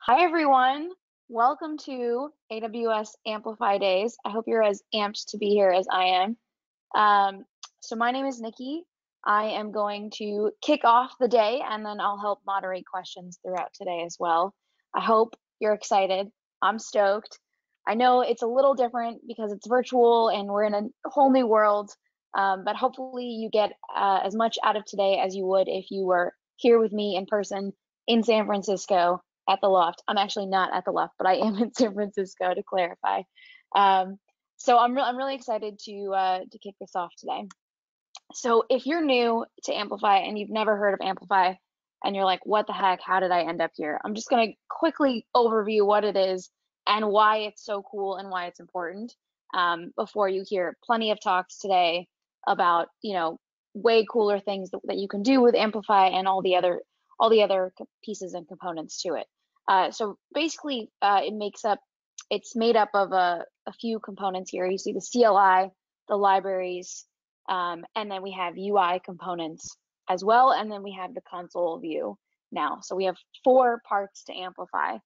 Hi, everyone. Welcome to AWS Amplify Days. I hope you're as amped to be here as I am. So my name is Nikki. I am going to kick off the day and then I'll help moderate questions throughout today as well. I hope you're excited. I'm stoked. I know it's a little different because it's virtual and we're in a whole new world, but hopefully you get as much out of today as you would if you were here with me in person in San Francisco at the loft. I'm actually not at the loft, but I am in San Francisco, to clarify. So I'm really excited to kick this off today. So if you're new to Amplify and you've never heard of Amplify and you're like, what the heck, how did I end up here? I'm just going to quickly overview what it is and why it's so cool and why it's important, before you hear plenty of talks today about, way cooler things that you can do with Amplify and all the other pieces and components to it. So basically, it's made up of a few components here. You see the CLI, the libraries, and then we have UI components as well, and then we have the console view now. So we have 4 parts to Amplify.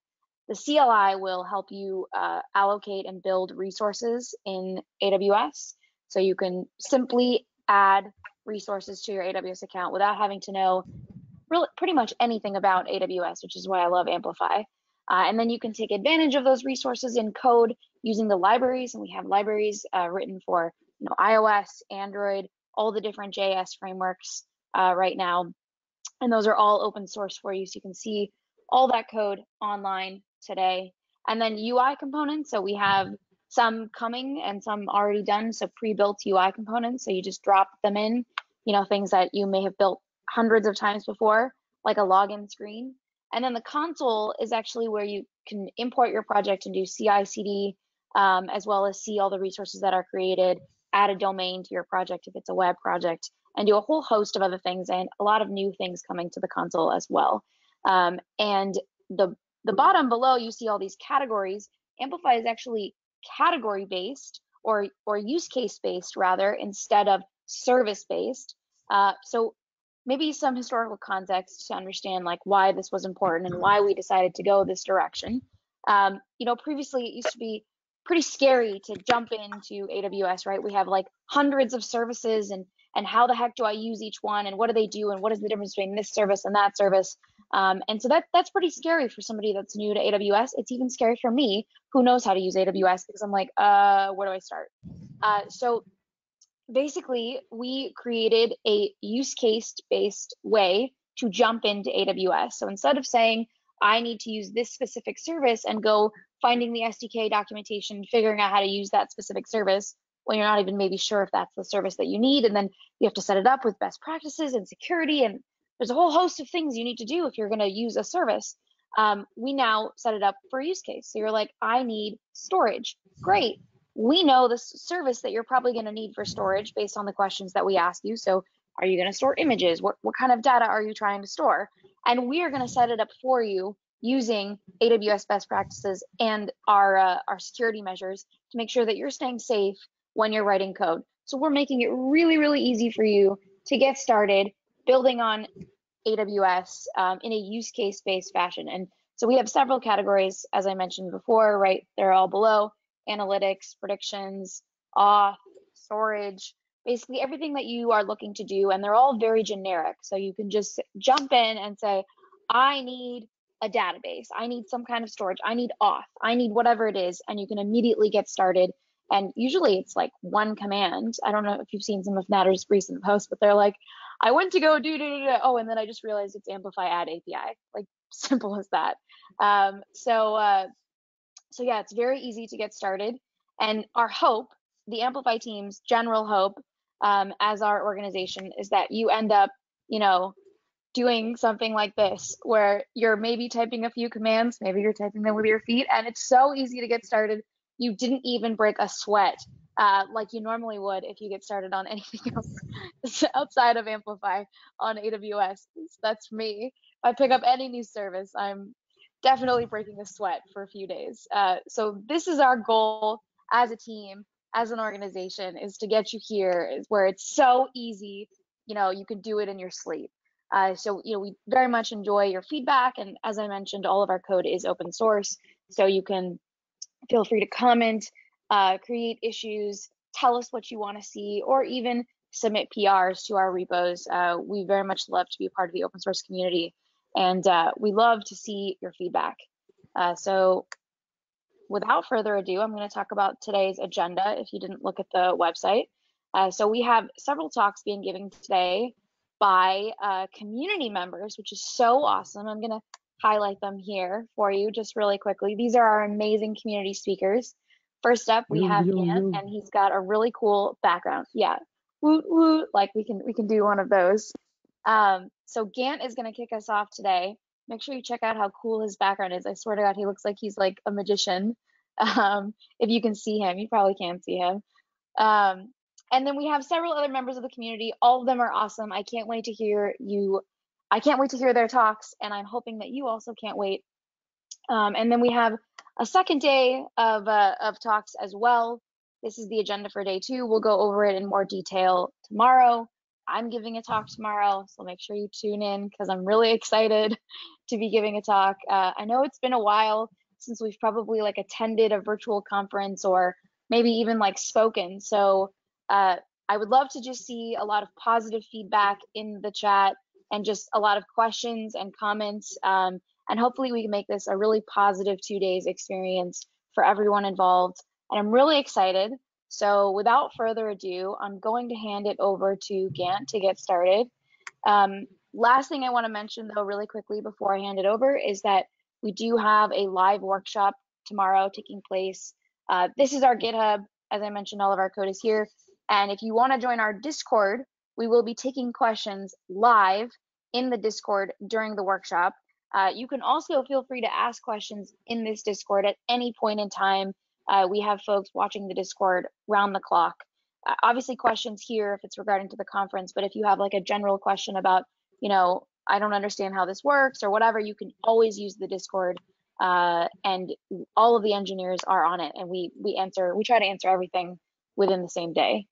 The CLI will help you allocate and build resources in AWS. So you can simply add resources to your AWS account without having to know pretty much anything about AWS, which is why I love Amplify. And then you can take advantage of those resources in code using the libraries, and we have libraries written for iOS, Android, all the different JS frameworks right now, and those are all open source for you, so you can see all that code online today. And then UI components, so we have some coming and some already done, so pre-built UI components, so you just drop them in, things that you may have built hundreds of times before, like a login screen. And then the console is actually where you can import your project and do CI/CD, as well as see all the resources that are created, add a domain to your project if it's a web project, and do a whole host of other things and a lot of new things coming to the console as well. And the bottom below, you see all these categories. Amplify is actually category based or use case based rather, instead of service based. So maybe some historical context to understand like why this was important and why we decided to go this direction. Previously it used to be pretty scary to jump into AWS, right? We have like hundreds of services and how the heck do I use each one and what do they do and what is the difference between this service and that service? And so that's pretty scary for somebody that's new to AWS. It's even scary for me who knows how to use AWS because I'm like, where do I start? So basically, we created a use case based way to jump into AWS. So instead of saying, I need to use this specific service and go finding the SDK documentation, figuring out how to use that specific service when you're not even maybe sure if that's the service that you need, and then you have to set it up with best practices and security, and there's a whole host of things you need to do if you're going to use a service. We now set it up for a use case. So you're like, I need storage. Great. We know the service that you're probably going to need for storage based on the questions that we ask you. So are you going to store images? What kind of data are you trying to store? And we are going to set it up for you using AWS best practices and our security measures to make sure that you're staying safe when you're writing code. So we're making it really, really easy for you to get started building on AWS in a use case based fashion. And so we have several categories, as I mentioned before, right? They're all below: analytics, predictions, auth, storage, basically everything that you are looking to do. And they're all very generic. So you can just jump in and say, I need a database, I need some kind of storage, I need auth, I need whatever it is. And you can immediately get started. And usually it's like one command. I don't know if you've seen some of Matter's recent posts, but they're like, I went to go do, oh, and then I just realized it's Amplify Add API. Like, simple as that. So yeah, it's very easy to get started. And our hope, the Amplify team's general hope, as our organization, is that you end up, doing something like this, where you're maybe typing a few commands, maybe you're typing them with your feet, and it's so easy to get started. You didn't even break a sweat like you normally would if you get started on anything else outside of Amplify on AWS. That's me. If I pick up any new service, I'm definitely breaking a sweat for a few days. So this is our goal as a team, as an organization, is to get you here, is where it's so easy, you can do it in your sleep. So, we very much enjoy your feedback. And as I mentioned, all of our code is open source. So you can feel free to comment, create issues, tell us what you want to see, or even submit PRs to our repos. We very much love to be a part of the open source community, and we love to see your feedback. So without further ado, I'm going to talk about today's agenda if you didn't look at the website. So we have several talks being given today by community members, which is so awesome. I'm going to highlight them here for you just really quickly. These are our amazing community speakers. First up, we have Gant, and he's got a really cool background. Yeah, woot woot, like we can do one of those. So Gant is going to kick us off today. Make sure you check out how cool his background is. I swear to God, he looks like he's like a magician. If you can see him, you probably can see him. And then we have several other members of the community. All of them are awesome. I can't wait to hear their talks, and I'm hoping that you also can't wait. And then we have a second day of talks as well. This is the agenda for day 2. We'll go over it in more detail tomorrow. I'm giving a talk tomorrow, so make sure you tune in because I'm really excited to be giving a talk. I know it's been a while since we've probably like attended a virtual conference or maybe even like spoken. So I would love to just see a lot of positive feedback in the chat and just a lot of questions and comments. And hopefully we can make this a really positive 2 days experience for everyone involved. And I'm really excited. So without further ado, I'm going to hand it over to Gant to get started. Last thing I want to mention though really quickly before I hand it over is that we do have a live workshop tomorrow taking place. This is our GitHub. As I mentioned, all of our code is here. And if you want to join our Discord, we will be taking questions live in the Discord during the workshop. You can also feel free to ask questions in this Discord at any point in time. We have folks watching the Discord round the clock. Obviously questions here if it's regarding to the conference, but if you have like a general question about, I don't understand how this works or whatever, you can always use the Discord. And all of the engineers are on it, and we try to answer everything within the same day.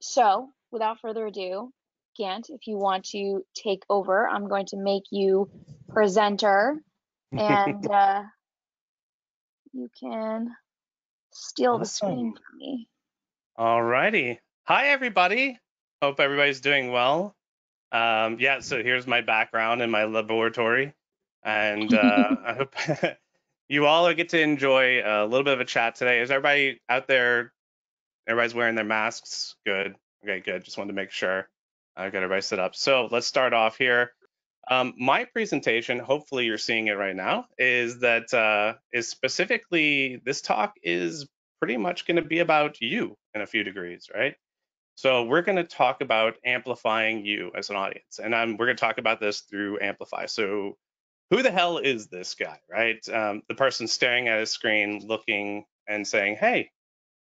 So without further ado, Gant, if you want to take over, I'm going to make you presenter, and you can steal the screen from me. All righty. Hi, everybody. Hope everybody's doing well. Yeah, so here's my background in my laboratory, and I hope you all get to enjoy a little bit of a chat today. Is everybody out there? Everybody's wearing their masks? Good. Okay, good. Just wanted to make sure I got everybody set up. So let's start off here. My presentation, hopefully you're seeing it right now, is specifically, this talk is pretty much going to be about you in a few degrees, right? So we're going to talk about amplifying you as an audience, and we're going to talk about this through Amplify. So who the hell is this guy, right? The person staring at his screen, looking and saying, hey,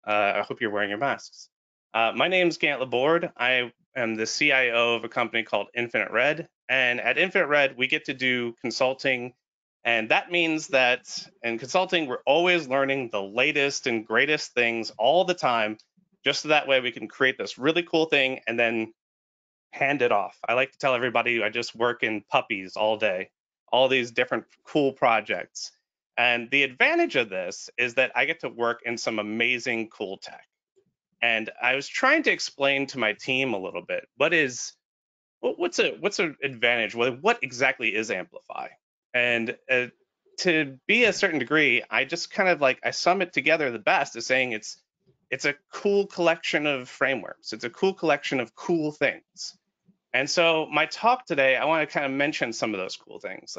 I hope you're wearing your masks. My name's Gant Laborde. I am the CIO of a company called Infinite Red. And at Infinite Red, we get to do consulting. And that means that in consulting, we're always learning the latest and greatest things all the time, just so that way we can create this really cool thing and then hand it off. I like to tell everybody I just work in puppies all day, all these different cool projects. And the advantage of this is that I get to work in some amazing cool tech. And I was trying to explain to my team a little bit what's an advantage? What exactly is Amplify? And to be a certain degree, I just kind of I sum it together the best as saying it's a cool collection of frameworks. It's a cool collection of cool things. And so my talk today, I want to kind of mention some of those cool things,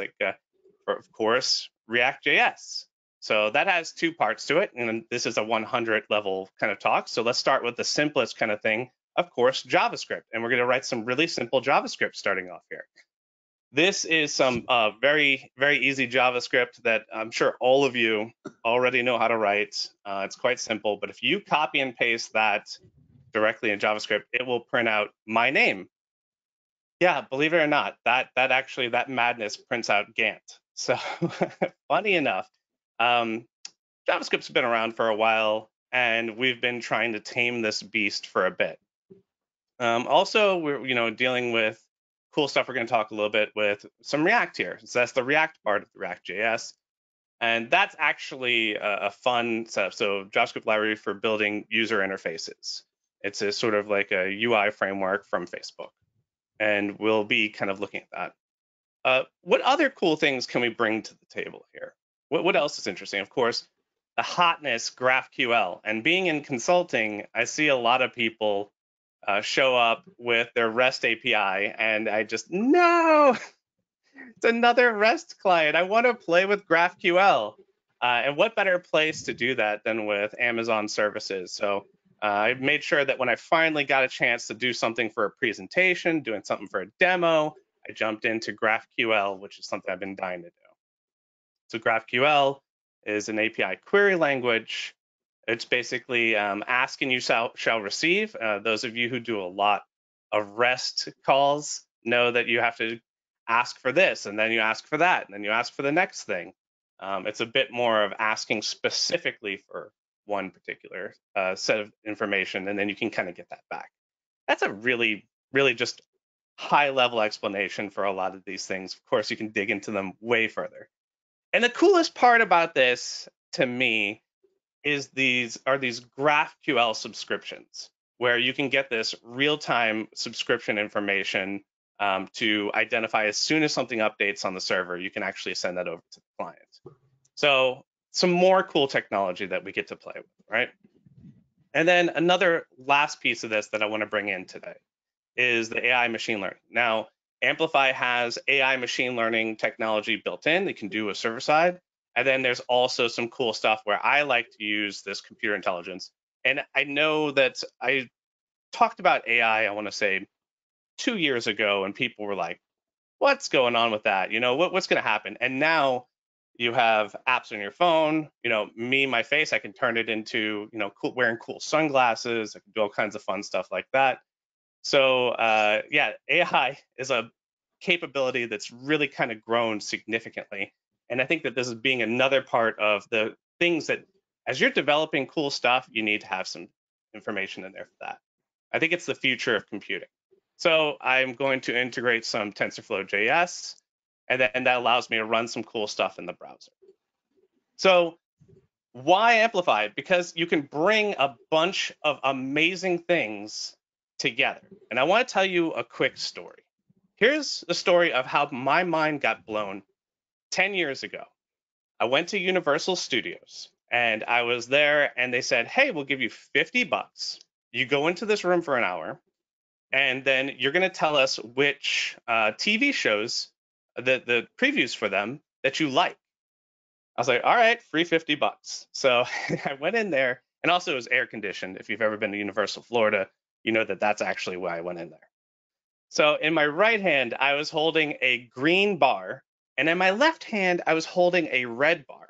of course, React.js. So that has 2 parts to it, and this is a 100 level kind of talk. So let's start with the simplest kind of thing, of course, JavaScript. And we're going to write some really simple JavaScript starting off here. This is some very, very easy JavaScript that I'm sure all of you already know how to write. It's quite simple, but if you copy and paste that directly in JavaScript, it will print out my name. Yeah, believe it or not, that madness prints out Gant. So funny enough, JavaScript's been around for a while, and we've been trying to tame this beast for a bit. Also, we're dealing with cool stuff we're going to talk a little bit with some React here. So that's the React part of the React.js. And that's actually a fun setup. So JavaScript library for building user interfaces. It's a sort of like a UI framework from Facebook. And we'll be kind of looking at that. What other cool things can we bring to the table here? What else is interesting? Of course, the hotness GraphQL. And being in consulting, I see a lot of people show up with their REST API, and I just, no, it's another REST client. I want to play with GraphQL. And what better place to do that than with Amazon services? So I made sure that when I finally got a chance to do something for a presentation, doing something for a demo, I jumped into GraphQL, which is something I've been dying to do. So GraphQL is an API query language. It's basically ask and you shall receive. Those of you who do a lot of REST calls know that you have to ask for this, and then you ask for that, and then you ask for the next thing. It's a bit more of asking specifically for one particular set of information, and then you can kind of get that back. That's a really, really just high-level explanation for a lot of these things. Of course, you can dig into them way further. And the coolest part about this, to me, is these GraphQL subscriptions, where you can get this real-time subscription information to identify as soon as something updates on the server, you can actually send that over to the client. So some more cool technology that we get to play with, right? And then another last piece of this that I want to bring in today is the AI machine learning. Now, Amplify has AI machine learning technology built in. They can do a server side. And then there's also some cool stuff where I like to use this computer intelligence. And I know that I talked about AI, I want to say 2 years ago, and people were like, what's going on with that? You know, what's going to happen? And now you have apps on your phone, you know, my face, I can turn it into, you know, wearing cool sunglasses. I can do all kinds of fun stuff like that. So yeah, AI is a capability that's really kind of grown significantly. And I think that this is being another part of the things that as you're developing cool stuff, you need to have some information in there for that. I think it's the future of computing. So I'm going to integrate some TensorFlow JS, and then that allows me to run some cool stuff in the browser. So why Amplify? Because you can bring a bunch of amazing things together. And I want to tell you a quick story. Here's the story of how my mind got blown 10 years ago. I went to Universal Studios and I was there and they said, hey, we'll give you $50. You go into this room for an hour and then you're going to tell us which TV shows, the previews for them that you like. I was like, all right, free $50. So I went in there, and also it was air conditioned. If you've ever been to Universal Florida, you know that that's actually why I went in there. So in my right hand, I was holding a green bar, and in my left hand, I was holding a red bar.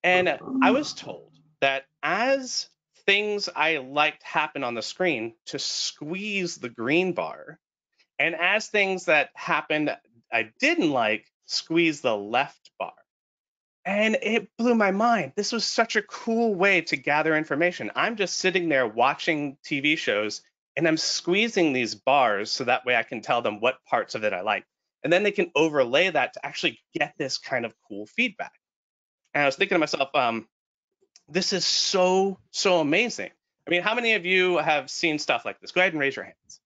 And I was told that as things I liked happen on the screen, to squeeze the green bar, and as things that happened I didn't like, squeeze the left bar. And it blew my mind. This was such a cool way to gather information. I'm just sitting there watching TV shows and I'm squeezing these bars so that way I can tell them what parts of it I like. And then they can overlay that to actually get this kind of cool feedback. And I was thinking to myself, this is so amazing. I mean, how many of you have seen stuff like this? Go ahead and raise your hands.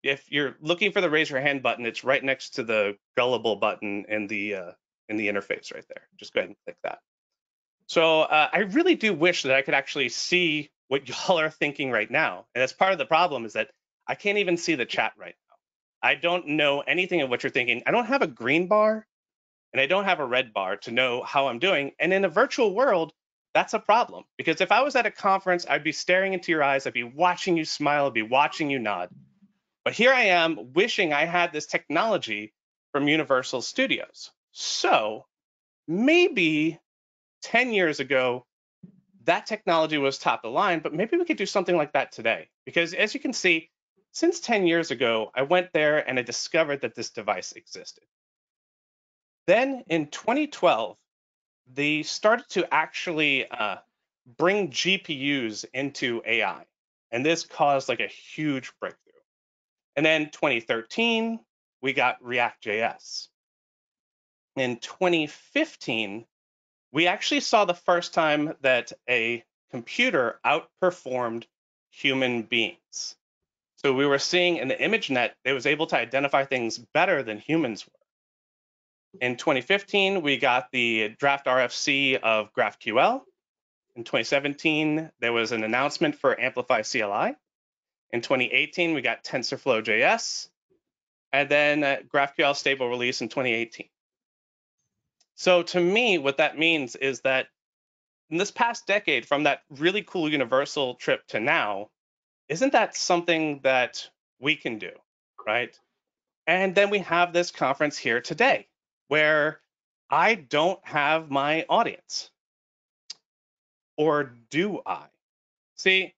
If you're looking for the raise your hand button, it's right next to the gullible button in the interface right there. Just go ahead and click that. So I really do wish that I could actually see what y'all are thinking right now. And that's part of the problem is that I can't even see the chat right now. I don't know anything of what you're thinking. I don't have a green bar and I don't have a red bar to know how I'm doing. And in a virtual world, that's a problem. Because if I was at a conference, I'd be staring into your eyes. I'd be watching you smile. I'd be watching you nod. But here I am wishing I had this technology from Universal Studios. So maybe 10 years ago, that technology was top of the line, but maybe we could do something like that today. Because as you can see, since 10 years ago, I went there and I discovered that this device existed. Then in 2012, they started to actually bring GPUs into AI. And this caused like a huge breakthrough. And then 2013, we got React.js. In 2015, we actually saw the first time that a computer outperformed human beings. So we were seeing in the ImageNet, it was able to identify things better than humans were. In 2015, we got the draft RFC of GraphQL. In 2017, there was an announcement for Amplify CLI. In 2018, we got Tensorflow JS, and then GraphQL stable release in 2018. So to me, what that means is that in this past decade, from that really cool universal trip to now, isn't that something that we can do, right? And then we have this conference here today where I don't have my audience. Or do I? See,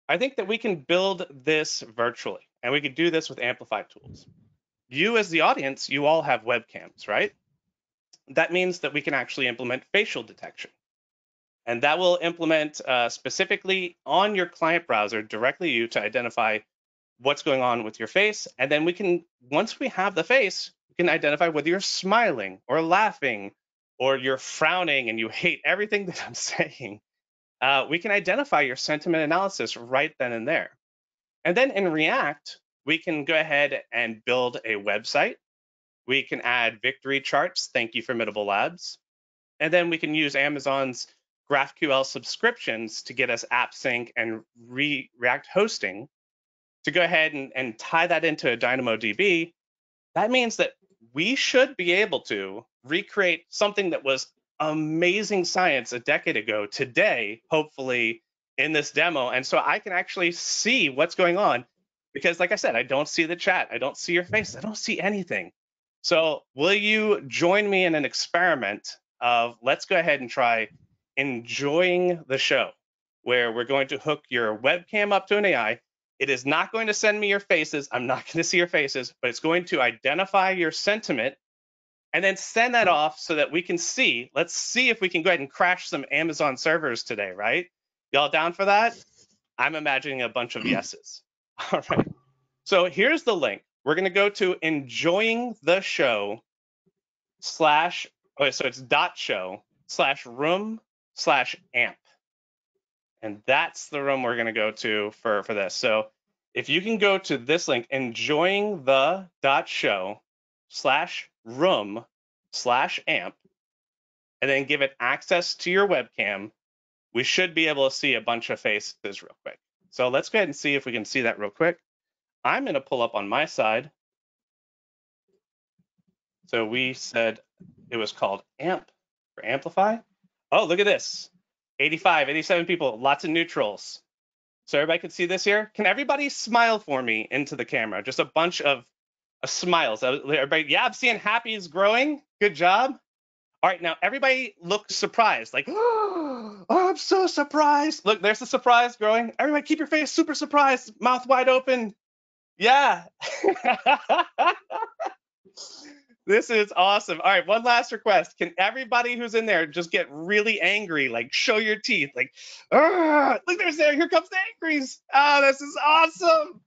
I think that we can build this virtually, and we can do this with Amplify tools. You as the audience, you all have webcams, right? That means that we can actually implement facial detection. And that will implement specifically on your client browser directly you to identify what's going on with your face. And then we can, once we have the face, we can identify whether you're smiling or laughing or you're frowning and you hate everything that I'm saying. We can identify your sentiment analysis right then and there. And then in React, we can go ahead and build a website. We can add victory charts. Thank you, Formidable Labs. And then we can use Amazon's GraphQL subscriptions to get us AppSync and React hosting to go ahead and tie that into a DynamoDB. That means that we should be able to recreate something that was amazing science a decade ago today, hopefully in this demo. And so I can actually see what's going on because like I said, I don't see the chat. I don't see your face. I don't see anything. So will you join me in an experiment of let's go ahead and try enjoying the show where we're going to hook your webcam up to an AI. It is not going to send me your faces. I'm not going to see your faces, but it's going to identify your sentiment and then send that off so that we can see. Let's see if we can go ahead and crash some Amazon servers today, right? Y'all down for that? I'm imagining a bunch of yeses. All right. So here's the link. We're going to go to enjoying the show slash, so it's .show/room/amp. And that's the room we're going to go to for this. So if you can go to this link, enjoying the .show/room/amp, and then give it access to your webcam, we should be able to see a bunch of faces real quick. So let's go ahead and see if we can see that real quick. I'm going to pull up on my side. So we said it was called AMP for Amplify. Oh, look at this. 85, 87 people, lots of neutrals. So everybody can see this here. Can everybody smile for me into the camera? Just a bunch of smiles. Everybody, yeah, I'm seeing happy's growing. Good job. All right, now everybody look surprised. Like, oh, I'm so surprised. Look, there's the surprise growing. Everybody keep your face super surprised, mouth wide open. Yeah. This is awesome. All right, one last request. Can everybody who's in there just get really angry, like show your teeth, like, look, there's there. Here comes the angries. Oh, this is awesome.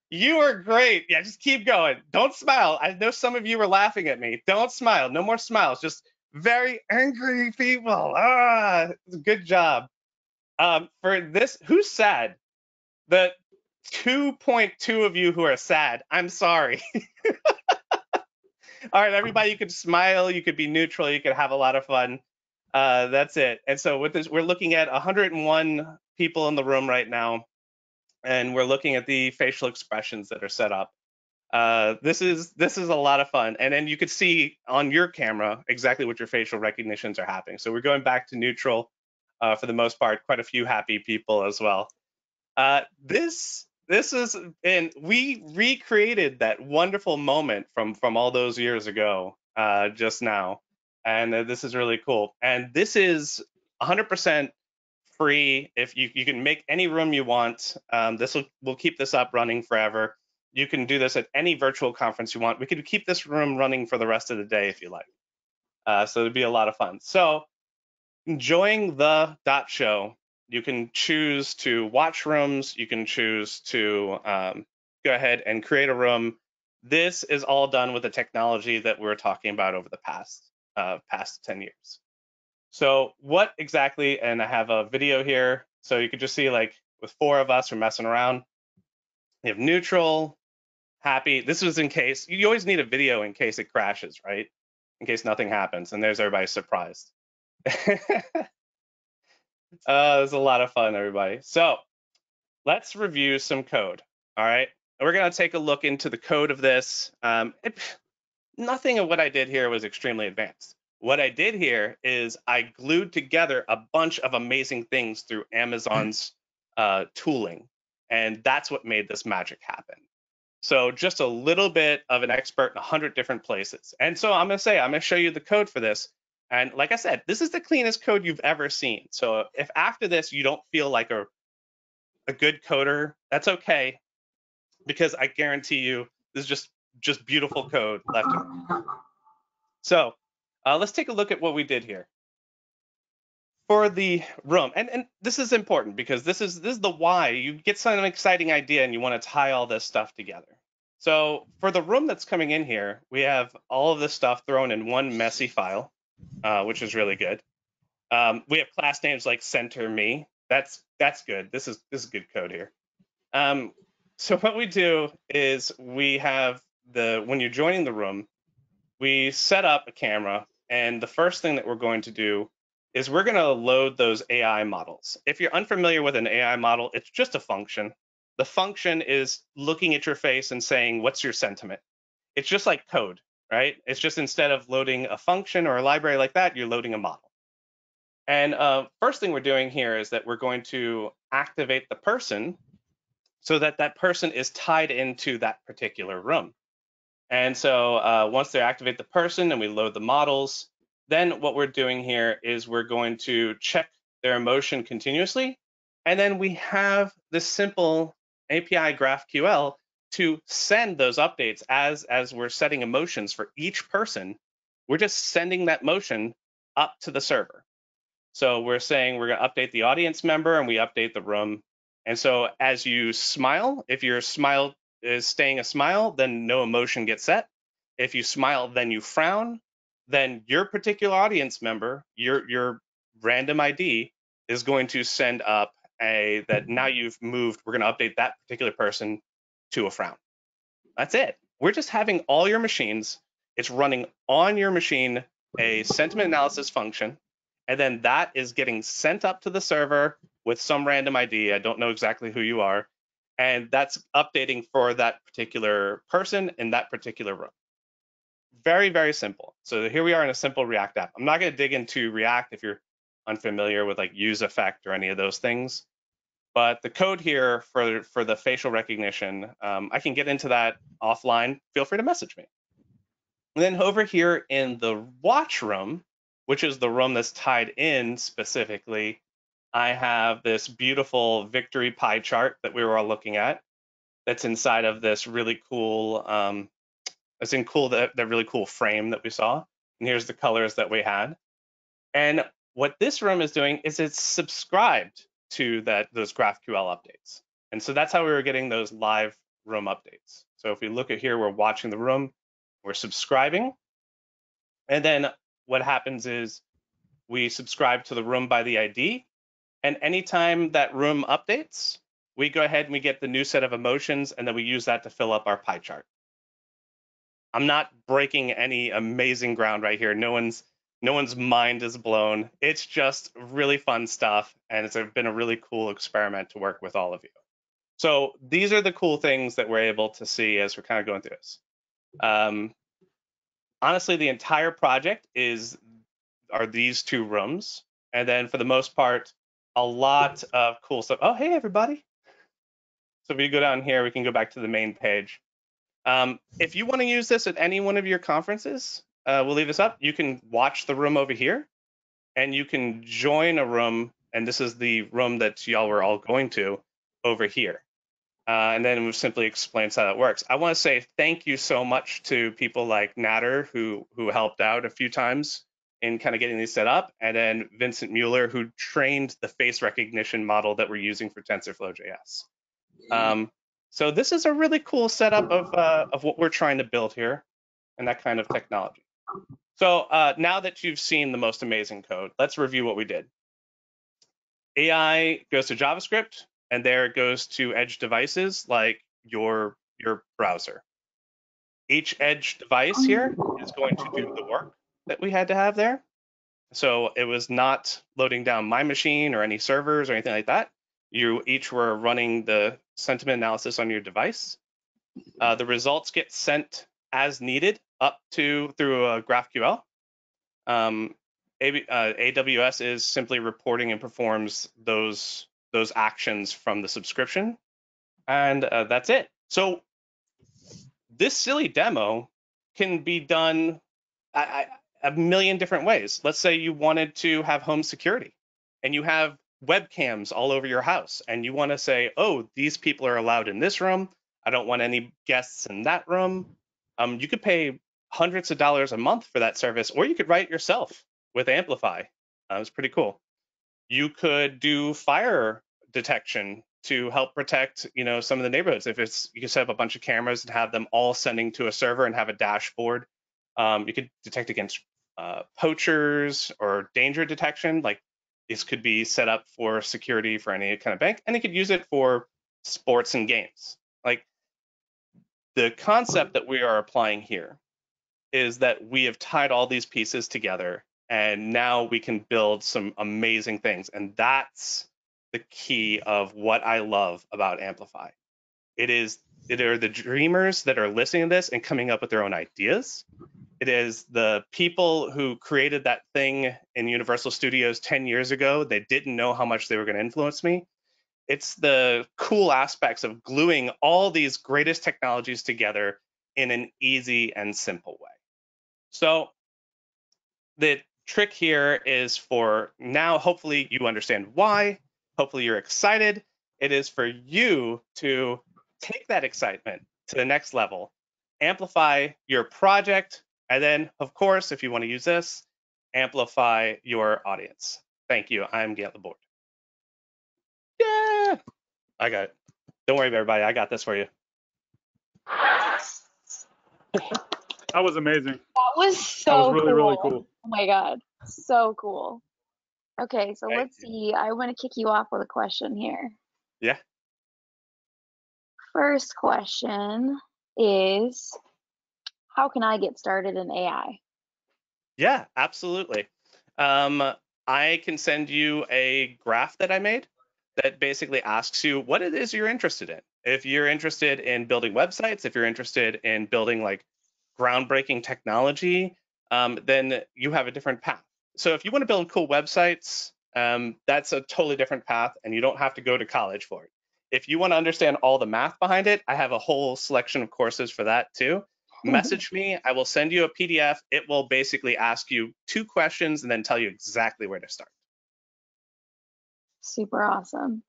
You are great. Yeah, just keep going. Don't smile. I know some of you were laughing at me. Don't smile. No more smiles. Just very angry people. Good job. For this, who's sad? The 2.2 of you who are sad. I'm sorry. All right, everybody, you could smile, you could be neutral, you could have a lot of fun. That's it. And so with this, we're looking at 101 people in the room right now, and we're looking at the facial expressions that are set up. This is a lot of fun. And then you could see on your camera exactly what your facial recognitions are happening. So we're going back to neutral for the most part, quite a few happy people as well. This is, and we recreated that wonderful moment from all those years ago just now, and this is really cool. And this is 100% free. If you can make any room you want, we'll keep this up running forever. You can do this at any virtual conference you want. We could keep this room running for the rest of the day if you like. So it'd be a lot of fun. So enjoying the .show. You can choose to watch rooms. You can choose to go ahead and create a room. This is all done with the technology that we're talking about over the past 10 years. So what exactly, and I have a video here, so you could just see like with 4 of us, we're messing around. We have neutral, happy. This was in case, you always need a video in case it crashes, right? In case nothing happens, and there's everybody surprised. It's a lot of fun, everybody. So let's review some code, all right? And we're gonna take a look into the code of this. Nothing of what I did here was extremely advanced. What I did here is I glued together a bunch of amazing things through Amazon's tooling, and that's what made this magic happen. So just a little bit of an expert in 100 different places. And so I'm gonna show you the code for this. And like I said, this is the cleanest code you've ever seen. So if after this you don't feel like a good coder, that's okay, because I guarantee you this is just beautiful code left and right. So let's take a look at what we did here. For the room, and this is important because this is the why. You get some exciting idea and you want to tie all this stuff together. So for the room that's coming in here, we have all of this stuff thrown in one messy file, which is really good. We have class names like center me. That's good. This is good code here. So what we do is we have when you're joining the room, we set up a camera, and the first thing that we're going to do is we're going to load those AI models. If you're unfamiliar with an AI model, it's just a function. The function is looking at your face and saying, what's your sentiment? It's just like code, right? It's just instead of loading a function or a library like that, you're loading a model. And first thing we're doing here is that we're going to activate the person so that that person is tied into that particular room. And so once they activate the person and we load the models, then what we're doing here is we're going to check their emotion continuously. And then we have this simple API GraphQL to send those updates as we're setting emotions for each person. We're just sending that motion up to the server. So we're saying we're going to update the audience member and we update the room. And so as you smile, if your smile is staying a smile, then no emotion gets set. If you smile, then you frown, then your particular audience member, your random ID, is going to send up that now you've moved, we're going to update that particular person to a frown. That's it. We're just having all your machines. It's running on your machine a sentiment analysis function, and then that is getting sent up to the server with some random ID. I don't know exactly who you are, and that's updating for that particular person in that particular room. Very, very simple. So here we are in a simple React app. I'm not going to dig into React if you're unfamiliar with like use effect or any of those things. But the code here for the facial recognition, I can get into that offline. Feel free to message me. And then over here in the watch room, which is the room that's tied in specifically, I have this beautiful victory pie chart that we were all looking at. That's inside of this really cool, that really cool frame that we saw. And here's the colors that we had. And what this room is doing is it's subscribed to those GraphQL updates. And so that's how we were getting those live room updates. So if we look at here, we're watching the room, we're subscribing. And then what happens is we subscribe to the room by the ID. And anytime that room updates, we go ahead and we get the new set of emotions, and then we use that to fill up our pie chart. I'm not breaking any amazing ground right here. No one's mind is blown. It's just really fun stuff, and it's been a really cool experiment to work with all of you. So these are the cool things that we're able to see as we're kind of going through this. Honestly, the entire project are these 2 rooms, and then for the most part, a lot of cool stuff. Oh, hey everybody! So if you go down here, we can go back to the main page. If you want to use this at any one of your conferences, we'll leave this up. You can watch the room over here, and you can join a room, and this is the room that y'all were all going to over here. And then we'll simply explain how that works. I want to say thank you so much to people like Natter, who helped out a few times in kind of getting these set up, and then Vincent Mueller, who trained the face recognition model that we're using for TensorFlow.js. So this is a really cool setup of what we're trying to build here and that kind of technology. So now that you've seen the most amazing code, let's review what we did. AI goes to JavaScript, and there it goes to edge devices like your browser. Each edge device here is going to do the work that we had to have there. So it was not loading down my machine or any servers or anything like that. You each were running the sentiment analysis on your device. The results get sent as needed up to through GraphQL. AWS is simply reporting and performs those actions from the subscription, and that's it. So this silly demo can be done a million different ways. Let's say you wanted to have home security and you have webcams all over your house and you want to say, oh, these people are allowed in this room. I don't want any guests in that room. You could pay hundreds of dollars a month for that service, or you could write it yourself with Amplify. It's pretty cool. You could do fire detection to help protect, some of the neighborhoods. If you could set up a bunch of cameras and have them all sending to a server and have a dashboard. You could detect against poachers or danger detection. Like this could be set up for security for any kind of bank, and you could use it for sports and games. Like the concept that we are applying here is that we have tied all these pieces together, and now we can build some amazing things. And that's the key of what I love about Amplify. It are the dreamers that are listening to this and coming up with their own ideas. It is the people who created that thing in Universal Studios 10 years ago. They didn't know how much they were going to influence me. It's the cool aspects of gluing all these greatest technologies together in an easy and simple way. So the trick here is for now, hopefully you understand why. Hopefully you're excited. It is for you to take that excitement to the next level, amplify your project, and then, of course, if you want to use this, amplify your audience. Thank you. I'm Gant the board. Yeah, I got it. Don't worry, everybody. I got this for you. That was amazing. That was so That was really, cool. really cool. Oh my God. So cool. Okay, so let's see. I want to kick you off with a question here. Yeah. First question is, how can I get started in AI? Yeah, absolutely. I can send you a graph that I made that basically asks you what it is you're interested in. If you're interested in building websites, if you're interested in building like groundbreaking technology, then you have a different path. So if you want to build cool websites, that's a totally different path, and you don't have to go to college for it. If you want to understand all the math behind it, I have a whole selection of courses for that too. Message me. I will send you a PDF. It will basically ask you 2 questions and then tell you exactly where to start. Super awesome.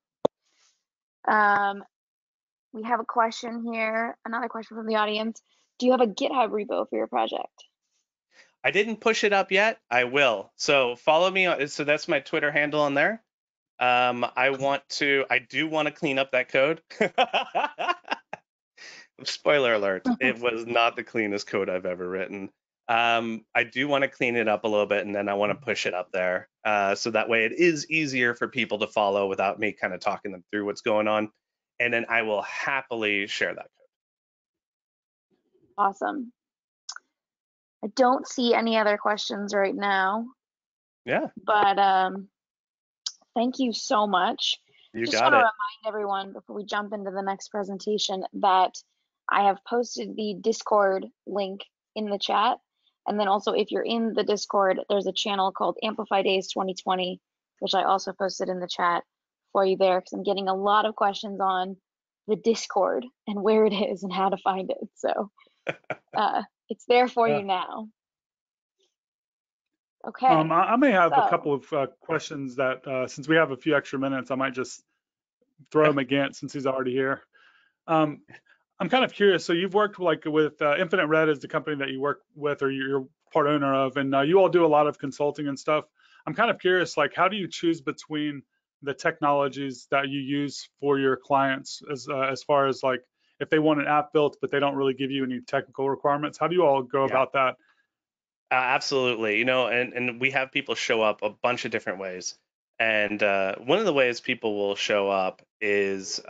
We have a question here, another question from the audience. Do you have a GitHub repo for your project? I didn't push it up yet. I will. So follow me. So that's my Twitter handle on there. I do want to clean up that code. Spoiler alert, it was not the cleanest code I've ever written. I do want to clean it up a little bit, and then I want to push it up there. So that way it is easier for people to follow without me kind of talking them through what's going on. And then I will happily share that code. Awesome. I don't see any other questions right now. Yeah. But thank you so much. You Just got want to it. remind everyone before we jump into the next presentation that I have posted the Discord link in the chat. And then also, if you're in the Discord, there's a channel called Amplify Days 2020, which I also posted in the chat for you there, because I'm getting a lot of questions on the Discord and where it is and how to find it. So it's there for you now. Okay. I may have a couple of questions that, since we have a few extra minutes, I might just throw him at Gant since he's already here. I'm kind of curious. So you've worked like with Infinite Red is the company that you work with or you're part owner of, and you all do a lot of consulting and stuff. I'm kind of curious, like how do you choose between the technologies that you use for your clients as far as like if they want an app built, but they don't really give you any technical requirements? How do you all go Yeah. about that? Absolutely. And we have people show up a bunch of different ways. And one of the ways people will show up is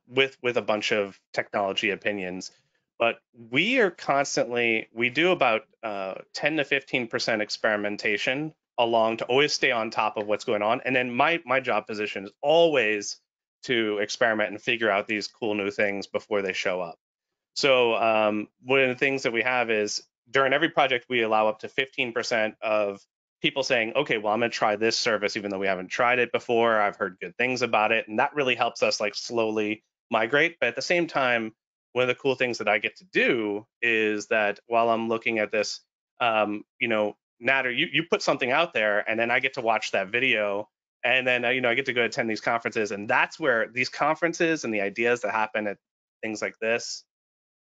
with a bunch of technology opinions. But we do about 10 to 15% experimentation along to always stay on top of what's going on. And then my job position is always to experiment and figure out these cool new things before they show up. So one of the things that we have is during every project, we allow up to 15% of people saying, okay, well, I'm going to try this service, even though we haven't tried it before. I've heard good things about it. And that really helps us like slowly migrate. But at the same time, one of the cool things that I get to do is that while I'm looking at this, Natter, you put something out there and then I get to watch that video. And then, I get to go attend these conferences. And that's where these conferences and the ideas that happen at things like this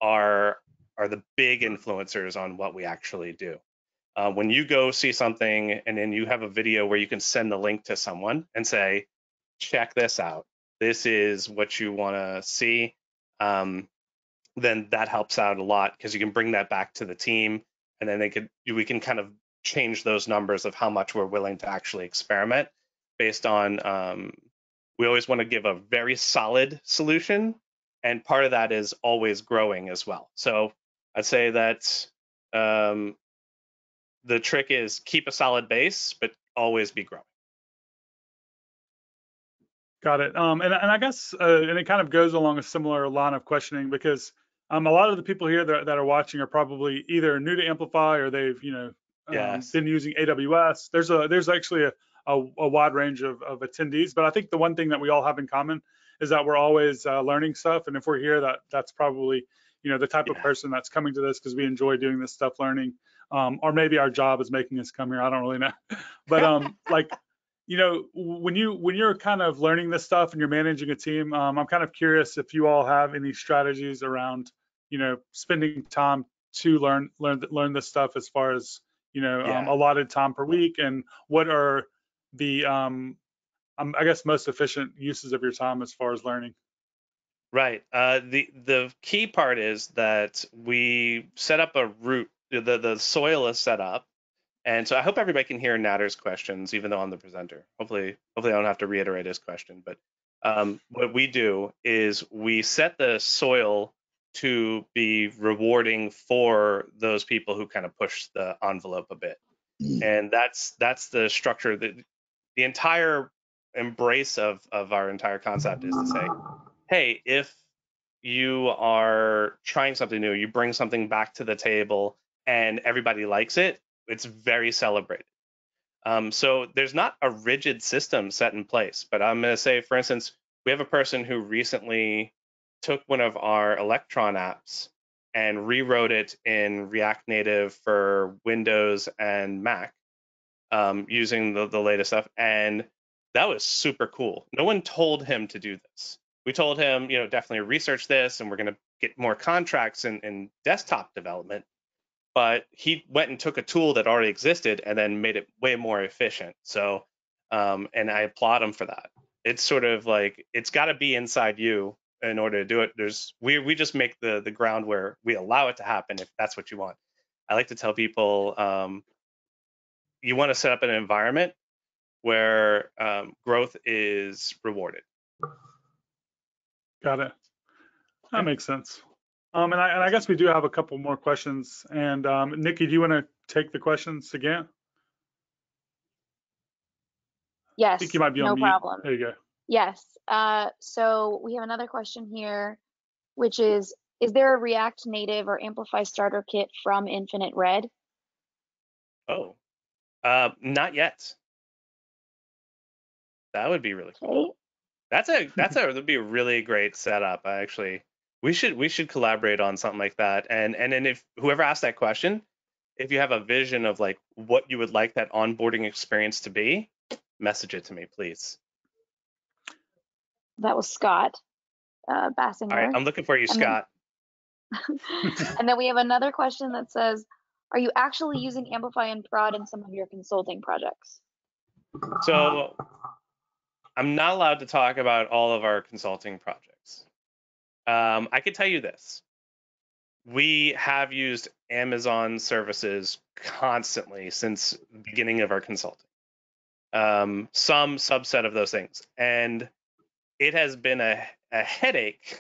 are the big influencers on what we actually do. When you go see something and then you have a video where you can send the link to someone and say, check this out, this is what you want to see, then that helps out a lot because you can bring that back to the team and then we can kind of change those numbers of how much we're willing to actually experiment based on, we always want to give a very solid solution. And part of that is always growing as well. So I'd say that the trick is keep a solid base, but always be growing. Got it. And I guess, and it kind of goes along a similar line of questioning because a lot of the people here that are watching are probably either new to Amplify or they've, Yes. been using AWS. There's actually a wide range of attendees, but I think the one thing that we all have in common is that we're always learning stuff. And if we're here, that's probably, the type of person that's coming to this because we enjoy doing this stuff, learning, or maybe our job is making us come here. I don't really know, but when you're kind of learning this stuff and you're managing a team, I'm kind of curious if you all have any strategies around, spending time to learn this stuff as far as, allotted time per week, and what are the, I guess, most efficient uses of your time as far as learning. Right. The key part is that we set up a route. The soil is set up, and so I hope everybody can hear Natter's questions, even though I'm the presenter. Hopefully I don't have to reiterate his question. But what we do is we set the soil to be rewarding for those people who kind of push the envelope a bit, and that's the structure. The entire embrace of our entire concept is to say, hey, if you are trying something new, you bring something back to the table and everybody likes it, it's very celebrated. So there's not a rigid system set in place, but I'm going to say, for instance, we have a person who recently took one of our Electron apps and rewrote it in React Native for Windows and Mac using the latest stuff. And that was super cool. No one told him to do this. We told him, definitely research this, and we're going to get more contracts in desktop development. But he went and took a tool that already existed and then made it way more efficient. So, and I applaud him for that. It's sort of like, it's got to be inside you in order to do it. We just make the ground where we allow it to happen if that's what you want. I like to tell people, you want to set up an environment where growth is rewarded. Got it. That makes sense. And I guess we do have a couple more questions. And Nikki, do you want to take the questions again? Yes. I think you might be on mute. Problem. There you go. Yes. So we have another question here, which is there a React Native or Amplify Starter Kit from Infinite Red? Oh, not yet. That would be really cool. Okay. That'd be a really great setup. We should collaborate on something like that. And then if whoever asked that question, if you have a vision of like what you would like that onboarding experience to be, message it to me, please. That was Scott Bassinger. All right, I'm looking for you, Scott. And then we have another question that says, are you actually using Amplify and Prod in some of your consulting projects? So I'm not allowed to talk about all of our consulting projects. I can tell you this. We have used Amazon services constantly since the beginning of our consulting. Some subset of those things. And it has been a headache,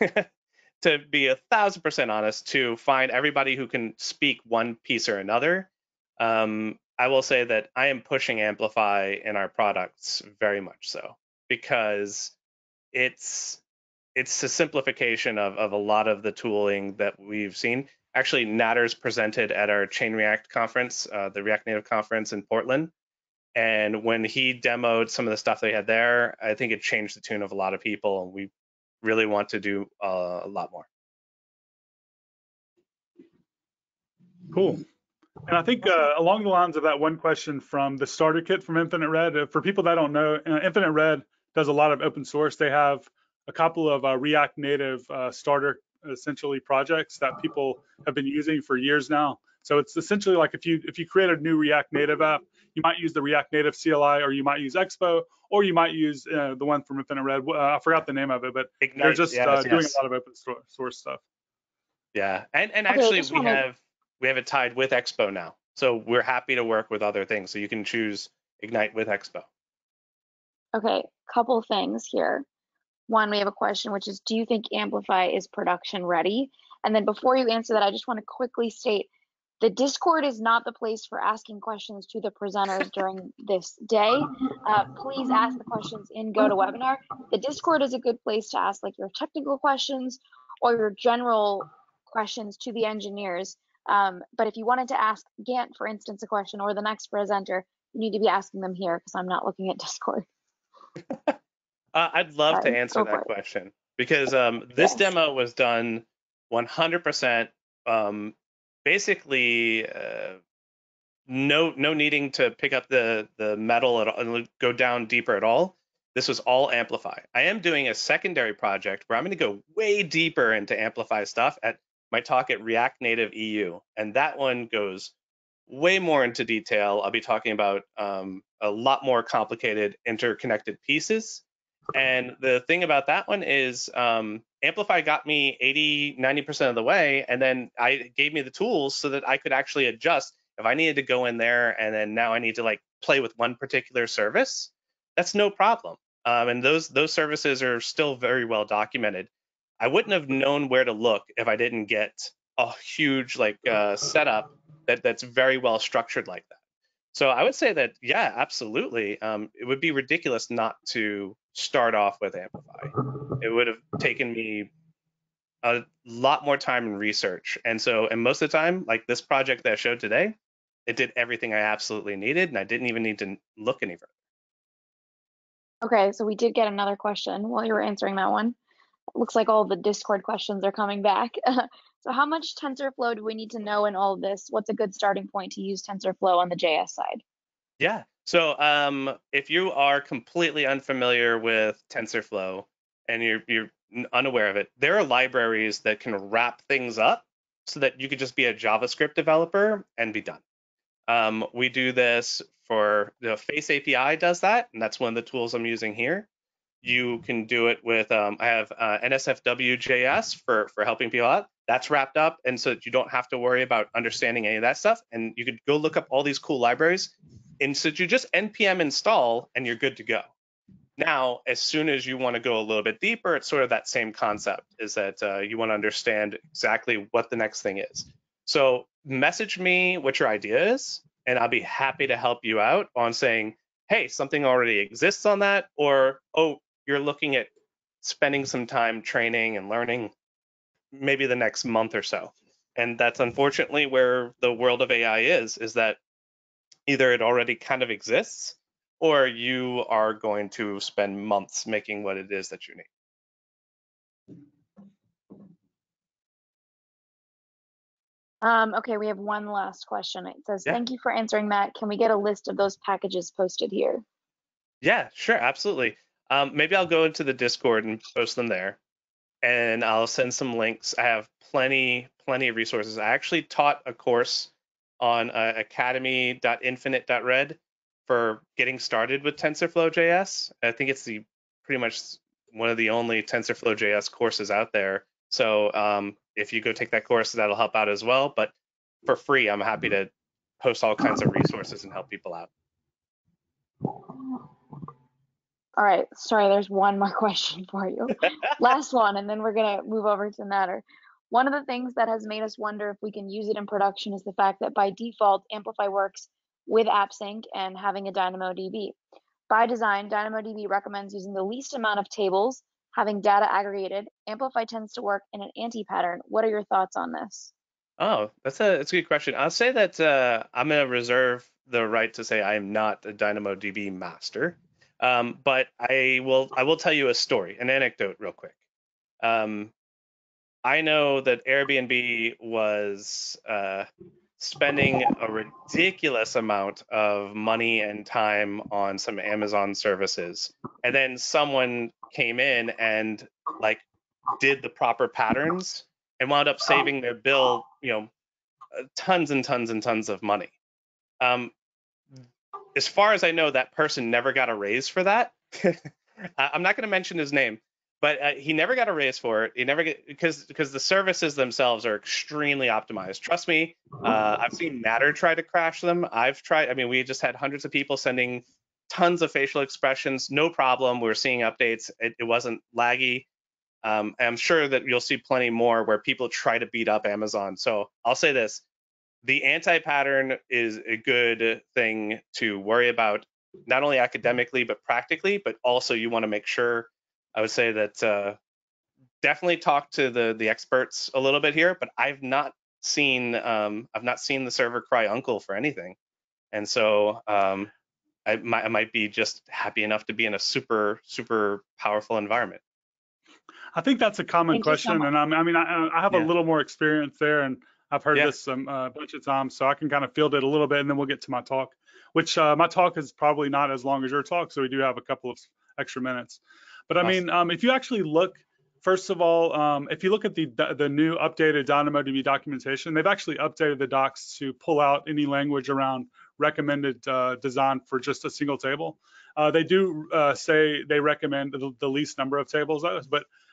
to be 1,000% honest, to find everybody who can speak one piece or another. I will say that I am pushing Amplify in our products very much so, because it's a simplification of a lot of the tooling that we've seen. Actually, Natter's presented at our Chain React conference, the React Native conference in Portland. And when he demoed some of the stuff they had there, I think it changed the tune of a lot of people, and we really want to do a lot more. Cool. And I think along the lines of that one question from the starter kit from Infinite Red, for people that don't know, Infinite Red does a lot of open source. They have a couple of React Native starter essentially projects that people have been using for years now. So it's essentially like if you create a new React Native app, you might use the React Native CLI, or you might use Expo, or you might use the one from Infinite Red. I forgot the name of it, but Ignite, they're just yes, doing yes. a lot of open source stuff. Yeah, and Okay, actually we have it tied with Expo now, so we're happy to work with other things. So you can choose Ignite with Expo. Okay, couple things here. One, we have a question, which is, do you think Amplify is production ready? And then before you answer that, I just want to quickly state, the Discord is not the place for asking questions to the presenters during this day. Please ask the questions in GoToWebinar. The Discord is a good place to ask like your technical questions or your general questions to the engineers. But if you wanted to ask Gant, for instance, a question, or the next presenter, you need to be asking them here, because I'm not looking at Discord. I'd love to Sorry, answer go that for it. question, because this Yes. demo was done 100%, basically no needing to pick up the metal at all, and go down deeper at all. This was all Amplify. I am doing a secondary project where I'm going to go way deeper into Amplify stuff at my talk at React Native EU, and that one goes way more into detail. I'll be talking about a lot more complicated interconnected pieces. And the thing about that one is Amplify got me 80–90% of the way, and then I gave me the tools so that I could actually adjust if I needed to go in there, and then now I need to like play with one particular service. That's no problem. And those services are still very well documented. I wouldn't have known where to look if I didn't get a huge like setup that's very well structured like that. So I would say that, yeah, absolutely. It would be ridiculous not to start off with Amplify. It would have taken me a lot more time and research. And most of the time, like this project that I showed today, it did everything I absolutely needed, and I didn't even need to look any further. Okay, so we did get another question while you were answering that one. It looks like all the Discord questions are coming back. So how much TensorFlow do we need to know in all of this? What's a good starting point to use TensorFlow on the JS side? Yeah. So if you are completely unfamiliar with TensorFlow and you're unaware of it, there are libraries that can wrap things up so that you could just be a JavaScript developer and be done. We do this for the Face API does that, and that's one of the tools I'm using here. You can do it with I have NSFW.js for helping people out. That's wrapped up, and so that you don't have to worry about understanding any of that stuff. And you could go look up all these cool libraries, and so you just npm install, and you're good to go. Now, as soon as you want to go a little bit deeper, it's sort of that same concept, is that you want to understand exactly what the next thing is. So message me what your idea is, and I'll be happy to help you out on saying, hey, something already exists on that, or, oh, you're looking at spending some time training and learning maybe the next month or so. And that's unfortunately where the world of AI is that either it already kind of exists, or you are going to spend months making what it is that you need. Okay, we have one last question. It says, Yeah. thank you for answering that. Can we get a list of those packages posted here? Yeah, sure, absolutely. Maybe I'll go into the Discord and post them there, and I'll send some links. I have plenty of resources. I actually taught a course on academy.infinite.red for getting started with TensorFlow.js. I think it's pretty much one of the only TensorFlow.js courses out there So if you go take that course, that'll help out as well. But for free, I'm happy to post all kinds of resources and help people out. All right, sorry, there's one more question for you. Last one, and then we're gonna move over to Natter. One of the things that has made us wonder if we can use it in production is the fact that by default, Amplify works with AppSync and having a DynamoDB. By design, DynamoDB recommends using the least amount of tables, having data aggregated. Amplify tends to work in an anti-pattern. What are your thoughts on this? Oh, that's a good question. I'll say that I'm going to reserve the right to say I am not a DynamoDB master, but I will tell you a story, an anecdote, real quick. I know that Airbnb was spending a ridiculous amount of money and time on some Amazon services, and then someone came in and like did the proper patterns and wound up saving their bill, tons and tons and tons of money. As far as I know, that person never got a raise for that. I'm not going to mention his name, but he never got a raise for it. He never get because the services themselves are extremely optimized. Trust me, I've seen Natter try to crash them. I've tried. I mean, we just had hundreds of people sending tons of facial expressions, no problem. We were seeing updates. It wasn't laggy. I'm sure that you'll see plenty more where people try to beat up Amazon. So I'll say this. The anti-pattern is a good thing to worry about, not only academically, but practically, but also you want to make sure, I would say that definitely talk to the experts a little bit here, but I've not seen the server cry uncle for anything. And so I might be just happy enough to be in a super, super powerful environment. I think that's a common Thank you so question, much. and I have a little more experience there, and I've heard this a bunch of times, so I can kind of field it a little bit, and then we'll get to my talk, which my talk is probably not as long as your talk, so we do have a couple of extra minutes. But I mean, if you actually look, first of all, if you look at the new updated DynamoDB documentation, they've actually updated the docs to pull out any language around recommended design for just a single table. They do say they recommend the least number of tables,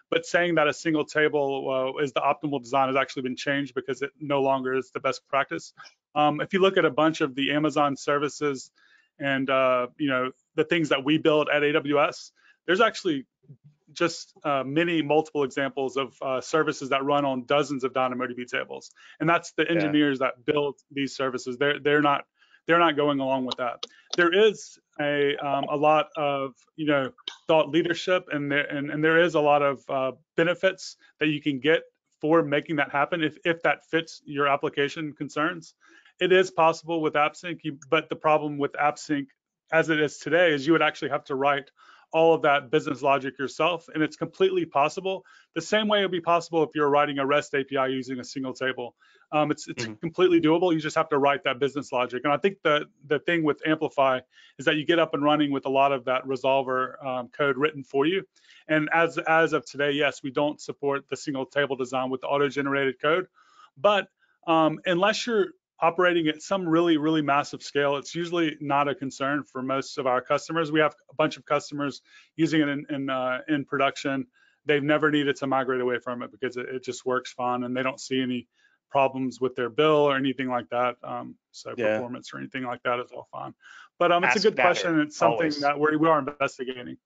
but saying that a single table is the optimal design has actually been changed because it no longer is the best practice. If you look at a bunch of the Amazon services and the things that we build at AWS, there's actually just multiple examples of services that run on dozens of DynamoDB tables, and that's the engineers that build these services. They're not going along with that. There is a lot of thought leadership, and there is a lot of benefits that you can get for making that happen if that fits your application concerns. It is possible with AppSync, but the problem with AppSync as it is today is you would actually have to write all of that business logic yourself, and it's completely possible. The same way it would be possible if you're writing a REST API using a single table. It's completely doable. You just have to write that business logic. And I think the thing with Amplify is that you get up and running with a lot of that resolver code written for you. And as of today, yes, we don't support the single table design with the auto-generated code, but unless you're operating at some really, really massive scale, it's usually not a concern for most of our customers. We have a bunch of customers using it in production. They've never needed to migrate away from it because it just works fine, and they don't see any problems with their bill or anything like that. Performance or anything like that is all fine. But it's a good question. It's something that we are investigating.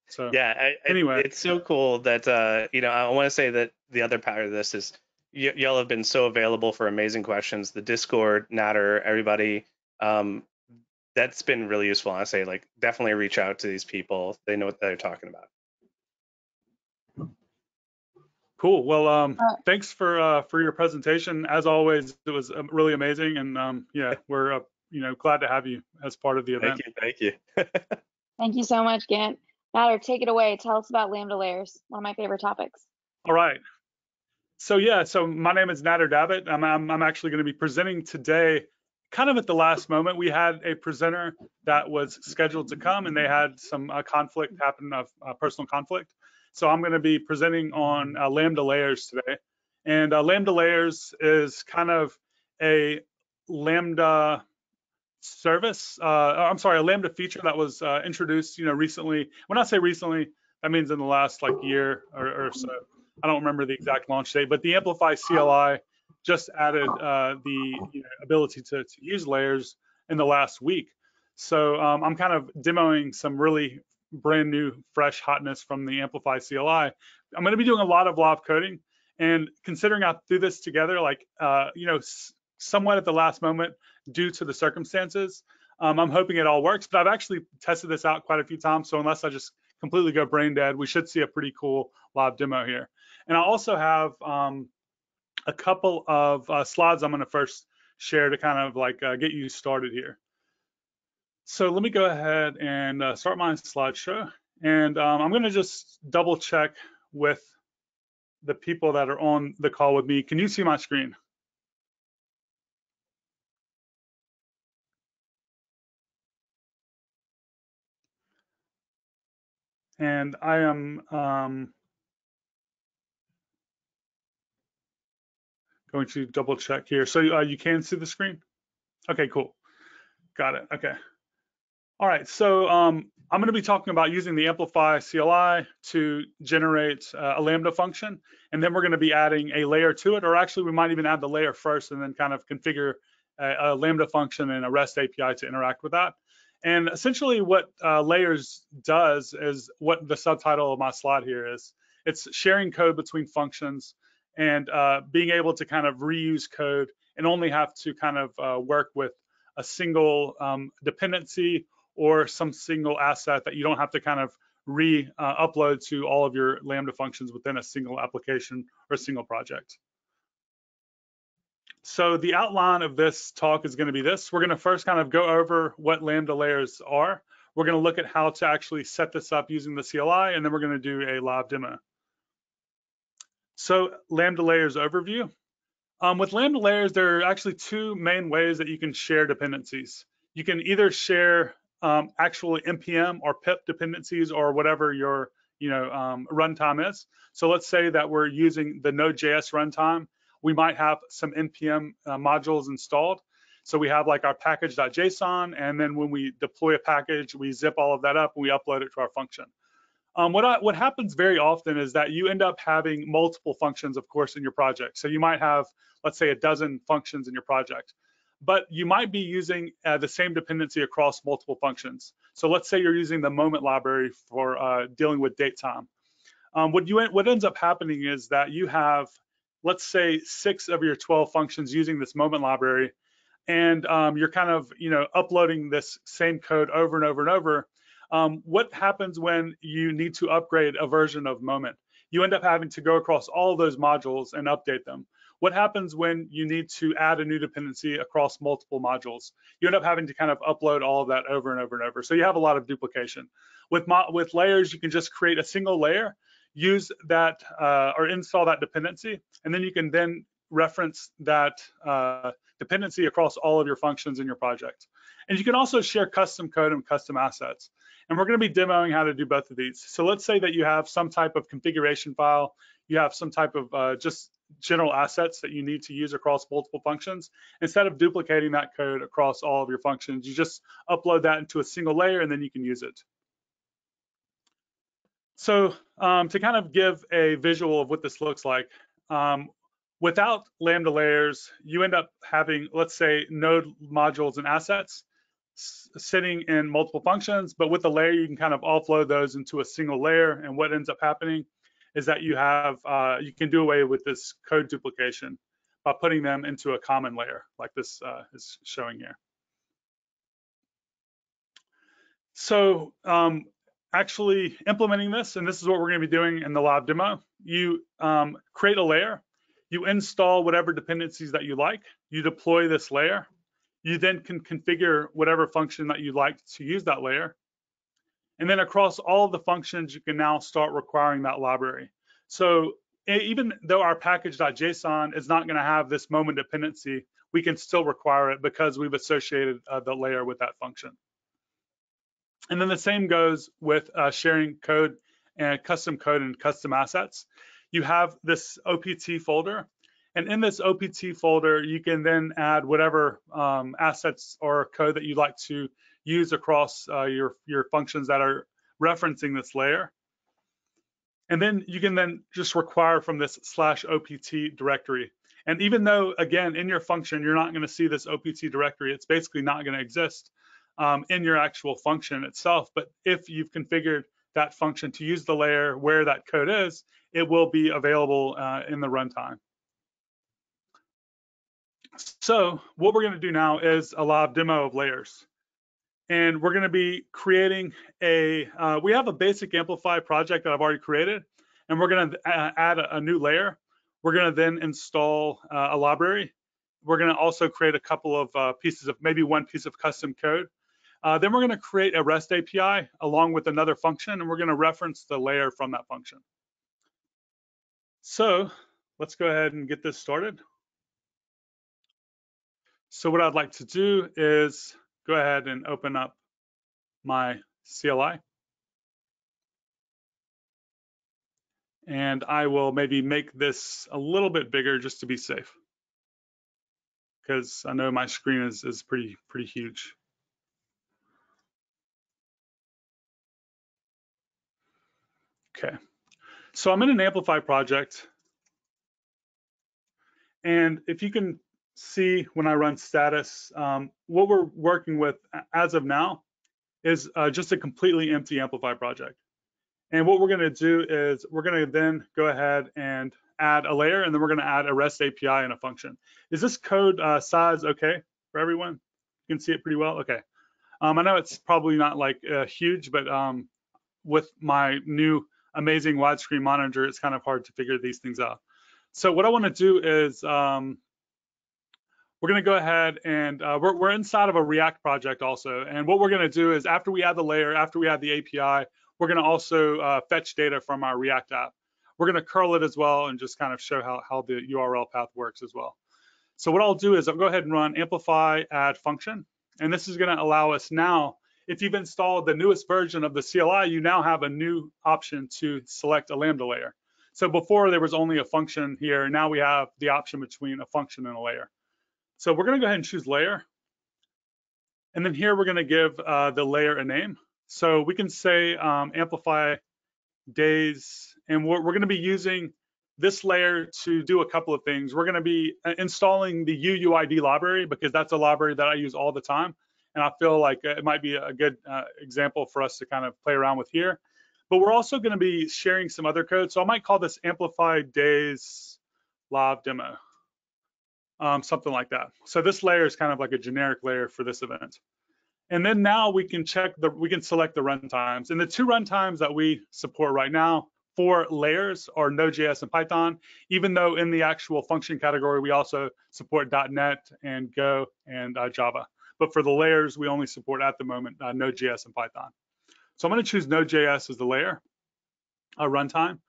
So anyway, it's so cool that I want to say that the other part of this is y'all have been so available for amazing questions. The Discord, Natter, everybody, that's been really useful. I say, like, definitely reach out to these people. They know what they're talking about. Cool. Well, thanks for your presentation. As always, it was really amazing, and we're glad to have you as part of the event. Thank you. Thank you so much, Gant. Natter, take it away. Tell us about Lambda layers, one of my favorite topics. All right. So my name is Natter Davitt. I'm actually going to be presenting today. Kind of at the last moment, we had a presenter that was scheduled to come, and they had some conflict happen, personal conflict. So I'm going to be presenting on Lambda layers today. And Lambda layers is kind of a Lambda service. I'm sorry, a Lambda feature that was introduced, recently. When I say recently, that means in the last year or so. I don't remember the exact launch date, but the Amplify CLI just added the ability to use layers in the last week. So I'm kind of demoing some really brand new, fresh hotness from the Amplify CLI. I'm going to be doing a lot of live coding, and considering I threw this together, like somewhat at the last moment due to the circumstances. I'm hoping it all works, but I've actually tested this out quite a few times. So unless I just completely go brain dead, we should see a pretty cool live demo here. And I also have a couple of slides I'm going to first share to kind of like get you started here. So let me go ahead and start my slideshow. And I'm going to just double check with the people that are on the call with me. Can you see my screen? And I am going to double check here. So you can see the screen? Okay, cool. Got it. Okay. All right. So I'm going to be talking about using the Amplify CLI to generate a Lambda function. And then we're going to be adding a layer to it, or actually we might even add the layer first and then kind of configure a Lambda function and a REST API to interact with that. And essentially what layers does is what the subtitle of my slide here is. It's sharing code between functions and being able to kind of reuse code and only have to kind of work with a single dependency or some single asset that you don't have to kind of upload to all of your Lambda functions within a single application or a single project. So the outline of this talk is going to be this. We're going to first kind of go over what Lambda layers are. We're going to look at how to actually set this up using the CLI, and then we're going to do a live demo. So Lambda layers overview. With Lambda layers, there are actually two main ways that you can share dependencies. You can either share actually npm or pip dependencies or whatever your runtime is. So let's say that we're using the Node.js runtime. We might have some npm modules installed. So we have like our package.json, and then when we deploy a package, we zip all of that up and we upload it to our function. What happens very often is that you end up having multiple functions, of course, in your project. So you might have, let's say, a dozen functions in your project, but you might be using the same dependency across multiple functions. So let's say you're using the moment library for dealing with date time. What ends up happening is that you have, let's say, 6 of your 12 functions using this moment library, and you're kind of uploading this same code over and over and over. What happens when you need to upgrade a version of Moment? You end up having to go across all of those modules and update them. What happens when you need to add a new dependency across multiple modules? You end up having to kind of upload all of that over and over and over. So you have a lot of duplication. With layers, you can just create a single layer, use that or install that dependency, and then you can then reference that dependency across all of your functions in your project. And you can also share custom code and custom assets. And we're going to be demoing how to do both of these. So let's say that you have some type of configuration file, you have some type of just general assets that you need to use across multiple functions. Instead of duplicating that code across all of your functions, you just upload that into a single layer and then you can use it. So to kind of give a visual of what this looks like, without Lambda layers, you end up having, let's say, node modules and assets sitting in multiple functions, but with the layer, you can kind of offload those into a single layer. And what ends up happening is that you have, you can do away with this code duplication by putting them into a common layer like this is showing here. So actually implementing this, and this is what we're going to be doing in the live demo, you create a layer, you install whatever dependencies that you like, you deploy this layer, you then can configure whatever function that you'd like to use that layer. And then across all of the functions, you can now start requiring that library. So even though our package.json is not going to have this moment dependency, we can still require it because we've associated the layer with that function. And then the same goes with sharing code and custom assets. You have this OPT folder. And in this OPT folder, you can then add whatever assets or code that you'd like to use across your functions that are referencing this layer. And then you can then just require from this /opt directory. And even though, again, in your function, you're not going to see this opt directory, it's basically not going to exist in your actual function itself. But if you've configured that function to use the layer where that code is, it will be available in the runtime. So what we're going to do now is a live demo of layers. And we're going to be creating we have a basic Amplify project that I've already created, and we're going to add a new layer. We're going to then install a library. We're going to also create a couple of maybe one piece of custom code. Then we're going to create a REST API along with another function, and we're going to reference the layer from that function. So let's go ahead and get this started. So what I'd like to do is go ahead and open up my CLI. And I will maybe make this a little bit bigger just to be safe, because I know my screen is pretty huge. Okay, so I'm in an Amplify project. And if you can see when I run status, what we're working with as of now is just a completely empty Amplify project. And what we're going to do is we're going to then go ahead and add a layer, and then we're going to add a REST API and a function. Is this code size okay for everyone? You can see it pretty well? Okay. I know it's probably not like huge, but with my new amazing widescreen monitor, it's kind of hard to figure these things out. So what I want to do is we're going to go ahead and we're inside of a React project also. And what we're going to do is after we add the layer, after we add the API, we're going to also fetch data from our React app. We're going to curl it as well and just kind of show how the URL path works as well. So what I'll do is I'll go ahead and run amplify add function. And this is going to allow us now, if you've installed the newest version of the CLI, you now have a new option to select a Lambda layer. So before there was only a function here, now we have the option between a function and a layer. So we're going to go ahead and choose layer. And then here we're going to give the layer a name. So we can say Amplify Days, and we're going to be using this layer to do a couple of things. We're going to be installing the UUID library because that's a library that I use all the time. And I feel like it might be a good example for us to kind of play around with here. But we're also going to be sharing some other code. So I might call this Amplify Days live demo, something like that. So this layer is kind of like a generic layer for this event. And then now we can select the runtimes. And the two runtimes that we support right now for layers are Node.js and Python, even though in the actual function category, we also support .NET and Go and Java. But for the layers, we only support at the moment Node.js and Python. So I'm going to choose Node.js as the layer runtime.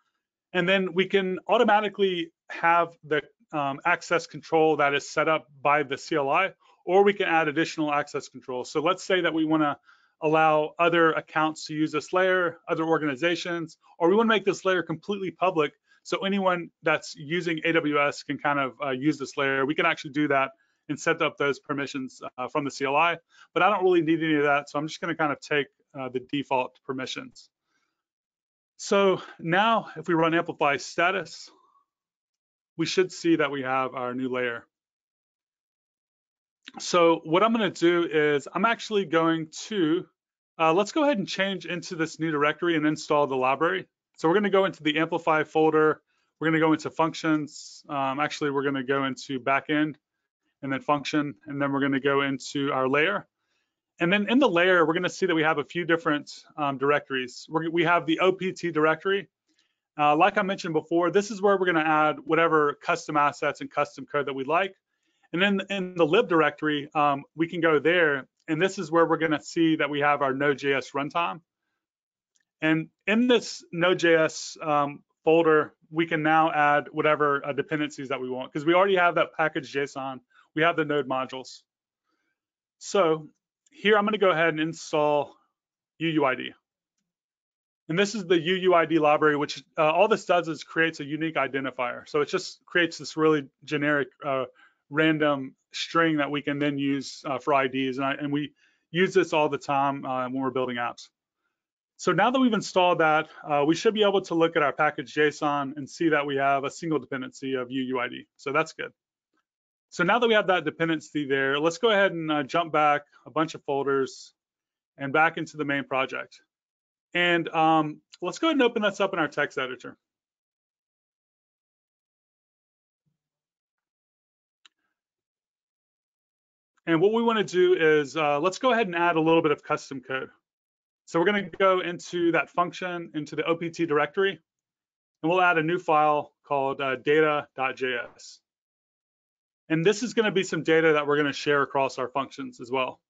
And then we can automatically have the access control that is set up by the CLI, or we can add additional access control. So let's say that we want to allow other accounts to use this layer, other organizations, or we want to make this layer completely public so anyone that's using AWS can kind of use this layer. We can actually do that and set up those permissions from the CLI, but I don't really need any of that, so I'm just going to kind of take the default permissions. So now if we run Amplify status, we should see that we have our new layer. So what I'm going to do is I'm actually going to, let's go ahead and change into this new directory and install the library. So we're going to go into the Amplify folder. We're going to go into functions. Actually, we're going to go into backend and then function, and then we're going to go into our layer. And then in the layer, we're going to see that we have a few different directories. We have the OPT directory. Like I mentioned before, this is where we're going to add whatever custom assets and custom code that we like. And then in the lib directory, we can go there, and this is where we're going to see that we have our Node.js runtime. And in this Node.js folder, we can now add whatever dependencies that we want, because we already have that package JSON. We have the node modules. So here I'm going to go ahead and install UUID. And this is the UUID library, which all this does is creates a unique identifier. So it just creates this really generic random string that we can then use for IDs. And we use this all the time when we're building apps. So now that we've installed that, we should be able to look at our package JSON and see that we have a single dependency of UUID. So that's good. So now that we have that dependency there, let's go ahead and jump back a bunch of folders and back into the main project. And let's go ahead and open this up in our text editor. And what we want to do is let's go ahead and add a little bit of custom code. So we're going to go into that function, into the OPT directory, and we'll add a new file called data.js. And this is going to be some data that we're going to share across our functions as well.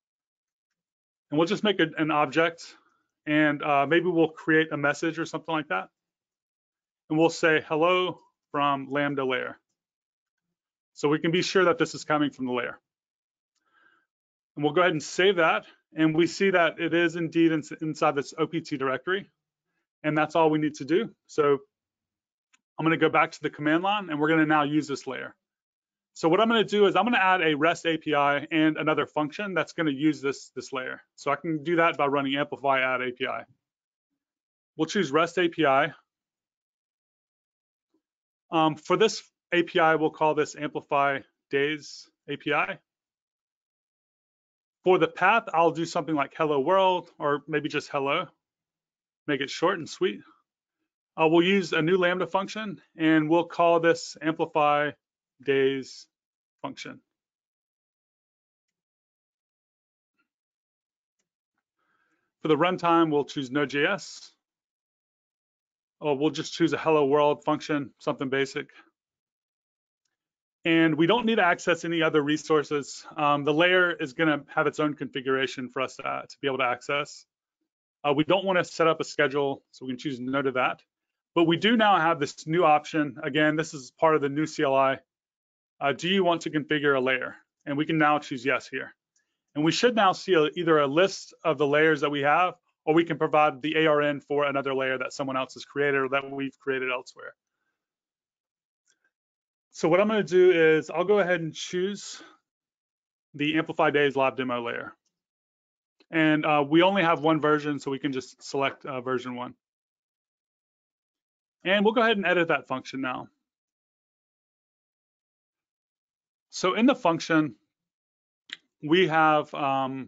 And we'll just make an object, and maybe we'll create a message or something like that. And we'll say hello from Lambda layer. So we can be sure that this is coming from the layer. And we'll go ahead and save that. And we see that it is indeed inside this OPT directory. And that's all we need to do. So I'm going to go back to the command line, and we're going to now use this layer. So what I'm going to do is I'm going to add a REST API and another function that's going to use this layer. So I can do that by running amplify add API. We'll choose REST API. For this API, we'll call this Amplify Days API. For the path, I'll do something like hello world, or maybe just hello. Make it short and sweet. We'll use a new Lambda function, and we'll call this Amplify Days function. For the runtime, we'll choose Node.js. We'll just choose a hello world function, something basic. And we don't need to access any other resources. The layer is going to have its own configuration for us to be able to access. We don't want to set up a schedule, so we can choose no to that. But we do now have this new option. Again, this is part of the new CLI. Do you want to configure a layer? And we can now choose yes here. And we should now see either a list of the layers that we have, or we can provide the ARN for another layer that someone else has created or that we've created elsewhere. So what I'm going to do is I'll go ahead and choose the Amplify Days live demo layer. And we only have one version, so we can just select version 1. And we'll go ahead and edit that function now. So in the function, we have a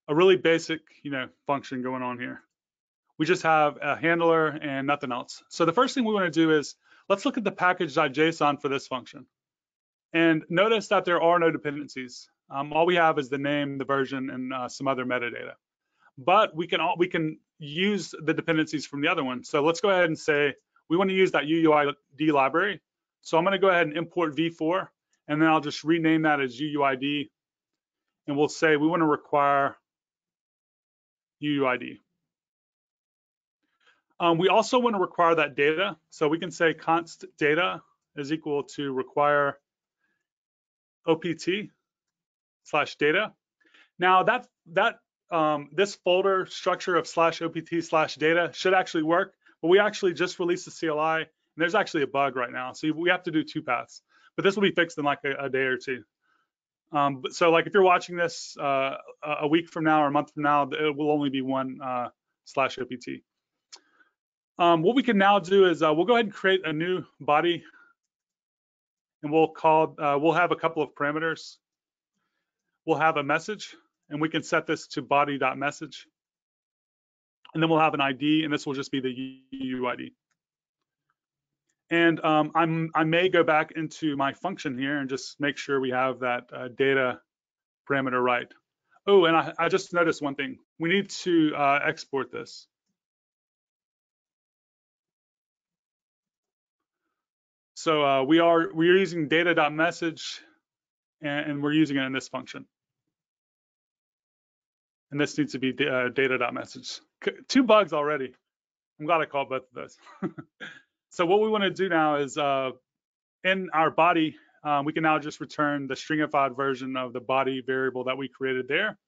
really basic, function going on here. We just have a handler and nothing else. So the first thing we want to do is let's look at the package.json for this function. And notice that there are no dependencies. All we have is the name, the version, and some other metadata. But we can use the dependencies from the other one. So let's go ahead and say we want to use that UUID library. So I'm going to go ahead and import v4, and then I'll just rename that as UUID. And we'll say we want to require UUID. We also want to require that data. So we can say const data is equal to require OPT/data. Now this folder structure of /OPT/data should actually work, but we actually just released the CLI, and there's actually a bug right now. So we have to do 2 paths, but this will be fixed in like a day or 2. So like if you're watching this a week from now or a month from now, it will only be one /OPT. What we can now do is we'll go ahead and create a new body, and we'll have a couple of parameters. We'll have a message, and we can set this to body.message. And then we'll have an ID, and this will just be the UUID. And I may go back into my function here and just make sure we have that data parameter right. Oh, and I just noticed one thing. We need to export this. So we're using data.message, and we're using it in this function. And this needs to be data.message. 2 bugs already. I'm glad I called both of those. So what we want to do now is in our body, we can now just return the stringified version of the body variable that we created there.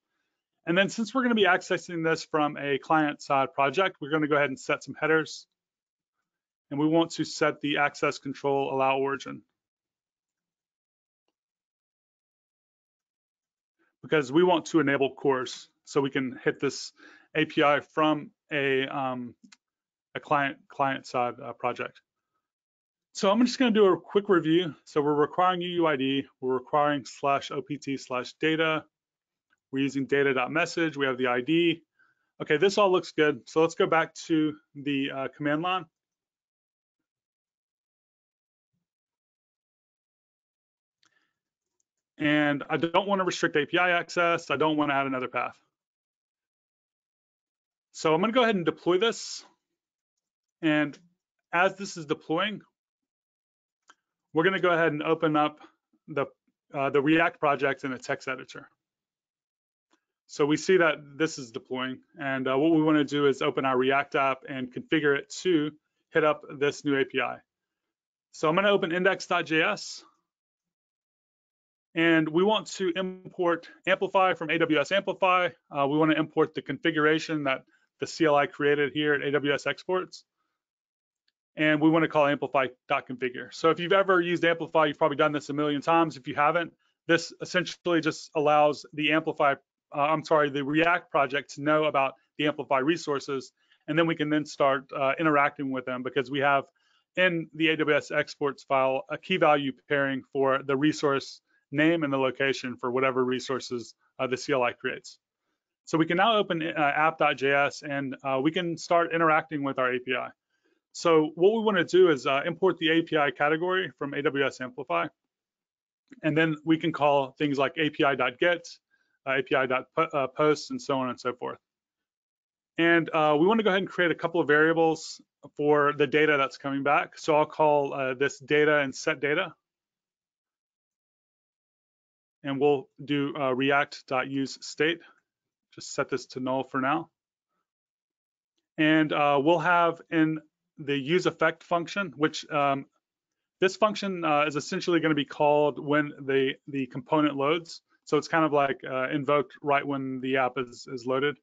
And then since we're going to be accessing this from a client-side project, we're going to go ahead and set some headers. And we want to set the access control allow origin, because we want to enable CORS, so we can hit this API from a client side project. So I'm just going to do a quick review. So we're requiring UUID, we're requiring /opt/data, we're using data.message, we have the ID. Okay, this all looks good. So let's go back to the command line. And I don't want to restrict API access. I don't want to add another path. So I'm going to go ahead and deploy this. And as this is deploying, we're going to go ahead and open up the React project in a text editor. So we see that this is deploying. And what we want to do is open our React app and configure it to hit up this new API. So I'm going to open index.js. And we want to import Amplify from AWS Amplify. We want to import the configuration that the CLI created here at AWS Exports. And we want to call amplify.configure. So if you've ever used Amplify, you've probably done this a million times. If you haven't, this essentially just allows the the React project to know about the Amplify resources. And then we can then start interacting with them, because we have in the AWS Exports file a key value pairing for the resource name and the location for whatever resources the CLI creates. So we can now open app.js and we can start interacting with our API. So what we want to do is import the API category from AWS Amplify. And then we can call things like api.get, api.post, and so on and so forth. And we want to go ahead and create a couple of variables for the data that's coming back. So I'll call this data and set data. And we'll do react.useState. Just set this to null for now. And we'll have in the useEffect function, which this function is essentially going to be called when the component loads. So it's kind of like invoked right when the app is loaded.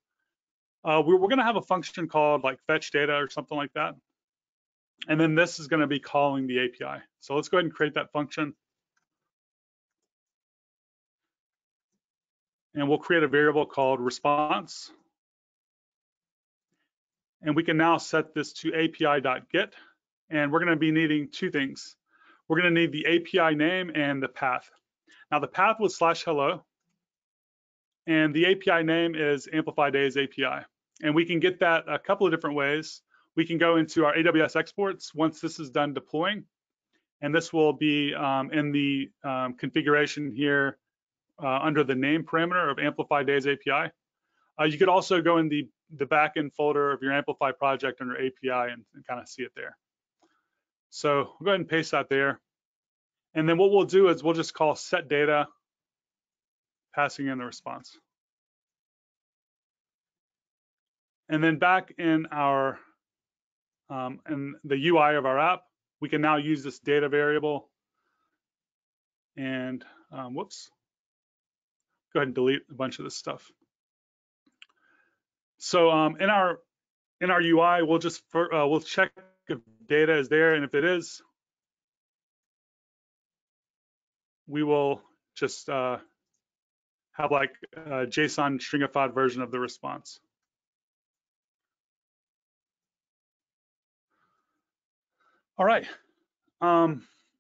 We're going to have a function called like fetch data or something like that. And then this is going to be calling the API. So let's go ahead and create that function. And we'll create a variable called response. And we can now set this to api.get. And we're going to be needing two things. We're going to need the API name and the path. Now the path was /hello. And the API name is Amplify Days API. And we can get that a couple of different ways. We can go into our AWS exports once this is done deploying. And this will be in the configuration here under the name parameter of Amplify Days API. You could also go in the backend folder of your Amplify project under API and kind of see it there. So we'll go ahead and paste that there. And then what we'll do is we'll just call set data, passing in the response. And then back in our in the UI of our app, we can now use this data variable. And whoops, go ahead and delete a bunch of this stuff. So in our UI, we'll just we'll check if data is there, and if it is, we will just have like a JSON stringified version of the response. All right,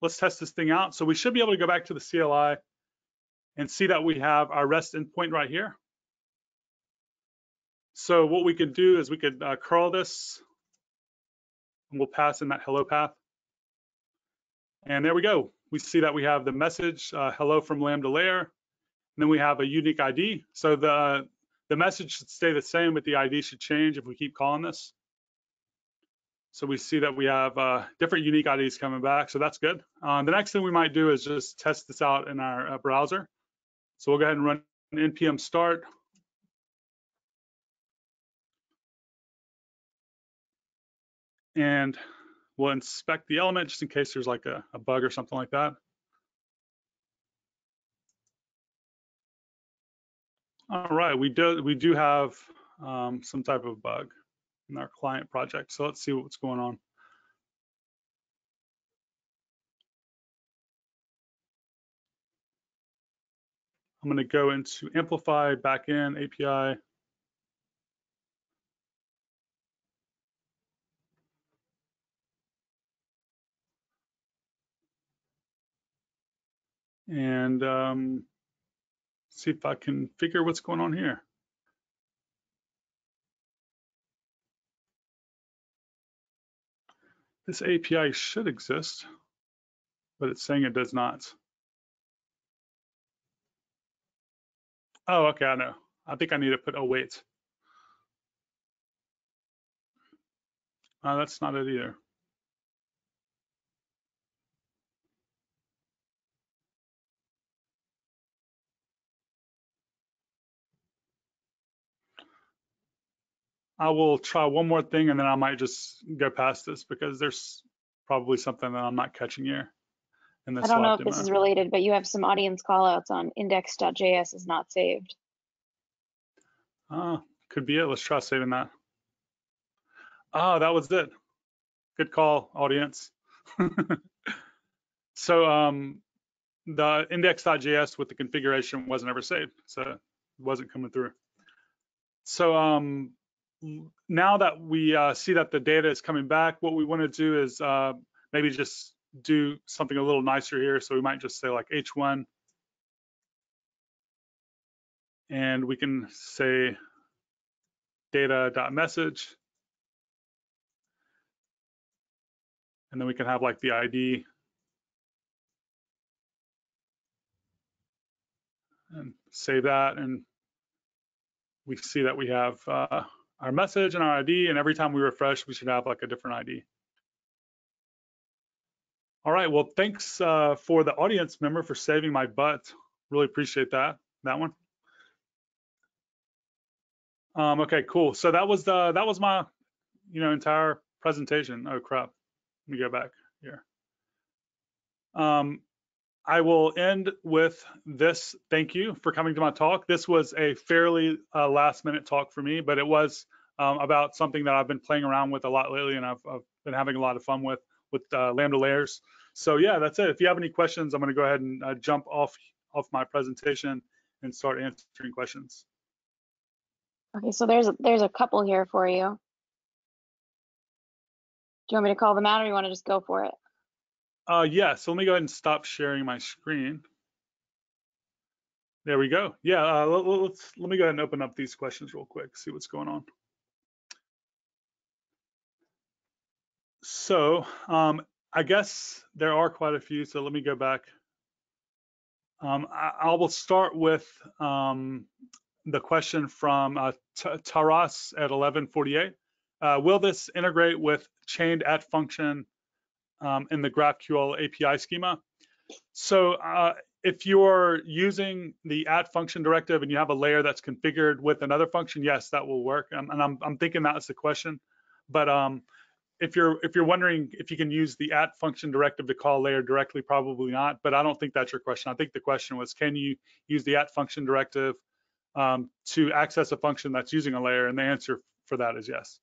let's test this thing out. So we should be able to go back to the CLI and see that we have our REST endpoint right here. So what we could do is we could curl this, and we'll pass in that hello path. And there we go. We see that we have the message, hello from Lambda layer, and then we have a unique ID. So the message should stay the same, but the ID should change if we keep calling this. So we see that we have different unique IDs coming back, so that's good. The next thing we might do is just test this out in our browser. So we'll go ahead and run npm start. And we'll inspect the element just in case there's like a bug or something like that. All right, we do have some type of bug in our client project. So let's see what's going on. I'm going to go into Amplify backend API. and see if I can figure what's going on here. This API should exist, but it's saying it does not. Oh, okay, I know. I think I need to put await. That's not it either. I will try one more thing and then I might just go past this because there's probably something that I'm not catching here in I this don't know live if this demo. is related, but you have some audience callouts on index.js is not saved. Could be it. Let's try saving that. Oh, that was it. Good call, audience. So the index.js with the configuration wasn't ever saved, so it wasn't coming through. So now that we see that the data is coming back, what we want to do is maybe just do something a little nicer here. So we might just say like h1, and we can say data.message, and then we can have like the ID, and save that, and we see that we have our message and our ID, and every time we refresh, we should have like a different ID. All right, well, thanks for the audience member for saving my butt. Really appreciate that one. Okay, cool. So that was my entire presentation. Oh crap, let me go back here. I will end with this. Thank you for coming to my talk. This was a fairly last minute talk for me, but it was about something that I've been playing around with a lot lately, and I've been having a lot of fun with Lambda layers. So yeah, that's it. If you have any questions, I'm going to go ahead and jump off my presentation and start answering questions. Okay, so there's a couple here for you. Do you want me to call them out, or you want to just go for it? Yeah, so let me go ahead and stop sharing my screen. There we go. Yeah, let me go ahead and open up these questions real quick, see what's going on. So I guess there are quite a few, so let me go back. I will start with the question from Taras at 1148. Will this integrate with chained at function in the GraphQL API schema? So if you're using the at function directive and you have a layer that's configured with another function, yes, that will work. And I'm thinking that's the question. But if you're wondering if you can use the at function directive to call a layer directly, probably not. But I don't think that's your question. I think the question was, can you use the at function directive to access a function that's using a layer? And the answer for that is yes.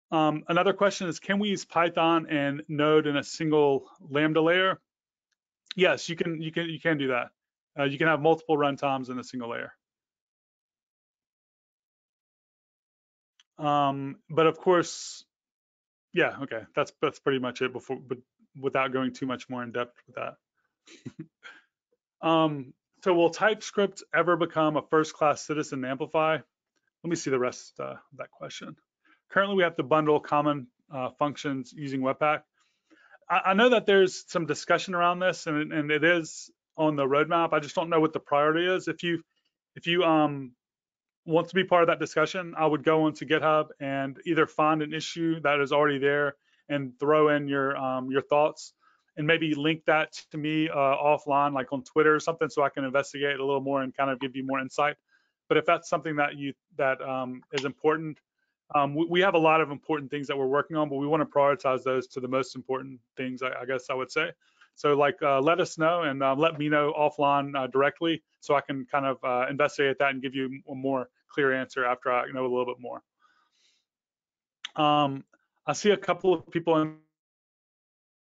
Another question is, can we use Python and Node in a single Lambda layer? Yes, you can do that. You can have multiple runtimes in a single layer. But of course, yeah, okay, that's pretty much it. But without going too much more in depth with that. So will TypeScript ever become a first-class citizen in Amplify? Let me see the rest of that question. Currently, we have to bundle common functions using Webpack. I know that there's some discussion around this, and it is on the roadmap. I just don't know what the priority is. If you want to be part of that discussion, I would go onto GitHub and either find an issue that is already there and throw in your thoughts, and maybe link that to me offline, like on Twitter or something, so I can investigate a little more and kind of give you more insight. But if that's something that is important, we have a lot of important things that we're working on, but we want to prioritize those to the most important things, I guess I would say. So like, let us know and let me know offline directly, so I can kind of investigate that and give you a more clear answer after I know a little bit more. I see a couple of people in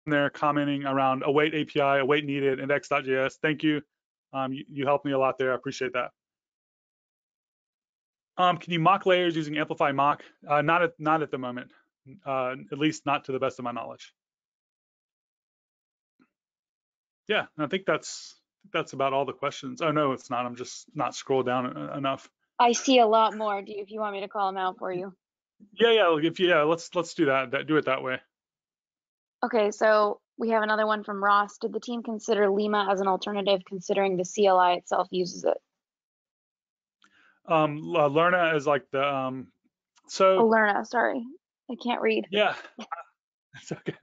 there commenting around await API, await needed, index.js. Thank you. You helped me a lot there. I appreciate that. Can you mock layers using Amplify mock? Not at the moment, at least not to the best of my knowledge. Yeah, I think that's about all the questions. Oh no, it's not. I'm just not scrolled down enough. I see a lot more. If you want me to call them out for you. Yeah. Let's do that. Do it that way. Okay, so we have another one from Ross. Did the team consider Lima as an alternative, considering the CLI itself uses it? Lerna is like the Oh, so Lerna, sorry. I can't read. yeah, it's okay.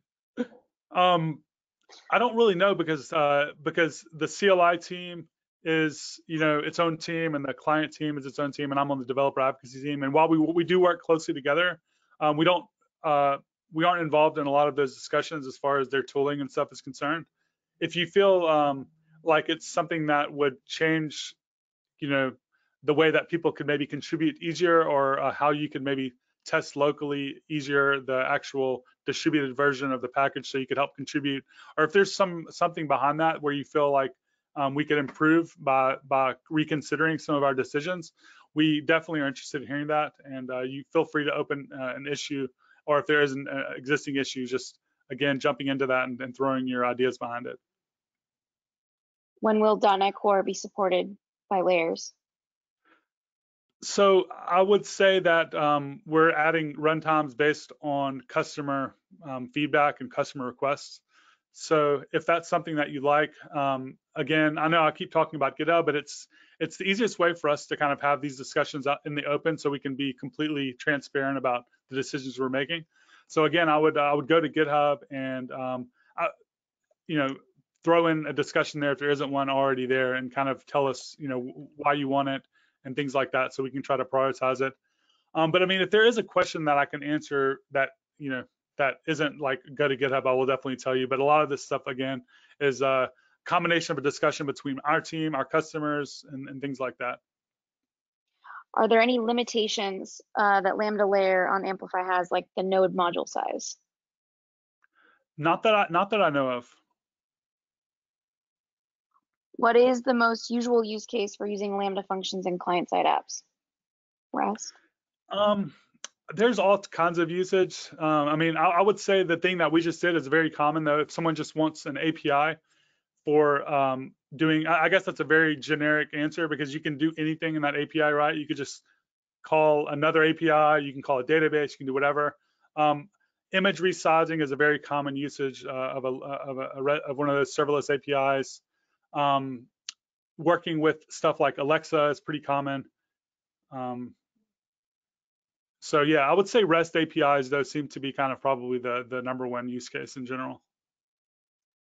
I don't really know because the CLI team is its own team and the client team is its own team and I'm on the developer advocacy team. And while we do work closely together, we don't we aren't involved in a lot of those discussions as far as their tooling and stuff is concerned. If you feel like it's something that would change, the way that people could maybe contribute easier, or how you could maybe test locally easier the actual distributed version of the package so you could help contribute, or if there's something behind that where you feel like we could improve by reconsidering some of our decisions, we definitely are interested in hearing that. And you feel free to open an issue, or if there is an existing issue, just again jumping into that and throwing your ideas behind it. When will .NET Core be supported by layers? So I would say that we're adding runtimes based on customer feedback and customer requests. So if that's something that you like, again, I know I keep talking about GitHub, but it's the easiest way for us to kind of have these discussions out in the open, so we can be completely transparent about the decisions we're making. So again, I would go to GitHub and throw in a discussion there if there isn't one already there, and kind of tell us why you want it and things like that, so we can try to prioritize it. But I mean, if there is a question that I can answer that that isn't like go to GitHub, I will definitely tell you. But a lot of this stuff again is a combination of a discussion between our team, our customers, and things like that. Are there any limitations that Lambda layer on Amplify has, like the node module size? Not that I know of. What is the most usual use case for using Lambda functions in client-side apps? Russ? There's all kinds of usage. I mean, I would say the thing that we just did is very common, though. If someone just wants an API for doing, I guess that's a very generic answer, because you can do anything in that API, right? You could just call another API, you can call a database, you can do whatever. Image resizing is a very common usage of one of those serverless APIs. Working with stuff like Alexa is pretty common. So yeah, I would say REST APIs though seem to be kind of probably the number one use case in general.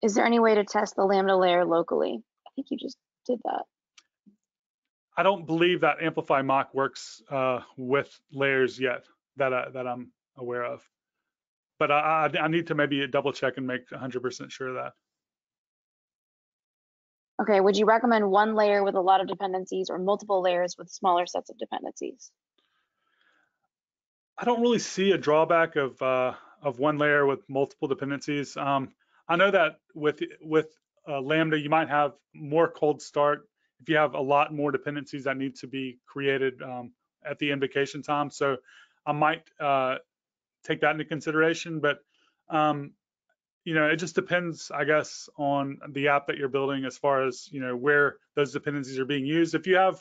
Is there any way to test the Lambda layer locally? I think you just did that. I don't believe that Amplify mock works with layers yet that I'm aware of, but I need to maybe double check and make 100% sure of that. Okay, would you recommend one layer with a lot of dependencies or multiple layers with smaller sets of dependencies? I don't really see a drawback of one layer with multiple dependencies. I know that with Lambda, you might have more cold start if you have a lot more dependencies that need to be created at the invocation time. So I might take that into consideration, but it just depends, I guess, on the app that you're building as far as where those dependencies are being used. If you have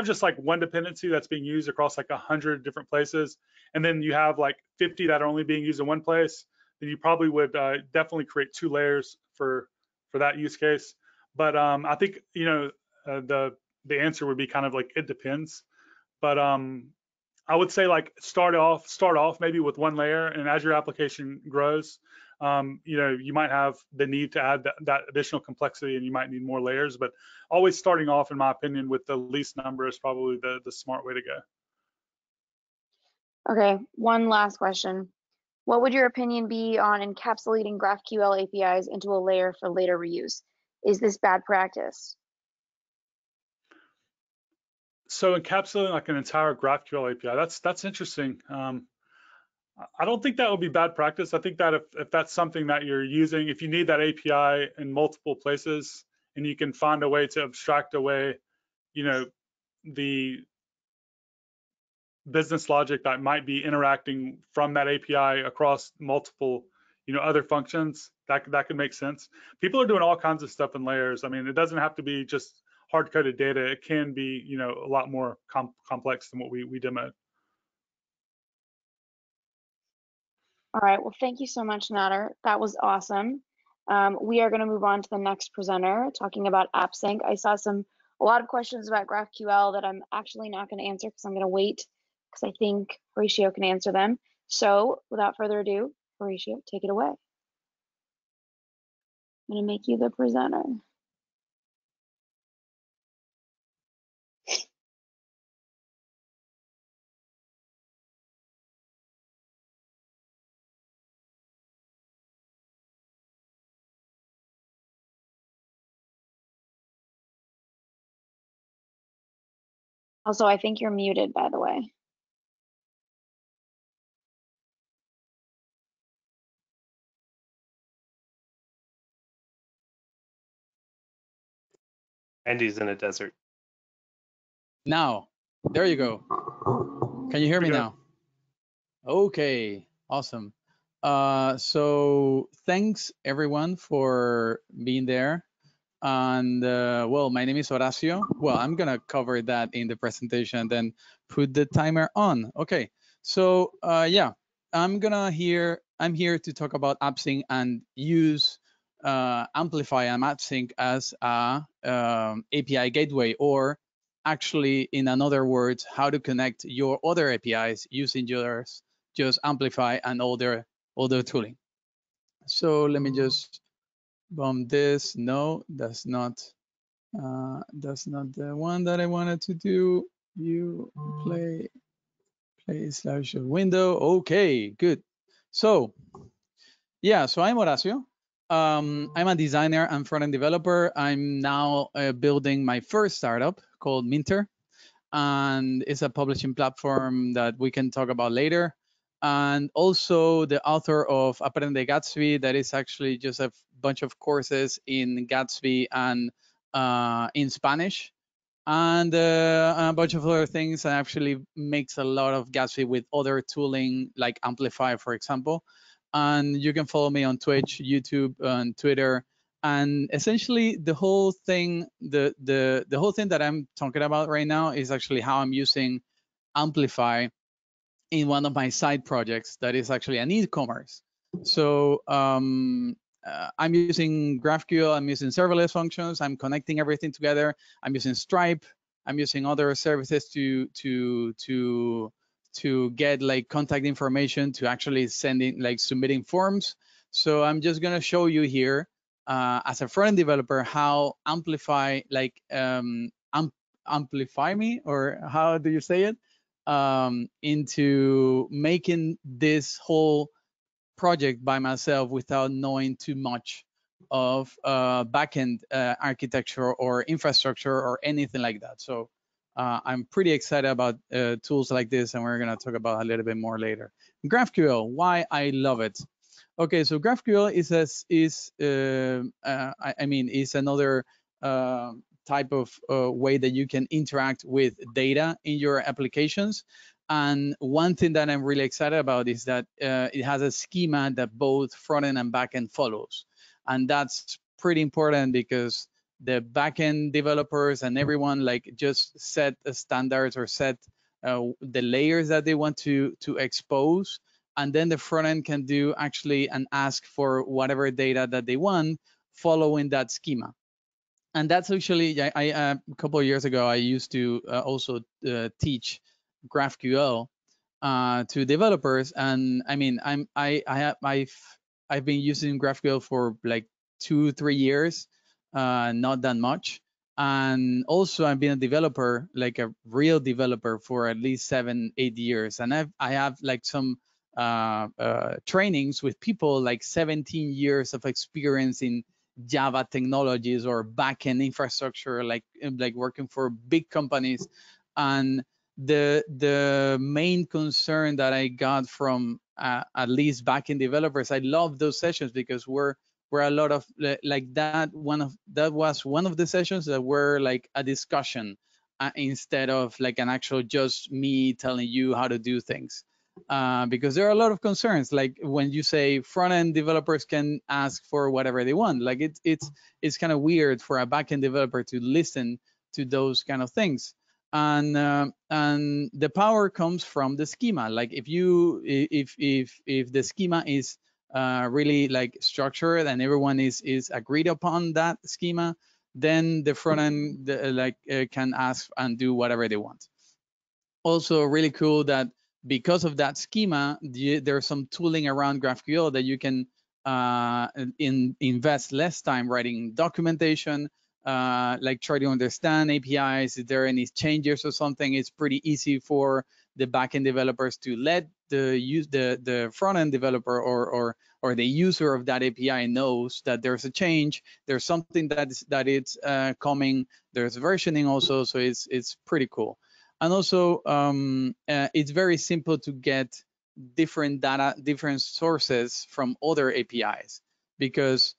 just like one dependency that's being used across like 100 different places, and then you have like 50 that are only being used in one place, then you probably would definitely create two layers for that use case. But I think the answer would be kind of like it depends. But I would say like start off maybe with one layer, and as your application grows, you might have the need to add that additional complexity, and you might need more layers. But always starting off, in my opinion, with the least number is probably the smart way to go. Okay, one last question. What would your opinion be on encapsulating GraphQL APIs into a layer for later reuse? Is this bad practice? So encapsulating like an entire GraphQL API, that's interesting. I don't think that would be bad practice. I think that if that's something that you're using, if you need that API in multiple places and you can find a way to abstract away, the business logic that might be interacting from that API across multiple, other functions, that could make sense. People are doing all kinds of stuff in layers. I mean, it doesn't have to be just hard-coded data. It can be, you know, a lot more complex than what we demoed. All right, well, thank you so much, Nader. That was awesome. We are going to move on to the next presenter talking about AppSync. I saw a lot of questions about GraphQL that I'm actually not going to answer because I'm going to wait because I think Horatio can answer them. So without further ado, Horatio, take it away. I'm going to make you the presenter. Also, I think you're muted, by the way. And he's in a desert. Now, there you go. Can you hear me now? Okay, awesome. So thanks everyone for being there. And well, my name is Horacio. Well, I'm gonna cover that in the presentation and then put the timer on. Okay, so yeah, I'm here to talk about AppSync and use Amplify and AppSync as a API gateway, or actually, in other words, how to connect your other APIs using yours, just Amplify and other tooling. So let me just bump this. No, that's not the one that I wanted to do. You play slideshow window. Okay, good. So yeah, so I'm Horacio. I'm a designer and front-end developer. I'm now building my first startup called Minter, and it's a publishing platform that we can talk about later. And also the author of Aprende Gatsby, that is actually just a bunch of courses in Gatsby and in Spanish, and a bunch of other things, and actually makes a lot of Gatsby with other tooling like Amplify, for example. And you can follow me on Twitch, YouTube, and Twitter. And essentially, the whole thing, the whole thing that I'm talking about right now is actually how I'm using Amplify in one of my side projects that is actually an e-commerce. So I'm using GraphQL, I'm using serverless functions, I'm connecting everything together, I'm using Stripe, I'm using other services to get like contact information, to actually sending, like submitting forms. So I'm just gonna show you here as a front-end developer how Amplify, like amplify me, or how do you say it, into making this whole project by myself without knowing too much of backend architecture or infrastructure or anything like that. So I'm pretty excited about tools like this, and we're going to talk about a little bit more later. GraphQL, why I love it. Okay, so GraphQL is another type of way that you can interact with data in your applications. And one thing that I'm really excited about is that it has a schema that both front-end and back-end follows. And that's pretty important because the back-end developers and everyone like just set standards or set the layers that they want to expose. And then the front-end can do actually and ask for whatever data that they want following that schema. And that's actually, I a couple of years ago, I used to also teach GraphQL to developers, and I mean, I've been using GraphQL for like 2-3 years, not that much, and also I've been a developer, like a real developer, for at least 7-8 years, and I have like some trainings with people like 17 years of experience in Java technologies or backend infrastructure, like working for big companies. And the main concern that I got from at least backend developers, I love those sessions because we're a lot of like that was one of the sessions that were like a discussion instead of like an actual just me telling you how to do things. because there are a lot of concerns. Like when you say front-end developers can ask for whatever they want, like it's kind of weird for a back-end developer to listen to those kind of things. And the power comes from the schema. Like if the schema is really like structured and everyone is agreed upon that schema, then the front end can ask and do whatever they want. Also really cool that because of that schema, there's some tooling around GraphQL that you can invest less time writing documentation, like try to understand APIs. If there are any changes or something, it's pretty easy for the backend developers to let the front end developer or the user of that API knows that there's a change, there's something that it's coming, there's versioning also, so it's pretty cool. And also, it's very simple to get different data, different sources from other APIs, because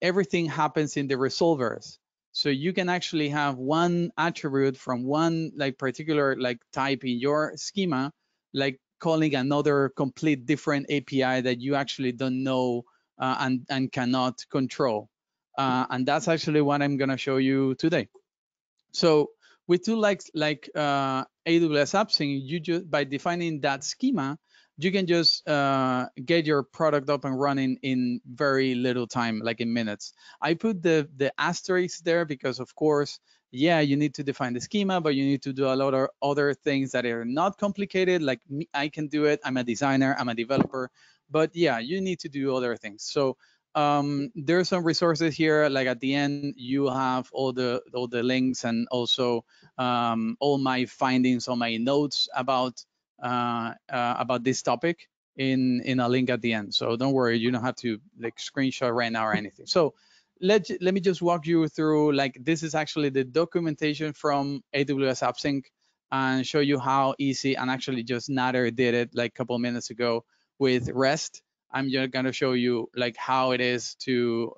everything happens in the resolvers. So you can actually have one attribute from one particular type in your schema, like calling another complete different API that you actually don't know and cannot control. And that's actually what I'm gonna show you today. So with tools like AWS AppSync, you just by defining that schema, you can just get your product up and running in very little time, like in minutes. I put the asterisk there because, of course, yeah, you need to define the schema, but you need to do a lot of other things that are not complicated. Like me, I can do it. I'm a designer. I'm a developer. But yeah, you need to do other things. So there's some resources here. Like at the end, you have all the links and also all my findings on my notes about this topic in a link at the end. So don't worry, you don't have to screenshot right now or anything. So let me just walk you through, this is actually the documentation from AWS AppSync and show you how easy, and actually just Nader did it a couple of minutes ago with REST. I'm just going to show you how it is to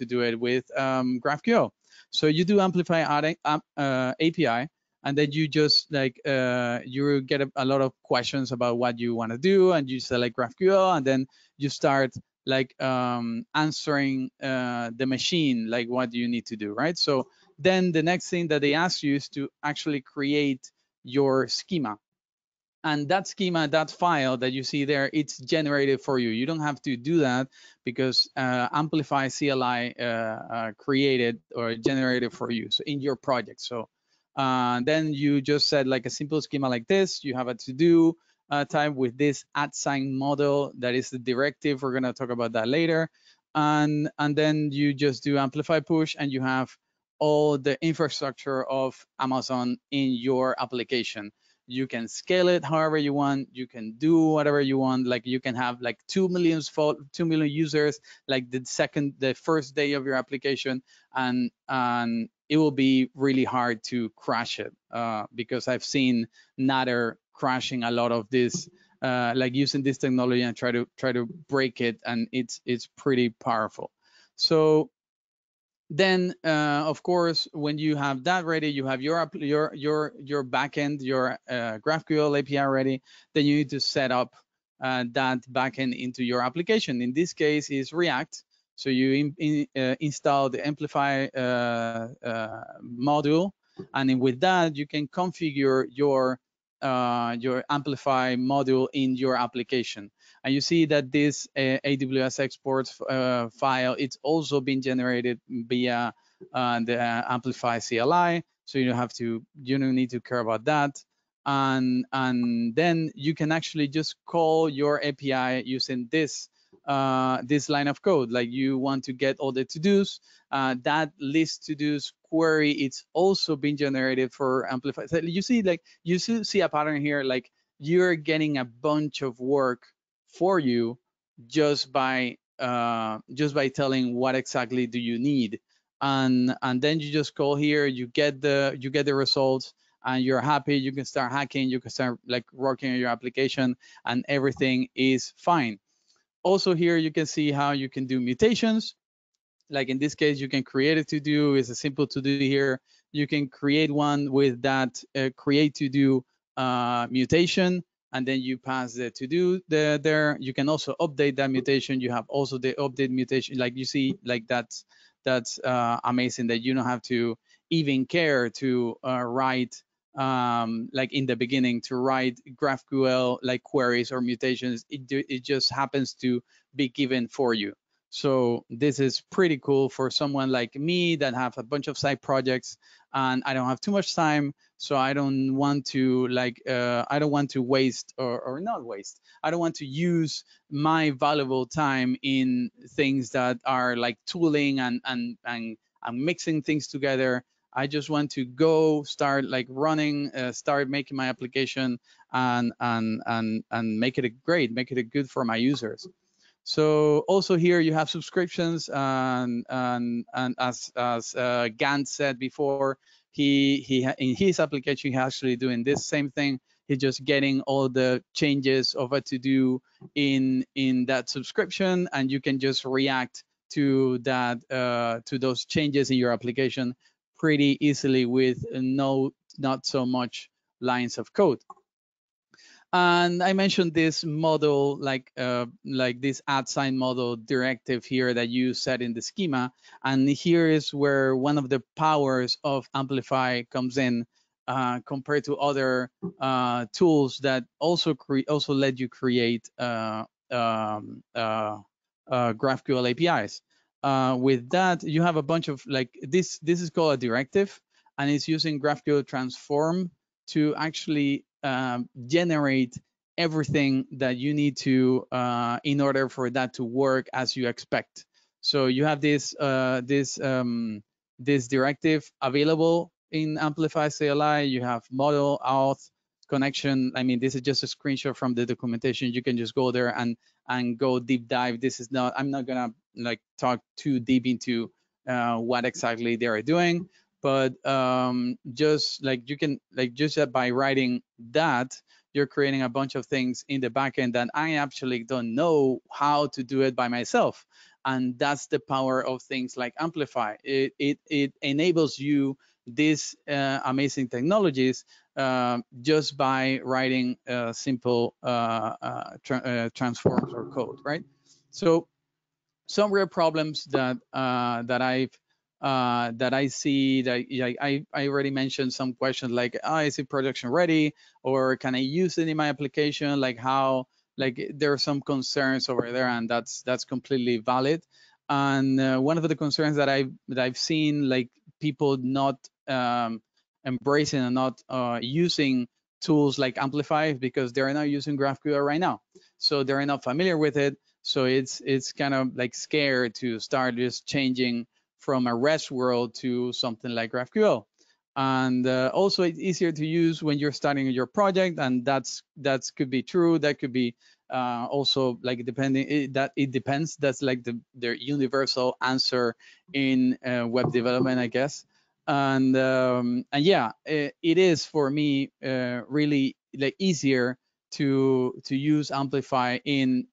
do it with GraphQL. So you do Amplify API, and then you just you get a lot of questions about what you want to do, and you select GraphQL, and then you start answering the machine, what you need to do, right? So then the next thing that they ask you is to actually create your schema. And that schema, that file that you see there, it's generated for you. You don't have to do that because Amplify CLI created or generated for you, so in your project. So then you just set a simple schema like this. You have a to-do type with this @sign model. That is the directive. We're gonna talk about that later. And then you just do Amplify push, and you have all the infrastructure of Amazon in your application. You can scale it however you want. You can do whatever you want. You can have 2 million users, the first day of your application, and it will be really hard to crash it because I've seen Nader crashing a lot of this, using this technology and try to break it, and it's pretty powerful. So then, of course, when you have that ready, you have your backend, your GraphQL API ready. Then you need to set up that backend into your application. In this case, is React. So you install the Amplify module, and with that, you can configure your Amplify module in your application. And you see that this AWS exports file, it's also been generated via the Amplify CLI. So you don't need to care about that. And then you can actually just call your API using this line of code. You want to get all the to-dos, that list to-dos query, it's also been generated for Amplify. So you see a pattern here, you're getting a bunch of work for you just by telling what exactly do you need, and then you just call here, you get the results, and you're happy. You can start hacking, you can start working on your application, and everything is fine. Also here you can see how you can do mutations. In this case, you can create a to-do. It's a simple to-do here. You can create one with that create to-do mutation. and then you pass the to do there. You can also update that mutation. You have also the update mutation, like you see, like that's amazing that you don't have to even care to write like in the beginning to write GraphQL like queries or mutations. It just happens to be given for you. So this is pretty cool for someone like me that have a bunch of side projects and I don't have too much time. So I don't want to like, I don't want to waste or not waste. I don't want to use my valuable time in things that are like tooling and mixing things together. I just want to go start like running, start making my application and make it great, make it good for my users. So also here you have subscriptions and as Gants said before, he in his application he's actually doing this same thing. He's just getting all the changes of what to do in that subscription, and you can just react to that to those changes in your application pretty easily with not so much lines of code. And I mentioned this model, like this @sign model directive here that you set in the schema. And here is where one of the powers of Amplify comes in compared to other tools that also let you create GraphQL APIs. With that, you have a bunch of like this is called a directive, and it's using GraphQL transform to actually generate everything that you need to in order for that to work as you expect. So you have this this directive available in Amplify CLI. You have model auth connection. I mean, this is just a screenshot from the documentation. You can just go there and go deep dive. This is not, I'm not gonna like talk too deep into what exactly they are doing, but just like you can like just by writing that, you're creating a bunch of things in the backend that I actually don't know how to do it by myself. And that's the power of things like Amplify. It enables you these amazing technologies just by writing simple transforms or code, right? So some real problems that that I see that I already mentioned some questions like, is it production ready, or can I use it in my application? Like how, like there are some concerns over there, and that's completely valid. And one of the concerns that I've seen, like people not embracing and not using tools like Amplify because they're not using GraphQL right now, so they're not familiar with it. So it's kind of like scared to start just changing from a REST world to something like GraphQL. And also it's easier to use when you're starting your project, and that's could be true. That could be also like depending, it depends. That's like the universal answer in web development, I guess. And yeah, it is for me really like easier to use Amplify in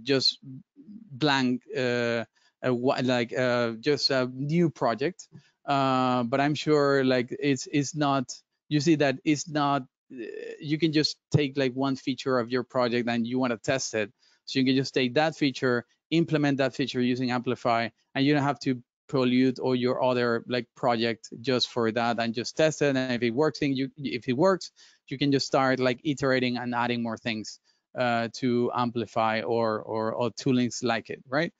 just blank just a new project, but I'm sure like it's not, you see that it's not, you can just take like one feature of your project and you want to test it, so you can just take that feature, implement that feature using Amplify, and you don't have to pollute all your other like project just for that, and just test it. And if it works, if it works, you can just start like iterating and adding more things to Amplify or toolings like it, right?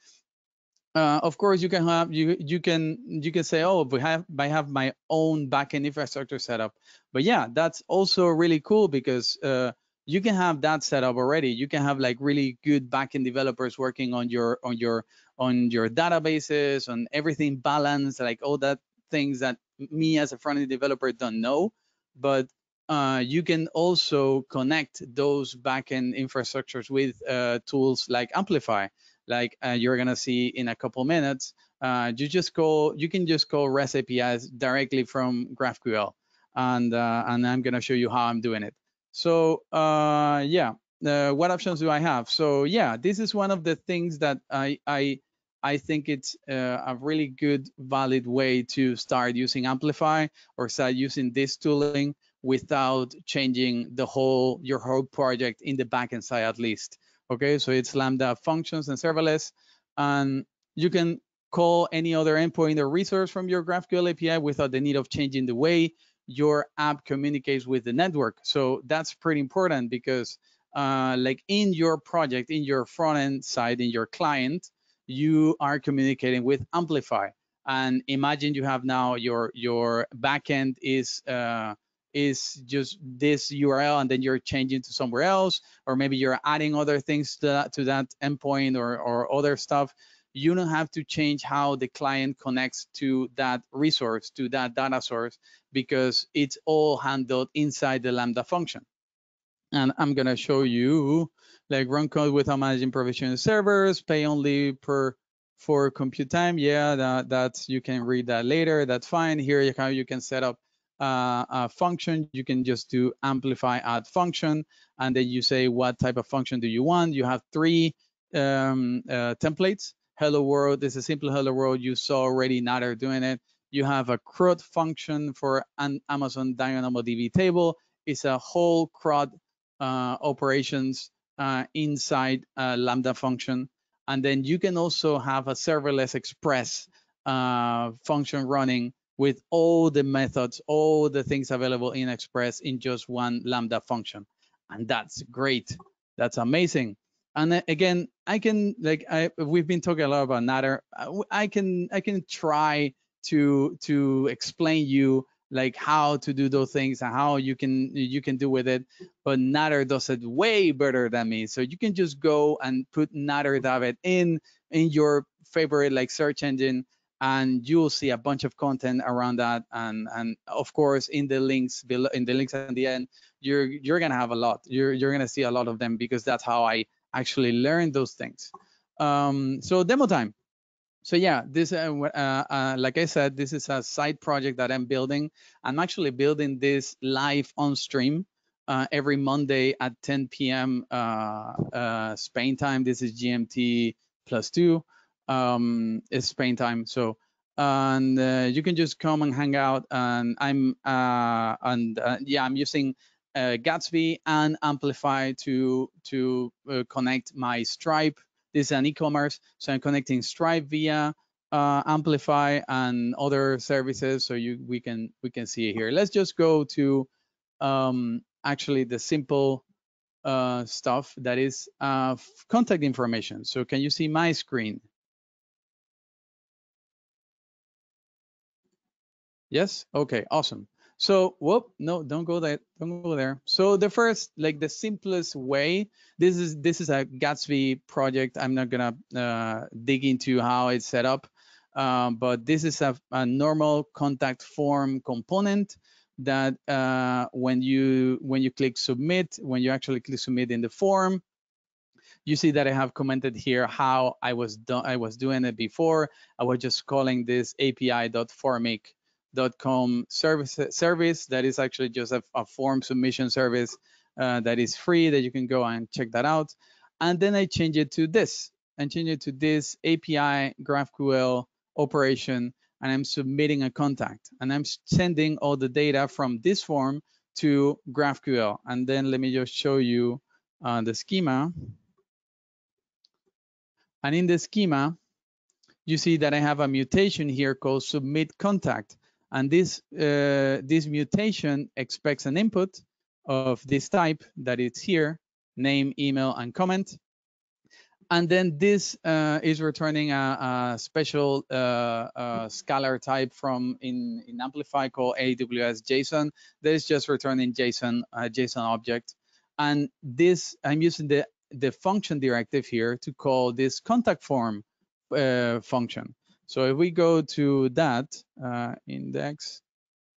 Of course, you can have you can say, oh, I have my own backend infrastructure setup, but yeah, that's also really cool because you can have that set up already. You can have like really good backend developers working on your databases, on everything balanced, like all that things that me as a front-end developer don't know, but you can also connect those backend infrastructures with tools like Amplify. Like you're gonna see in a couple minutes, you can just call REST APIs directly from GraphQL, and I'm gonna show you how I'm doing it. So yeah, what options do I have? So yeah, this is one of the things that I think it's a really good, valid way to start using Amplify or start using this tooling, without changing your whole project in the backend side at least. Okay, so it's Lambda functions and serverless, and you can call any other endpoint or resource from your GraphQL API without the need of changing the way your app communicates with the network. So that's pretty important because like in your project, in your front end side, in your client, you are communicating with Amplify. And imagine you have now your backend is just this URL, and then you're changing to somewhere else, or maybe you're adding other things to that endpoint or other stuff. You don't have to change how the client connects to that resource, to that data source, because it's all handled inside the Lambda function. And I'm gonna show you like run code without managing provision servers, pay only for compute time. Yeah, that's you can read that later. That's fine. Here how you can set up a function. You can just do amplify add function, and then you say what type of function do you want. You have 3 templates. Hello world. This is simple hello world. You saw already Nader doing it. You have a CRUD function for an Amazon DynamoDB table. It's a whole CRUD operations inside Lambda function. And then you can also have a serverless express function running with all the methods, all the things available in Express in just one Lambda function. And that's great. That's amazing. And again, I can we've been talking a lot about Nader. I can try to explain you like how to do those things and how you can do with it, but Nader does it way better than me. So you can just go and put Nader David in your favorite like search engine, and you'll see a bunch of content around that. And of course, in the links below, in the links at the end, you're gonna have a lot. You're gonna see a lot of them because that's how I actually learned those things. So demo time. So yeah, this like I said, this is a side project that I'm building. I'm actually building this live on stream every Monday at 10 p.m. Spain time. This is GMT +2. It's Spain time. So and you can just come and hang out. And I'm yeah, I'm using Gatsby and Amplify to connect my Stripe. This is an e-commerce, so I'm connecting Stripe via Amplify and other services. So we can see it here. Let's just go to actually the simple stuff that is contact information. So can you see my screen? Yes. Okay. Awesome. So, whoop, no, don't go there. Don't go there. So the first, like the simplest way, this is a Gatsby project. I'm not gonna dig into how it's set up, but this is a normal contact form component that when you click submit, when you actually click submit in the form, you see that I have commented here how I was doing it before. I was just calling this api.formic.com service that is actually just a form submission service that is free, that you can go and check that out. And then I change it to this API GraphQL operation, and I'm submitting a contact, and I'm sending all the data from this form to GraphQL. And then let me just show you the schema. And in the schema, you see that I have a mutation here called submit contact. And this mutation expects an input of this type that it's here, name, email, and comment. And then this is returning a special scalar type from in Amplify called AWS JSON. That is just returning JSON object. And this, I'm using the function directive here to call this contact form function. So if we go to that index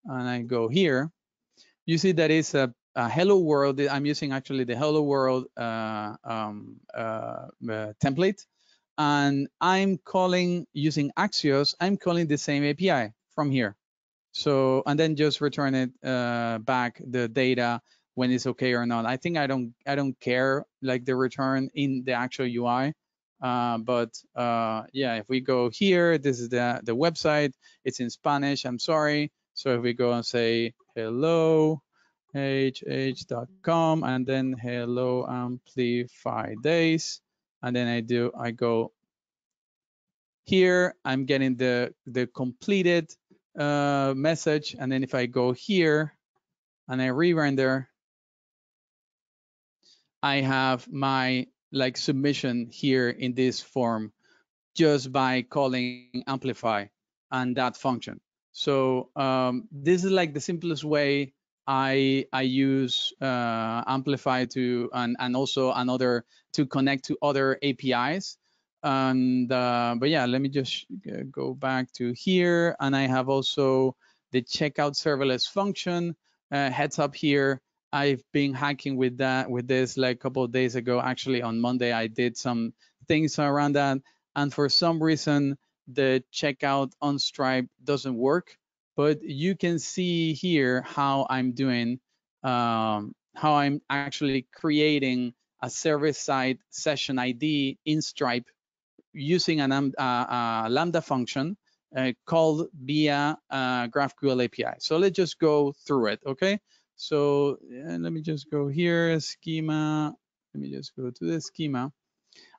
and I go here, you see that it's a hello world. I'm using actually the hello world template, and I'm calling using Axios. I'm calling the same API from here. So and then just return it back the data when it's okay or not. I think I don't care like the return in the actual UI. But yeah, if we go here, this is the website. It's in Spanish. I'm sorry. So if we go and say hello, hh.com, and then hello Amplify Days, and then I go here. I'm getting the completed message, and then if I go here and I re-render, I have my like submission here in this form just by calling Amplify and that function. So this is like the simplest way I use Amplify to and also another to connect to other APIs. And but yeah, let me just go back to here, and I have also the checkout serverless function. Heads up here, I've been hacking with this like a couple of days ago. Actually, on Monday, I did some things around that, and for some reason the checkout on Stripe doesn't work. But you can see here how I'm doing, how I'm actually creating a server-side session ID in Stripe using a Lambda function called via GraphQL API. So let's just go through it, okay? So let me just go here, schema. Let me just go to the schema.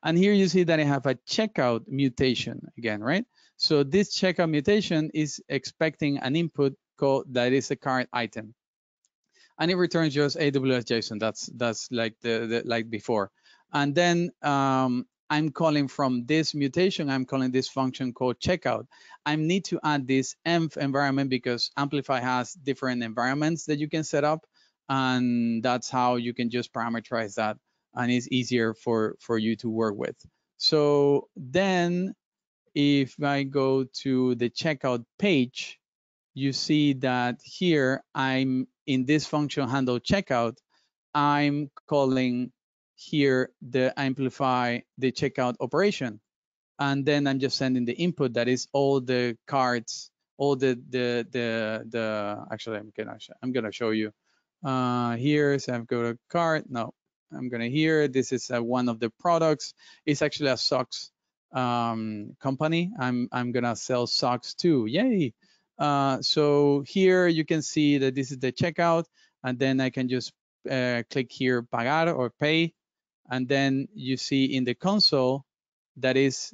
And here you see that I have a checkout mutation again, right? So this checkout mutation is expecting an input code that is a cart item, and it returns just AWS JSON. That's like the like before. And then I'm calling from this mutation, I'm calling this function called checkout. I need to add this env environment because Amplify has different environments that you can set up, and that's how you can just parameterize that, and it's easier for you to work with. So then if I go to the checkout page, you see that here I'm in this function handle checkout, I'm calling here the Amplify the checkout operation, and then I'm just sending the input that is all the cards, all the actually I'm gonna show you here. So I've got a card. No, I'm gonna here. This is one of the products. It's actually a socks company. I'm gonna sell socks too. Yay! So here you can see that this is the checkout, and then I can just click here pagar or pay, and then you see in the console that is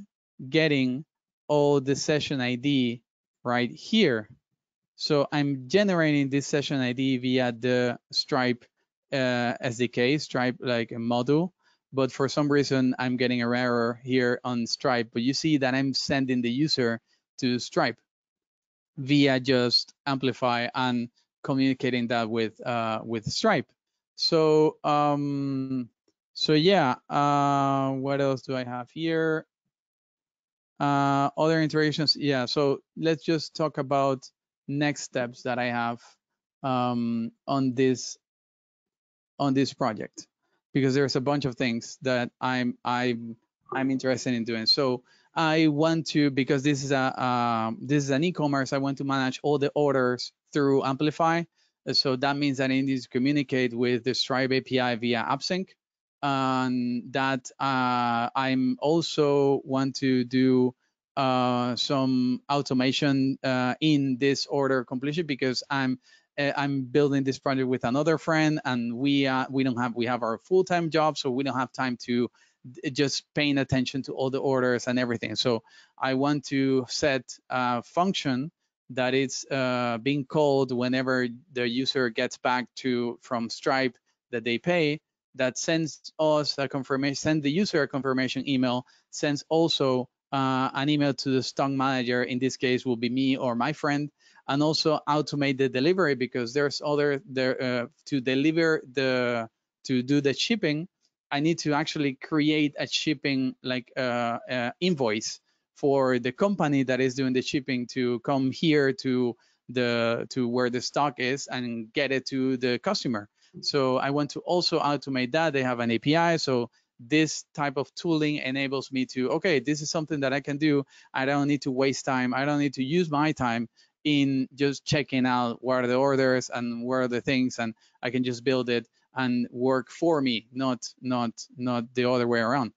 getting all the session ID right here. So I'm generating this session ID via the Stripe SDK, Stripe like a module, but for some reason I'm getting an error here on Stripe. But you see that I'm sending the user to Stripe via just Amplify and communicating that with Stripe. So so yeah, what else do I have here? Other integrations, yeah. So let's just talk about next steps that I have on this project, because there's a bunch of things that I'm interested in doing. So I want to, because this is an e-commerce, I want to manage all the orders through Amplify. So that means that I need to communicate with the Stripe API via AppSync, and that I'm also want to do some automation in this order completion, because I'm building this project with another friend, and we have our full-time job, so we don't have time to just paying attention to all the orders and everything. So I want to set a function that is being called whenever the user gets back from Stripe that they pay, that sends us a confirmation, send the user a confirmation email, sends also an email to the stock manager. In this case, will be me or my friend, and also automate the delivery, because there's other there to do the shipping. I need to actually create a shipping like invoice for the company that is doing the shipping to come here to where the stock is and get it to the customer. So I want to also automate that. They have an API, so this type of tooling enables me to, okay, this is something that I can do. I don't need to waste time. I don't need to use my time in just checking out what are the orders and where are the things, and I can just build it and work for me, not the other way around.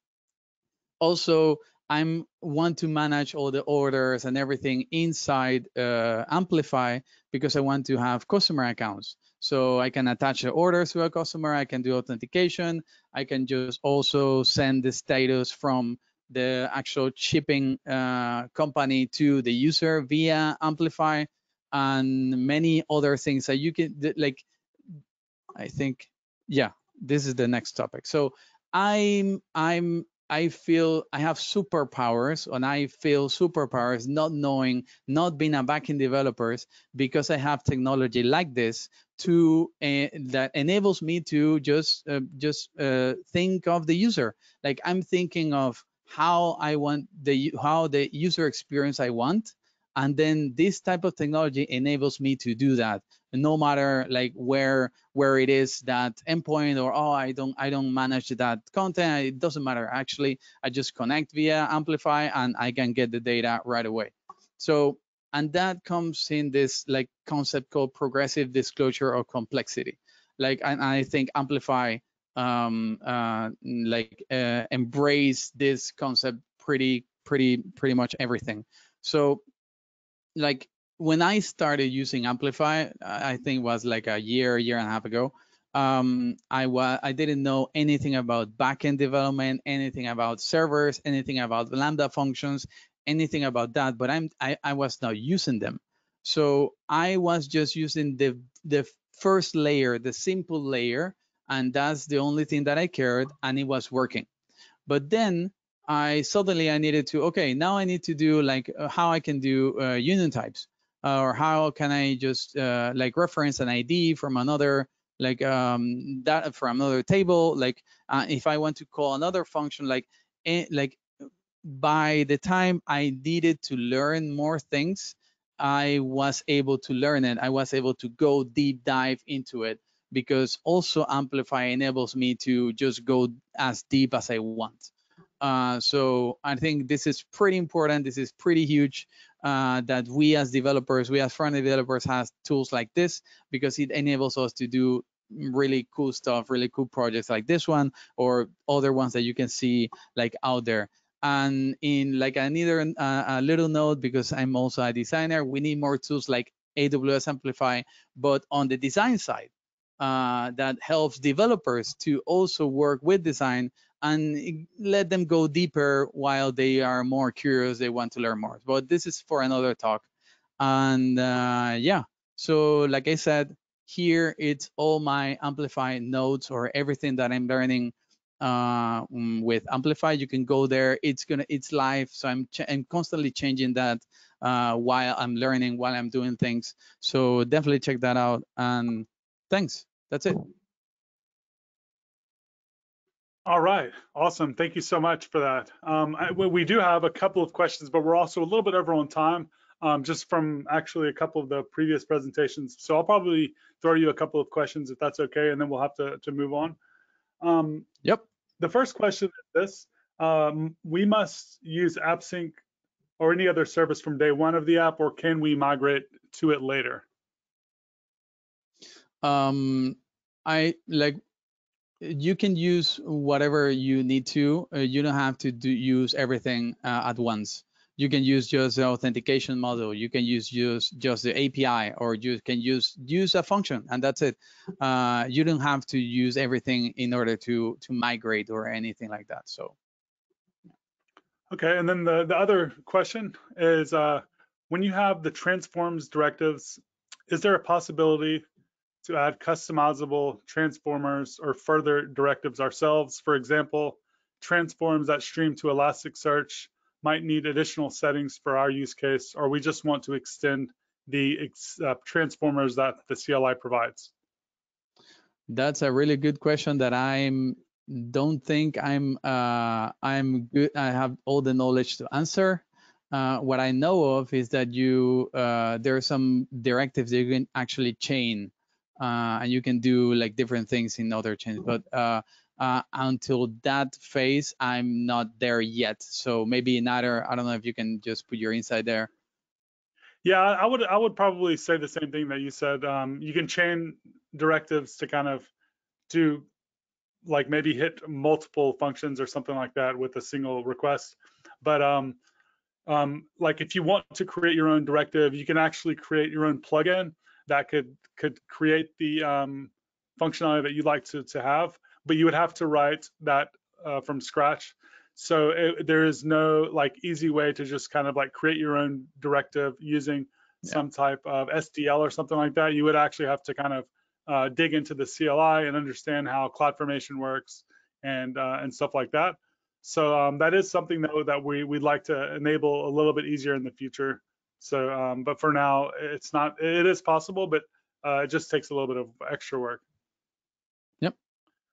Also, I want to manage all the orders and everything inside Amplify because I want to have customer accounts. So I can attach the orders to a customer, I can do authentication, I can just also send the status from the actual shipping company to the user via Amplify, and many other things that you can, like, I think, yeah, this is the next topic. So I feel I have superpowers, and I feel superpowers not knowing, not being a backend developers, because I have technology like this to that enables me to just think of the user. Like, I'm thinking of how I want how the user experience I want, and then this type of technology enables me to do that, no matter like where it is that endpoint, or oh, I don't manage that content. It doesn't matter. Actually, I just connect via Amplify and I can get the data right away. So, and that comes in this like concept called progressive disclosure of complexity. Like, and I think Amplify embrace this concept pretty much everything. So, like, when I started using Amplify, I think it was like a year and a half ago. I didn't know anything about backend development, anything about servers, anything about Lambda functions, anything about that. But I was not using them, so I was just using the first layer, the simple layer, and that's the only thing that I cared, and it was working. But then I needed to, okay, now I need to do like how I can do union types, or how can I just like reference an ID from another, like that from another table. Like if I want to call another function, like by the time I needed to learn more things, I was able to learn it. I was able to go deep dive into it, because also Amplify enables me to just go as deep as I want. So I think this is pretty important. This is pretty huge, that we as developers, we as front-end developers, have tools like this, because it enables us to do really cool stuff, really cool projects like this one, or other ones that you can see like out there. And in like another a little note, because I'm also a designer, we need more tools like AWS Amplify, but on the design side, that helps developers to also work with design and let them go deeper while they are more curious, they want to learn more. But this is for another talk. And yeah, so like I said, here it's all my Amplify notes, or everything that I'm learning with Amplify. You can go there. It's live, so I'm constantly changing that while I'm learning, while I'm doing things. So definitely check that out. And thanks. That's it. All right, awesome. Thank you so much for that. We do have a couple of questions, but we're also a little bit over on time, just from actually a couple of the previous presentations. So I'll probably throw you a couple of questions if that's okay, and then we'll have to move on. Yep. The first question is this: we must use AppSync or any other service from day one of the app, or can we migrate to it later? You can use whatever you need to. You don't have to use everything at once. You can use just the authentication model. You can use just the API, or you can use a function, and that's it. You don't have to use everything in order to migrate or anything like that. So. Okay, and then the other question is, when you have the transforms directives, is there a possibility to add customizable transformers or further directives ourselves? For example, transforms that stream to Elasticsearch might need additional settings for our use case, or we just want to extend the transformers that the CLI provides? That's a really good question that don't think I'm good. I have all the knowledge to answer. What I know of is that there are some directives that you can actually chain, and you can do like different things in other chains. But until that phase, I'm not there yet. So maybe Nader, I don't know if you can just put your insight there. Yeah, I would probably say the same thing that you said. You can chain directives to kind of do like maybe hit multiple functions or something like that with a single request. But like if you want to create your own directive, you can actually create your own plugin that could create the functionality that you'd like to have, but you would have to write that from scratch. So there is no like easy way to just kind of like create your own directive using some type of SDL or something like that. You would actually have to kind of dig into the CLI and understand how CloudFormation works and stuff like that. So that is something though that we'd like to enable a little bit easier in the future. So, but for now, it's not. It is possible, but it just takes a little bit of extra work. Yep.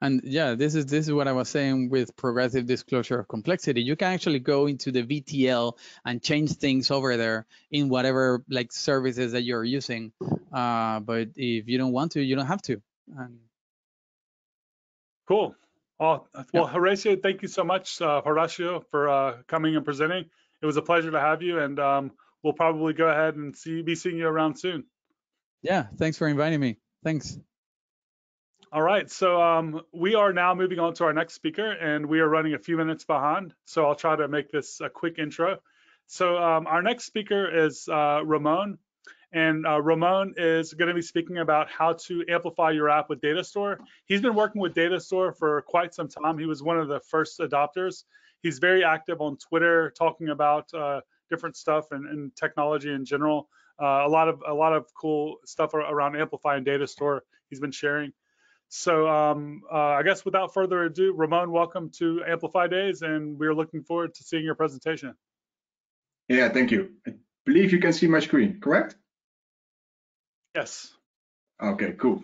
And yeah, this is what I was saying with progressive disclosure of complexity. You can actually go into the VTL and change things over there in whatever like services that you're using. But if you don't want to, you don't have to. Cool. Well, Horacio, thank you so much, Horacio, for coming and presenting. It was a pleasure to have you, and we'll probably go ahead and be seeing you around soon. Yeah, thanks for inviting me. Thanks. All right, so we are now moving on to our next speaker, and we are running a few minutes behind, so I'll try to make this a quick intro. So our next speaker is Ramon, and Ramon is going to be speaking about how to amplify your app with Data Store. He's been working with Data Store for quite some time. He was one of the first adopters. He's very active on Twitter, talking about different stuff and technology in general. A lot of cool stuff around amplifying Data Store he's been sharing. So I guess without further ado, Ramon, welcome to Amplify Days, and we're looking forward to seeing your presentation. Yeah, thank you. I believe you can see my screen, correct? Yes. Okay, cool.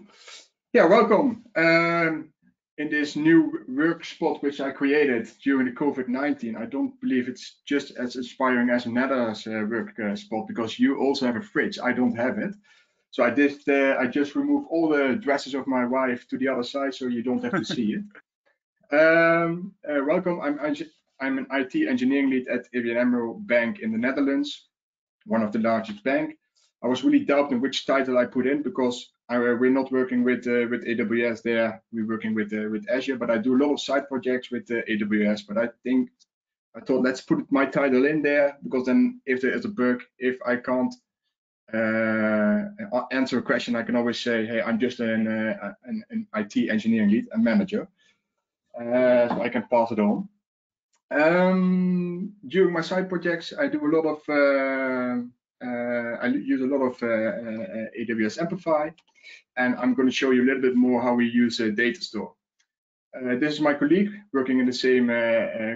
Yeah, welcome. In this new work spot which I created during the COVID-19, I don't believe it's just as inspiring as Nether's work spot, because you also have a fridge. I don't have it. So I just removed all the dresses of my wife to the other side, so you don't have to see it. Welcome. I'm an IT engineering lead at ABN AMRO Bank in the Netherlands, one of the largest banks. I was really doubting which title I put in, because we're not working with AWS there. We're working with Azure, but I do a lot of side projects with AWS. But I thought let's put my title in there, because then if there is a bug, if I can't answer a question, I can always say, hey, I'm just an IT engineering lead, a manager, so I can pass it on. During my side projects, I do a lot of I use a lot of AWS Amplify, and I'm going to show you a little bit more how we use Data Store. This is my colleague working in the same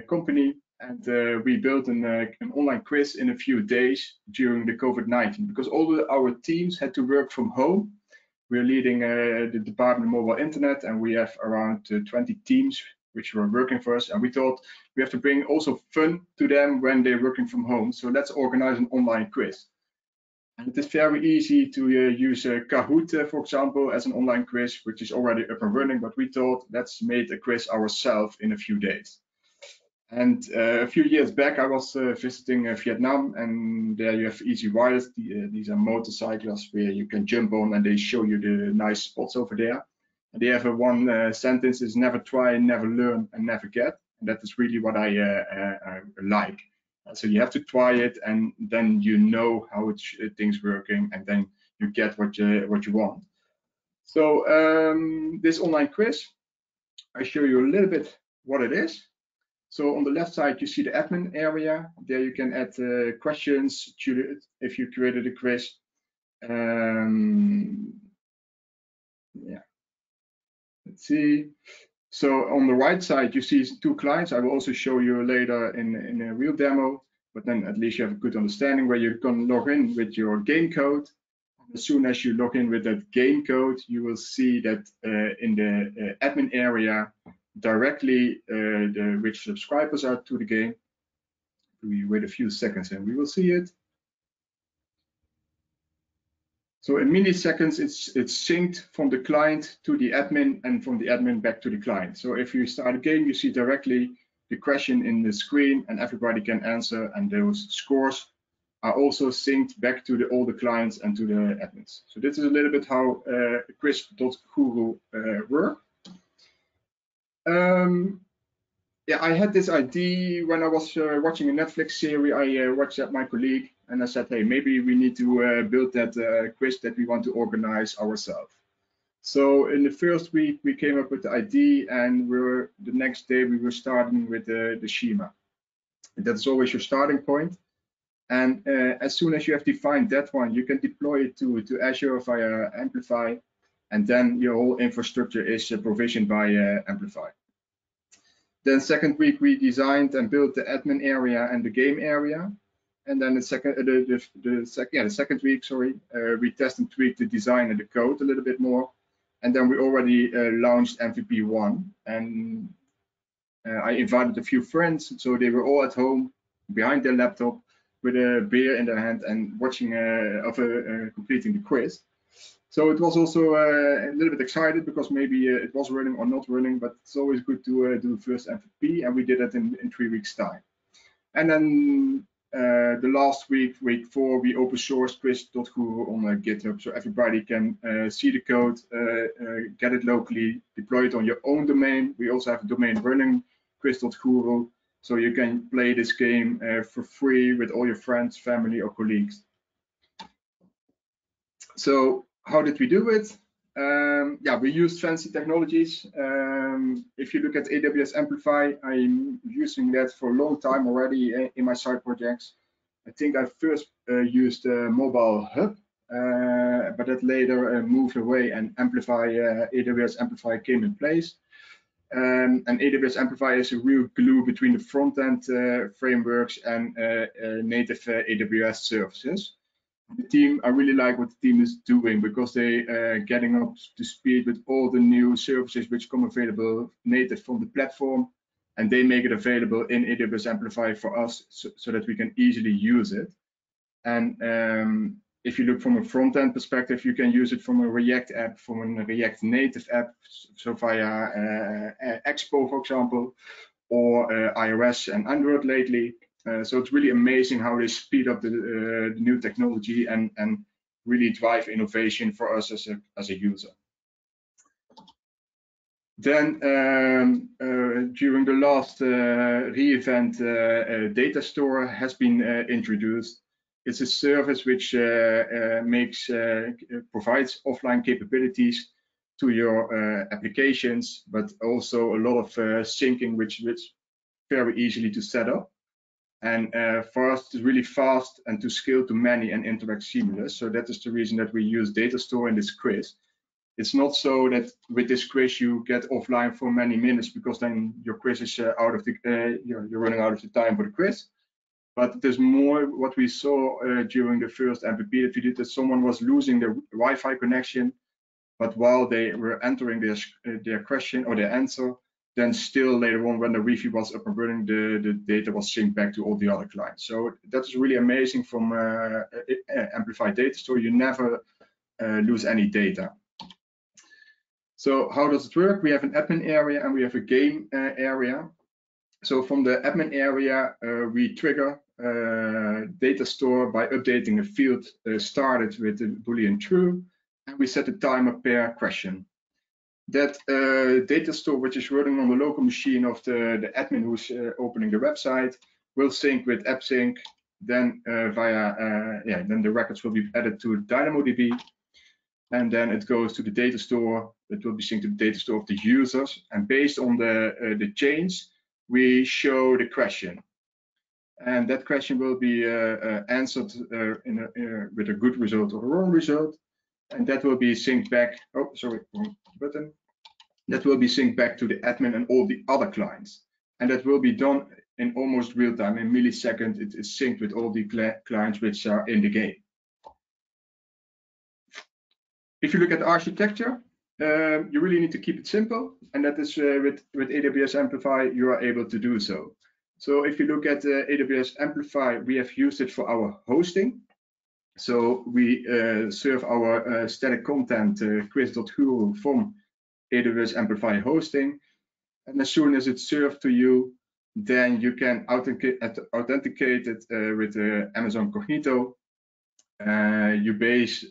company, and we built an online quiz in a few days during the COVID-19, because all our teams had to work from home. We're leading the Department of Mobile Internet, and we have around 20 teams which were working for us, and we thought we have to bring also fun to them when they're working from home. So let's organize an online quiz. And it is very easy to use Kahoot, for example, as an online quiz, which is already up and running, but we thought let's make a quiz ourselves in a few days. And a few years back, I was visiting Vietnam, and there you have easy riders. These are motorcycles where you can jump on, and they show you the nice spots over there. And they have one sentence is never try, never learn, and never get. And that is really what I like. So you have to try it, and then you know how things working, and then you get what you want. So this online quiz, I show you a little bit what it is. So on the left side, you see the admin area. There you can add questions if you created a quiz. Yeah. Let's see. So on the right side, you see two clients. I will also show you later in a real demo, but then at least you have a good understanding where you can log in with your game code. As soon as you log in with that game code, you will see that in the admin area, directly which subscribers are to the game. We wait a few seconds and we will see it. So in milliseconds, it's synced from the client to the admin and from the admin back to the client. So if you start a game, you see directly the question in the screen and everybody can answer, and those scores are also synced back to all the clients and to the admins. So this is a little bit how quiz.guru works. Yeah, I had this idea when I was watching a Netflix series. I watched that my colleague, and I said, hey, maybe we need to build that quiz that we want to organize ourselves. So in the first week, we came up with the idea, and the next day we were starting with the schema. That's always your starting point. And as soon as you have defined that one, you can deploy it to Azure via Amplify, and then your whole infrastructure is provisioned by Amplify. Then second week, we designed and built the admin area and the game area. And then the second week, we test and tweak the design and the code a little bit more. And then we already launched MVP 1. And I invited a few friends, so they were all at home behind their laptop with a beer in their hand and watching completing the quiz. So it was also a little bit excited because maybe it was running or not running, but it's always good to do first MVP, and we did it in 3 weeks' time. And then the last week, week 4, we open sourced quiz.guru on GitHub, so everybody can see the code, get it locally, deploy it on your own domain. We also have a domain running, quiz.guru, so you can play this game for free with all your friends, family, or colleagues. So how did we do it? Yeah, we used fancy technologies. If you look at AWS Amplify, I'm using that for a long time already in my side projects. I think I first used Mobile Hub, but that later moved away, and AWS Amplify came in place. And AWS Amplify is a real glue between the front-end frameworks and native AWS services. The team, I really like what the team is doing because they are getting up to speed with all the new services which come available native from the platform, and they make it available in AWS Amplify for us so that we can easily use it. And if you look from a front-end perspective, you can use it from a React app, from a React native app, so via Expo, for example, or iOS and Android lately. So it's really amazing how they speed up the new technology and really drive innovation for us as a user. Then during the last re:Invent, data store has been introduced. It's a service which provides offline capabilities to your applications, but also a lot of syncing, which is very easily to set up. And for us, it's really fast and to scale to many and interact seamless. So that is the reason that we use data store in this quiz. It's not so that with this quiz you get offline for many minutes, because then your quiz is out of the you're running out of the time for the quiz. But there's more what we saw during the first MVP that we did, that someone was losing their Wi-Fi connection, but while they were entering their question or their answer, then still later on when the Wi-Fi was up and running, the data was synced back to all the other clients. So that's really amazing from Amplify Data Store. You never lose any data. So how does it work? We have an admin area and we have a game area. So from the admin area, we trigger data store by updating a field started with the Boolean true, and we set the timer per question. That data store, which is running on the local machine of the admin who's opening the website, will sync with AppSync. Then then the records will be added to DynamoDB, and then it goes to the data store. It will be synced to the data store of the users, and based on the change, we show the question, and that question will be answered with a good result or a wrong result. And that will be synced back. Oh, sorry, wrong button. That will be synced back to the admin and all the other clients. And that will be done in almost real time. In milliseconds, it is synced with all the clients which are in the game. If you look at the architecture, you really need to keep it simple. And that is with AWS Amplify, you are able to do so. So if you look at AWS Amplify, we have used it for our hosting. So we serve our static content quiz.guru from AWS Amplify hosting, and as soon as it's served to you, then you can authenticate it with Amazon Cognito. You based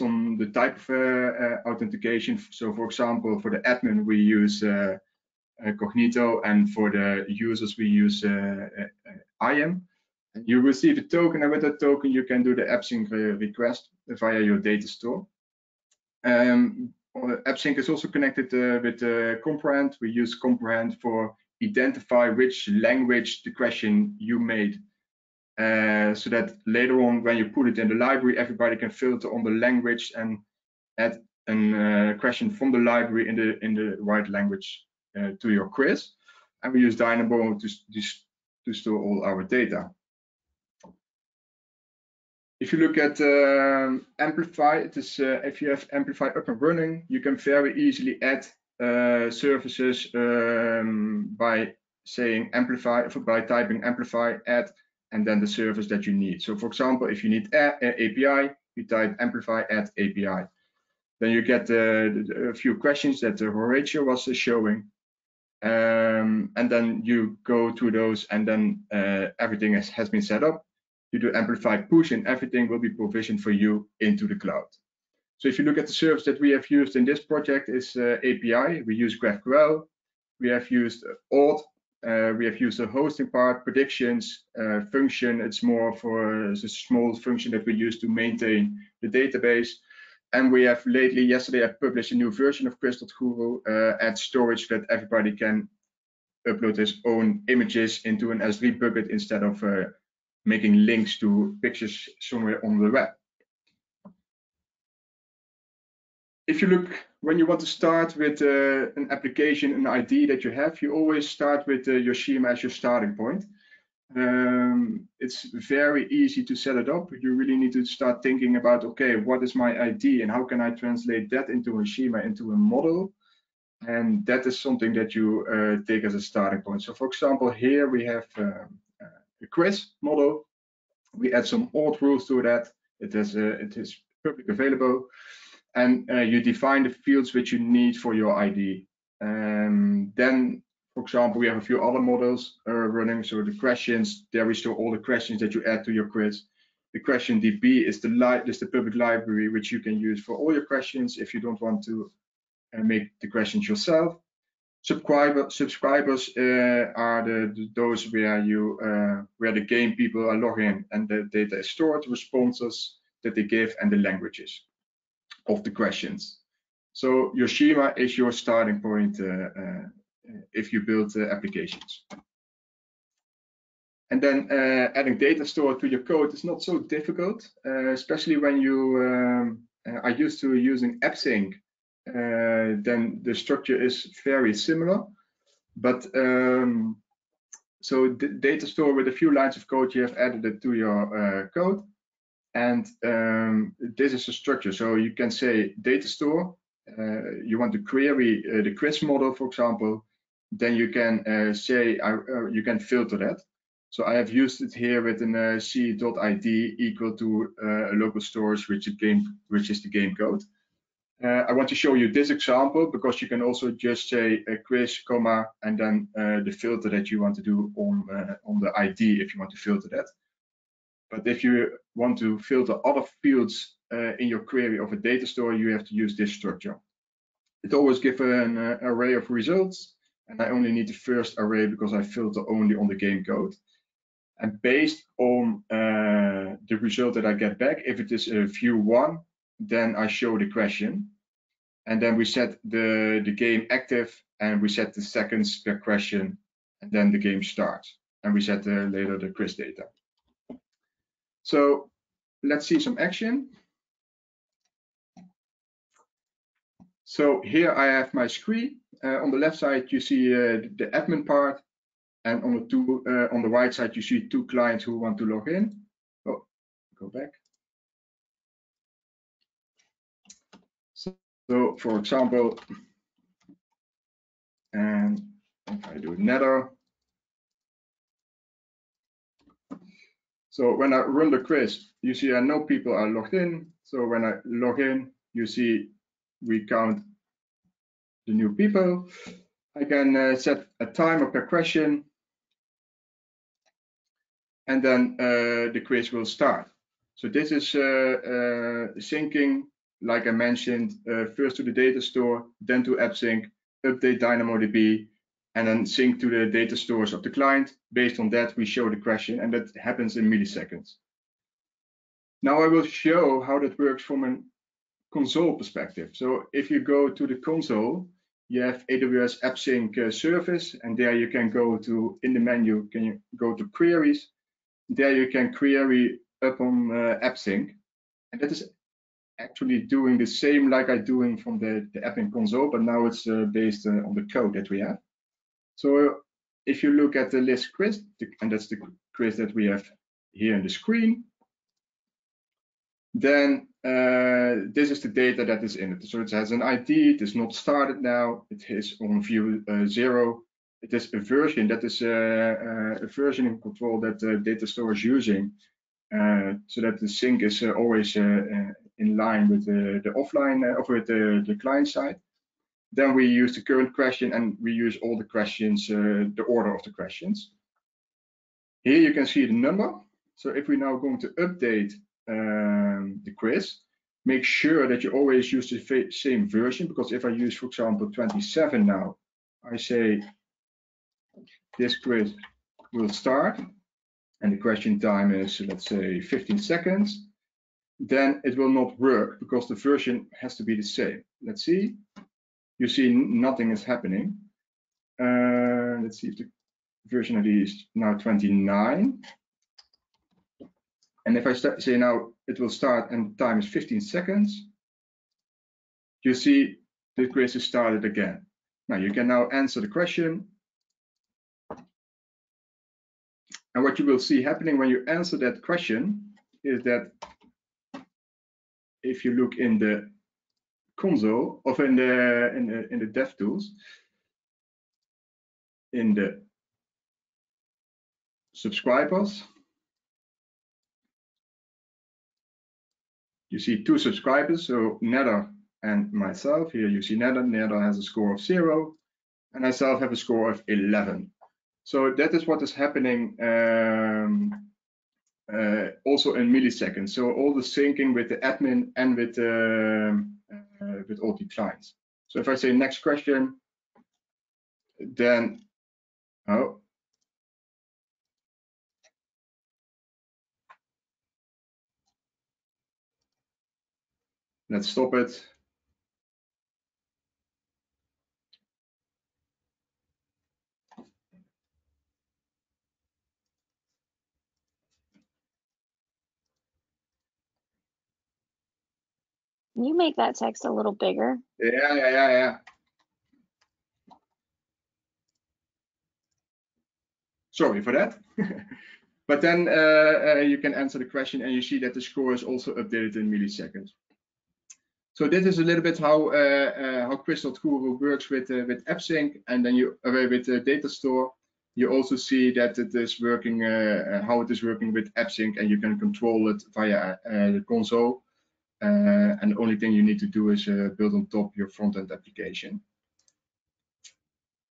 on the type of authentication. So, for example, for the admin, we use Cognito, and for the users we use IAM. You receive a token, and with that token you can do the AppSync request via your data store. AppSync is also connected with Comprehend. We use Comprehend for identify which language the question you made, so that later on when you put it in the library, everybody can filter on the language and add a question from the library in the right language to your quiz. And we use Dynamo to store all our data. If you look at Amplify, it is if you have Amplify up and running, you can very easily add services by saying Amplify, by typing Amplify, add, and then the service that you need. So for example, if you need API, you type Amplify add API. Then you get a few questions that Horatio was showing. And then you go to those, and then everything has been set up. You do Amplify push, and everything will be provisioned for you into the cloud. So if you look at the service that we have used in this project is API. We use GraphQL. We have used Auth. We have used the hosting part, predictions, function. It's more for a small function that we use to maintain the database. And we have yesterday I published a new version of Quiz.Guru, add storage that everybody can upload his own images into an S3 bucket instead of making links to pictures somewhere on the web. If you look, when you want to start with an application, an ID that you have, you always start with your schema as your starting point. It's very easy to set it up. You really need to start thinking about, okay, what is my ID and how can I translate that into a schema, into a model? And that is something that you take as a starting point. So for example, here we have a quiz model. We add some auth rules to that. It is publicly available. And you define the fields which you need for your ID. Then, for example, we have a few other models running. So the questions, there we store all the questions that you add to your quiz. The question DB is the public library which you can use for all your questions if you don't want to make the questions yourself. Subscribers are those where the game people are logging and the data is stored, responses that they give, and the languages of the questions. So your schema is your starting point if you build applications. And then adding data store to your code is not so difficult, especially when you are used to using AppSync. Then the structure is very similar. But so the data store with a few lines of code, you have added it to your code. And this is the structure. So you can say data store. You want to query the quiz model, for example. Then you can say you can filter that. So I have used it here with an c.id equal to a local storage, which is the game code. I want to show you this example because you can also just say a quiz, comma, and then the filter that you want to do on the ID if you want to filter that. But if you want to filter other fields in your query of a data store, you have to use this structure. It always gives an array of results, and I only need the first array because I filter only on the game code. And based on the result that I get back, if it is a view 1, then I show the question. And then we set the game active, and we set the seconds per question, and then the game starts. And we set later the quiz data. So let's see some action. So here I have my screen. On the left side, you see the admin part. And on the right side, you see 2 clients who want to log in. Oh, go back. So for example, and if I do nether. So when I run the quiz, you see no people are logged in. So when I log in, you see we count the new people. I can set a timer per question. And then the quiz will start. So this is syncing, like I mentioned, first to the data store, then to AppSync, update DynamoDB, and then sync to the data stores of the client. Based on that, we show the question, and that happens in milliseconds. Now I will show how that works from a console perspective. So if you go to the console, you have AWS AppSync service, and there you can go to, in the menu, can you go to queries. There you can query upon AppSync, and that is actually doing the same like I'm doing from the AppSync console, but now it's based on the code that we have. So if you look at the list quiz, and that's the quiz that we have here on the screen, then this is the data that is in it. So it has an ID, it is not started now, it is on view 0. It is a version, that is a versioning control that the data store is using, so that the sync is always in line with the offline or with the client side. Then we use the current question, and we use all the questions, the order of the questions. Here you can see the number. So if we're now going to update the quiz, make sure that you always use the same version, because if I use, for example, 27 now, I say this quiz will start, and the question time is, let's say, 15 seconds, then it will not work because the version has to be the same. Let's see. You see nothing is happening. Let's see if the version ID is now 29. And if I say now it will start and time is 15 seconds, you see the quiz is started again. Now you can now answer the question. And what you will see happening when you answer that question is that if you look in the console or in the DevTools, in the subscribers, you see 2 subscribers, so Nether and myself. Here you see Nether. Nether has a score of 0, and I myself have a score of 11. So that is what is happening also in milliseconds. So all the syncing with the admin and with all the clients. So if I say next question, then let's stop it. Can you make that text a little bigger? Yeah. Sorry for that. But then you can answer the question, and you see that the score is also updated in milliseconds. So this is a little bit how Quiz.Guru works with AppSync, and then you with the data store. You also see that it is working, how it is working with AppSync, and you can control it via the console. And the only thing you need to do is build on top your front-end application.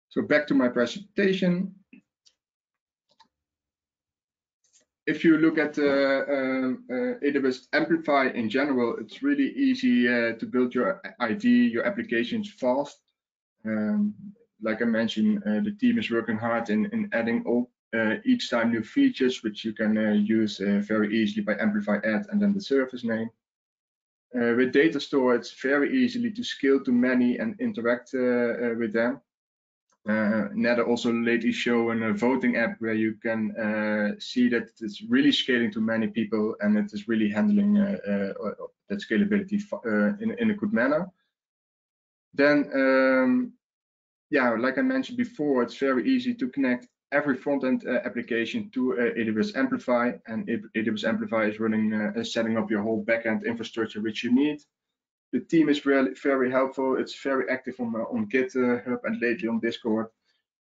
So back to my presentation. If you look at AWS Amplify in general, it's really easy to build your ID, your applications fast. Like I mentioned, the team is working hard in adding each time new features, which you can use very easily by Amplify add and then the service name. With data store, it's very easily to scale to many and interact with them. Nether also lately shown a voting app where you can see that it's really scaling to many people, and it is really handling that scalability in a good manner. Then, yeah, like I mentioned before, it's very easy to connect every front-end application to AWS Amplify, and AWS Amplify is running, setting up your whole backend infrastructure which you need. The team is really very helpful. It's very active on GitHub and lately on Discord,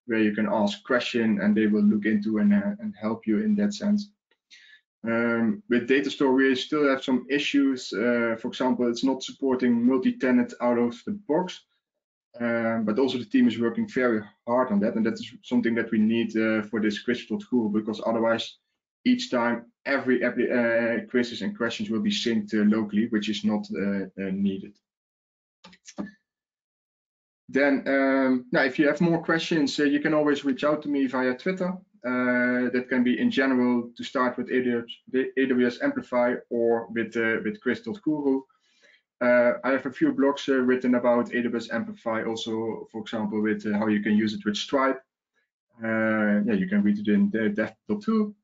where you can ask questions and they will look into and help you in that sense. With data store, we still have some issues. For example, it's not supporting multi-tenant out of the box. But also the team is working very hard on that, and that is something that we need for this Quiz.Guru, because otherwise each time every quizzes and questions will be synced locally, which is not needed. Then, now, if you have more questions, you can always reach out to me via Twitter. That can be in general to start with AWS Amplify or with Chris.guru. I have a few blogs written about AWS Amplify, also, for example, with how you can use it with Stripe. Yeah, you can read it in dev.to.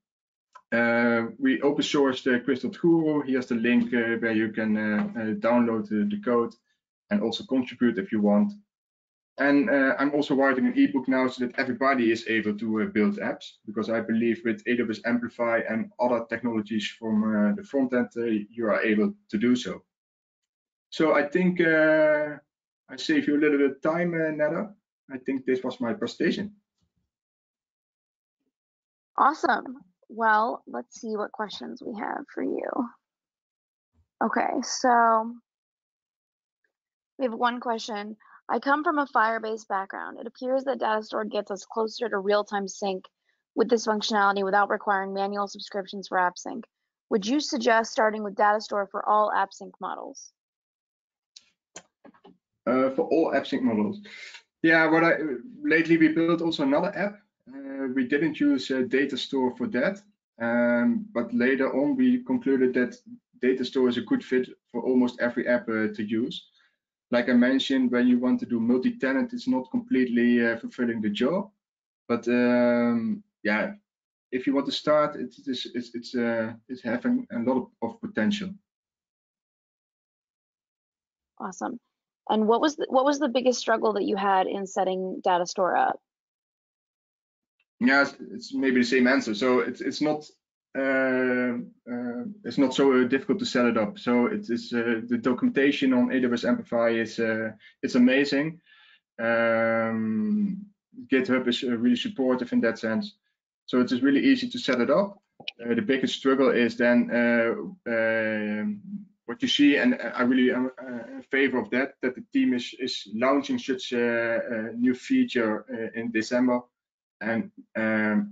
We open sourced Chris.guru. He has the link where you can download the code and also contribute if you want. And I'm also writing an ebook now so that everybody is able to build apps, because I believe with AWS Amplify and other technologies from the front end, you are able to do so. So I think I saved you a little bit of time, Neda. I think this was my presentation. Awesome. Well, let's see what questions we have for you. Okay, so we have one question. I come from a Firebase background. It appears that data stored gets us closer to real-time sync with this functionality without requiring manual subscriptions for AppSync. Would you suggest starting with data store for all AppSync models? For all AppSync models. Yeah, lately we built also another app. We didn't use data store for that, but later on we concluded that data store is a good fit for almost every app to use. Like I mentioned, when you want to do multi-tenant, it's not completely fulfilling the job. But yeah, if you want to start, it's having a lot of potential. Awesome. And what was the biggest struggle that you had in setting data store up? Yeah, it's maybe the same answer. So it's not so difficult to set it up. So it's the documentation on AWS Amplify is it's amazing. GitHub is really supportive in that sense. So it is really easy to set it up. The biggest struggle is then what you see, and I really am in favor of that the team is launching such a new feature in December. And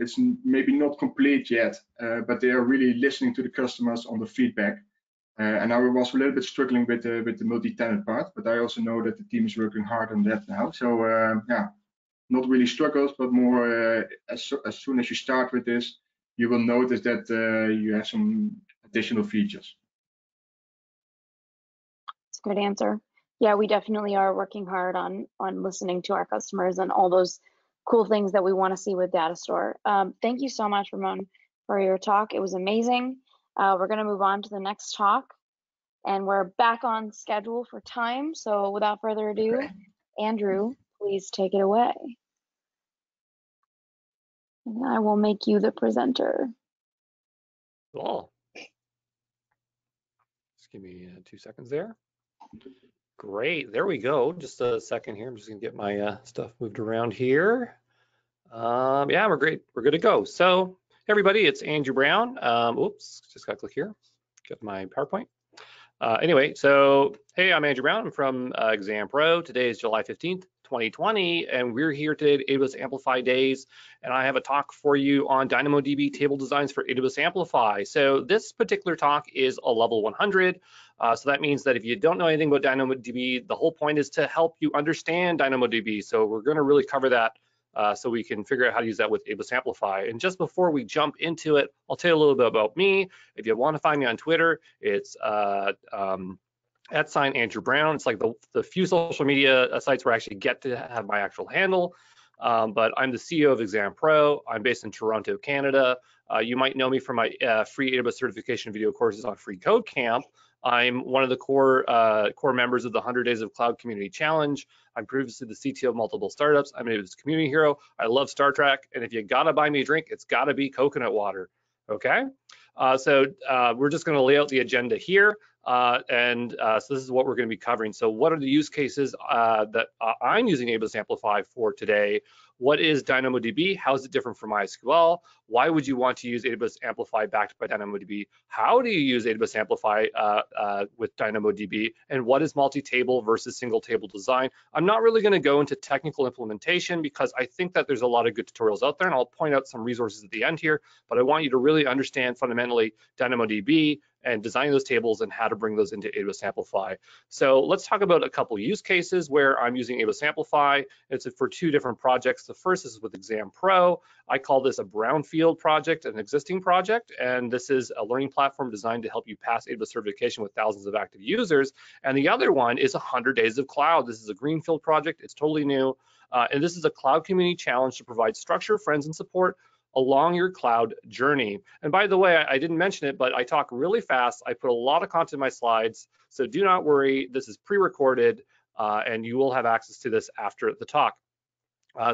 it's maybe not complete yet, but they are really listening to the customers on the feedback. And I was a little bit struggling with the multi-tenant part, but I also know that the team is working hard on that now. So yeah, not really struggles, but more as soon as you start with this, you will notice that you have some additional features. That's a good answer. Yeah, we definitely are working hard on listening to our customers and all those cool things that we want to see with data store. Thank you so much, Ramon, for your talk. It was amazing. We're going to move on to the next talk, and we're back on schedule for time. So without further ado, Okay. Andrew, please take it away. And I will make you the presenter. Cool. Just give me 2 seconds there. Great, there we go. Just a second here. I'm just gonna get my stuff moved around here. Yeah, we're great. We're good to go. So everybody, it's Andrew Brown. Oops, just gotta click here. Get my PowerPoint. Anyway, so hey, I'm Andrew Brown. I'm from Exam Pro. Today is July 15th, 2020, and we're here today at AWS Amplify Days, and I have a talk for you on DynamoDB table designs for AWS Amplify. So this particular talk is a level 100. So that means that if you don't know anything about DynamoDB, the whole point is to help you understand DynamoDB. So we're going to really cover that so we can figure out how to use that with AWS Amplify. And just before we jump into it, I'll tell you a little bit about me. If you want to find me on Twitter, it's @Andrew Brown. It's like the few social media sites where I actually get to have my actual handle. But I'm the CEO of Exam Pro. I'm based in Toronto, Canada. You might know me from my free AWS certification video courses on Free Code Camp. I'm one of the core members of the 100 Days of Cloud Community Challenge. I'm previously the CTO of multiple startups. I'm an AWS community hero. I love Star Trek. And if you gotta buy me a drink, it's gotta be coconut water. Okay? So we're just gonna lay out the agenda here. So this is what we're going to be covering. So what are the use cases that I'm using AWS Amplify for today? What is DynamoDB? How is it different from MySQL? Why would you want to use AWS Amplify backed by DynamoDB? How do you use AWS Amplify with DynamoDB? And what is multi-table versus single table design? I'm not really going to go into technical implementation because I think that there's a lot of good tutorials out there, and I'll point out some resources at the end here, but I want you to really understand fundamentally DynamoDB and designing those tables and how to bring those into AWS Amplify. So let's talk about a couple use cases where I'm using AWS Amplify. It's for 2 different projects. The first is with Exam Pro. I call this a brownfield project, an existing project, and this is a learning platform designed to help you pass AWS certification with thousands of active users. And the other one is 100 Days of Cloud. This is a greenfield project. It's totally new. And this is a cloud community challenge to provide structure, friends, and support along your cloud journey. And by the way, I didn't mention it, but I talk really fast. I put a lot of content in my slides, so do not worry. This is pre-recorded, and you will have access to this after the talk.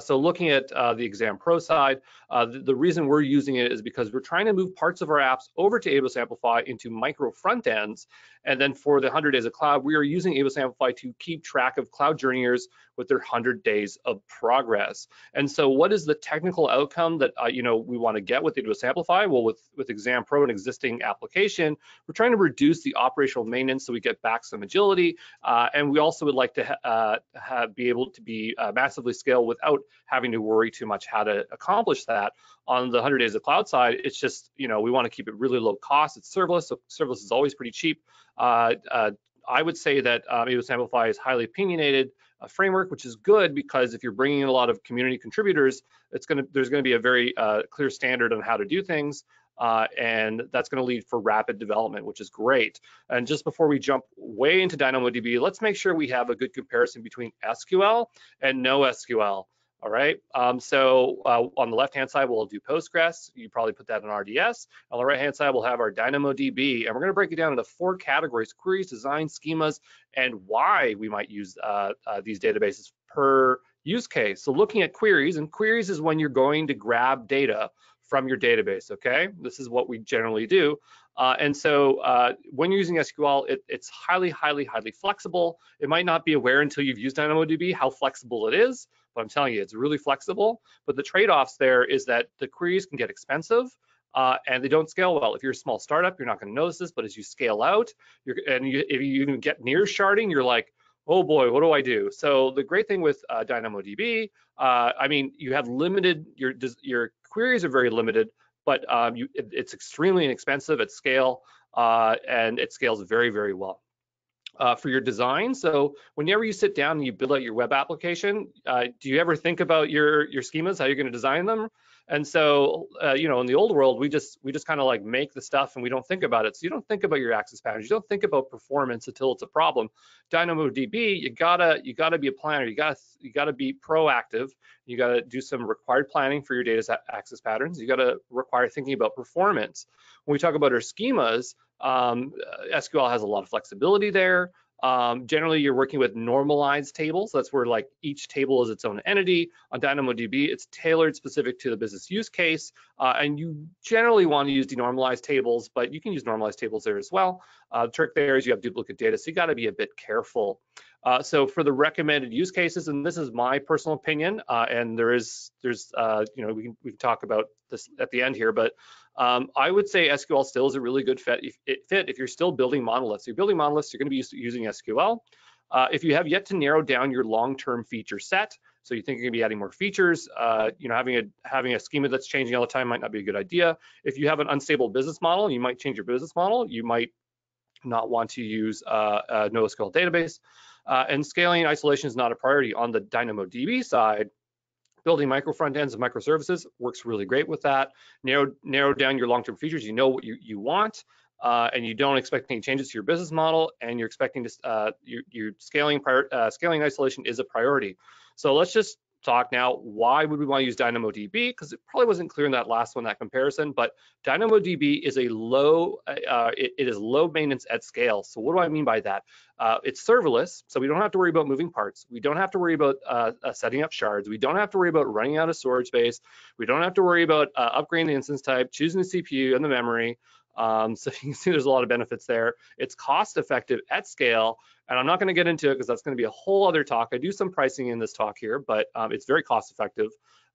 So looking at the Exam Pro side, the reason we're using it is because we're trying to move parts of our apps over to AWS Amplify into micro front ends. And then for the 100 Days of Cloud, we are using AWS Amplify to keep track of cloud journeyers with their 100 days of progress. And so what is the technical outcome that we want to get with AWS Amplify? Well, with Exam Pro, an existing application, we're trying to reduce the operational maintenance so we get back some agility. And we also would like to be able to be massively scale without having to worry too much how to accomplish that. On the 100 Days of Cloud side, it's just, we want to keep it really low cost. It's serverless, so serverless is always pretty cheap. I would say that AWS Amplify is highly opinionated framework, which is good because if you're bringing in a lot of community contributors, there's going to be a very clear standard on how to do things. And that's going to lead for rapid development, which is great. And just before we jump way into DynamoDB, let's make sure we have a good comparison between SQL and NoSQL. All right, so on the left-hand side, we'll do Postgres. You probably put that in RDS. On the right-hand side, we'll have our DynamoDB, and we're going to break it down into 4 categories: queries, design, schemas, and why we might use these databases per use case. So looking at queries, and queries is when you're going to grab data from your database, okay? This is what we generally do. And so when you're using SQL, it's highly flexible. It might not be aware until you've used DynamoDB how flexible it is, but I'm telling you, it's really flexible. But the trade-offs there is that the queries can get expensive and they don't scale well. If you're a small startup, you're not gonna notice this, but as you scale out, if you even get near sharding, you're like, oh boy, what do I do? So the great thing with DynamoDB, you have limited, your queries are very limited, but it's extremely inexpensive at scale, and it scales very well. For your design, so whenever you sit down and you build out your web application, do you ever think about your schemas, how you're going to design them? And so, in the old world, we just kind of like make the stuff and we don't think about it. So you don't think about your access patterns. You don't think about performance until it's a problem. DynamoDB, you gotta be a planner. You gotta be proactive. You gotta do some required planning for your data access patterns. You gotta require thinking about performance. When we talk about our schemas, SQL has a lot of flexibility there. Generally, you're working with normalized tables. That's where like each table is its own entity. On DynamoDB, it's tailored specific to the business use case, and you generally want to use denormalized tables, but you can use normalized tables there as well. The trick there is you have duplicate data, so you got to be a bit careful. So for the recommended use cases, and this is my personal opinion, and there's we can talk about this at the end here, but I would say SQL still is a really good fit if you're still building monoliths. You're building monoliths, you're going to be using SQL. If you have yet to narrow down your long-term feature set, so you think you're going to be adding more features, having a schema that's changing all the time might not be a good idea. If you have an unstable business model, you might change your business model. You might not want to use a NoSQL database. And scaling isolation is not a priority. On the DynamoDB side, building micro front ends and microservices works really great with that. Narrow down your long-term features. You know what you want, and you don't expect any changes to your business model, and you're expecting to your scaling isolation is a priority. So let's just talk now. Why would we want to use DynamoDB? Because it probably wasn't clear in that last one, that comparison. But DynamoDB is it is low maintenance at scale. So what do I mean by that? It's serverless, so we don't have to worry about moving parts. We don't have to worry about setting up shards. We don't have to worry about running out of storage space. We don't have to worry about upgrading the instance type, choosing the CPU and the memory. So you can see there's a lot of benefits there. It's cost effective at scale, and I'm not going to get into it because that's going to be a whole other talk. I do some pricing in this talk here, but it's very cost effective,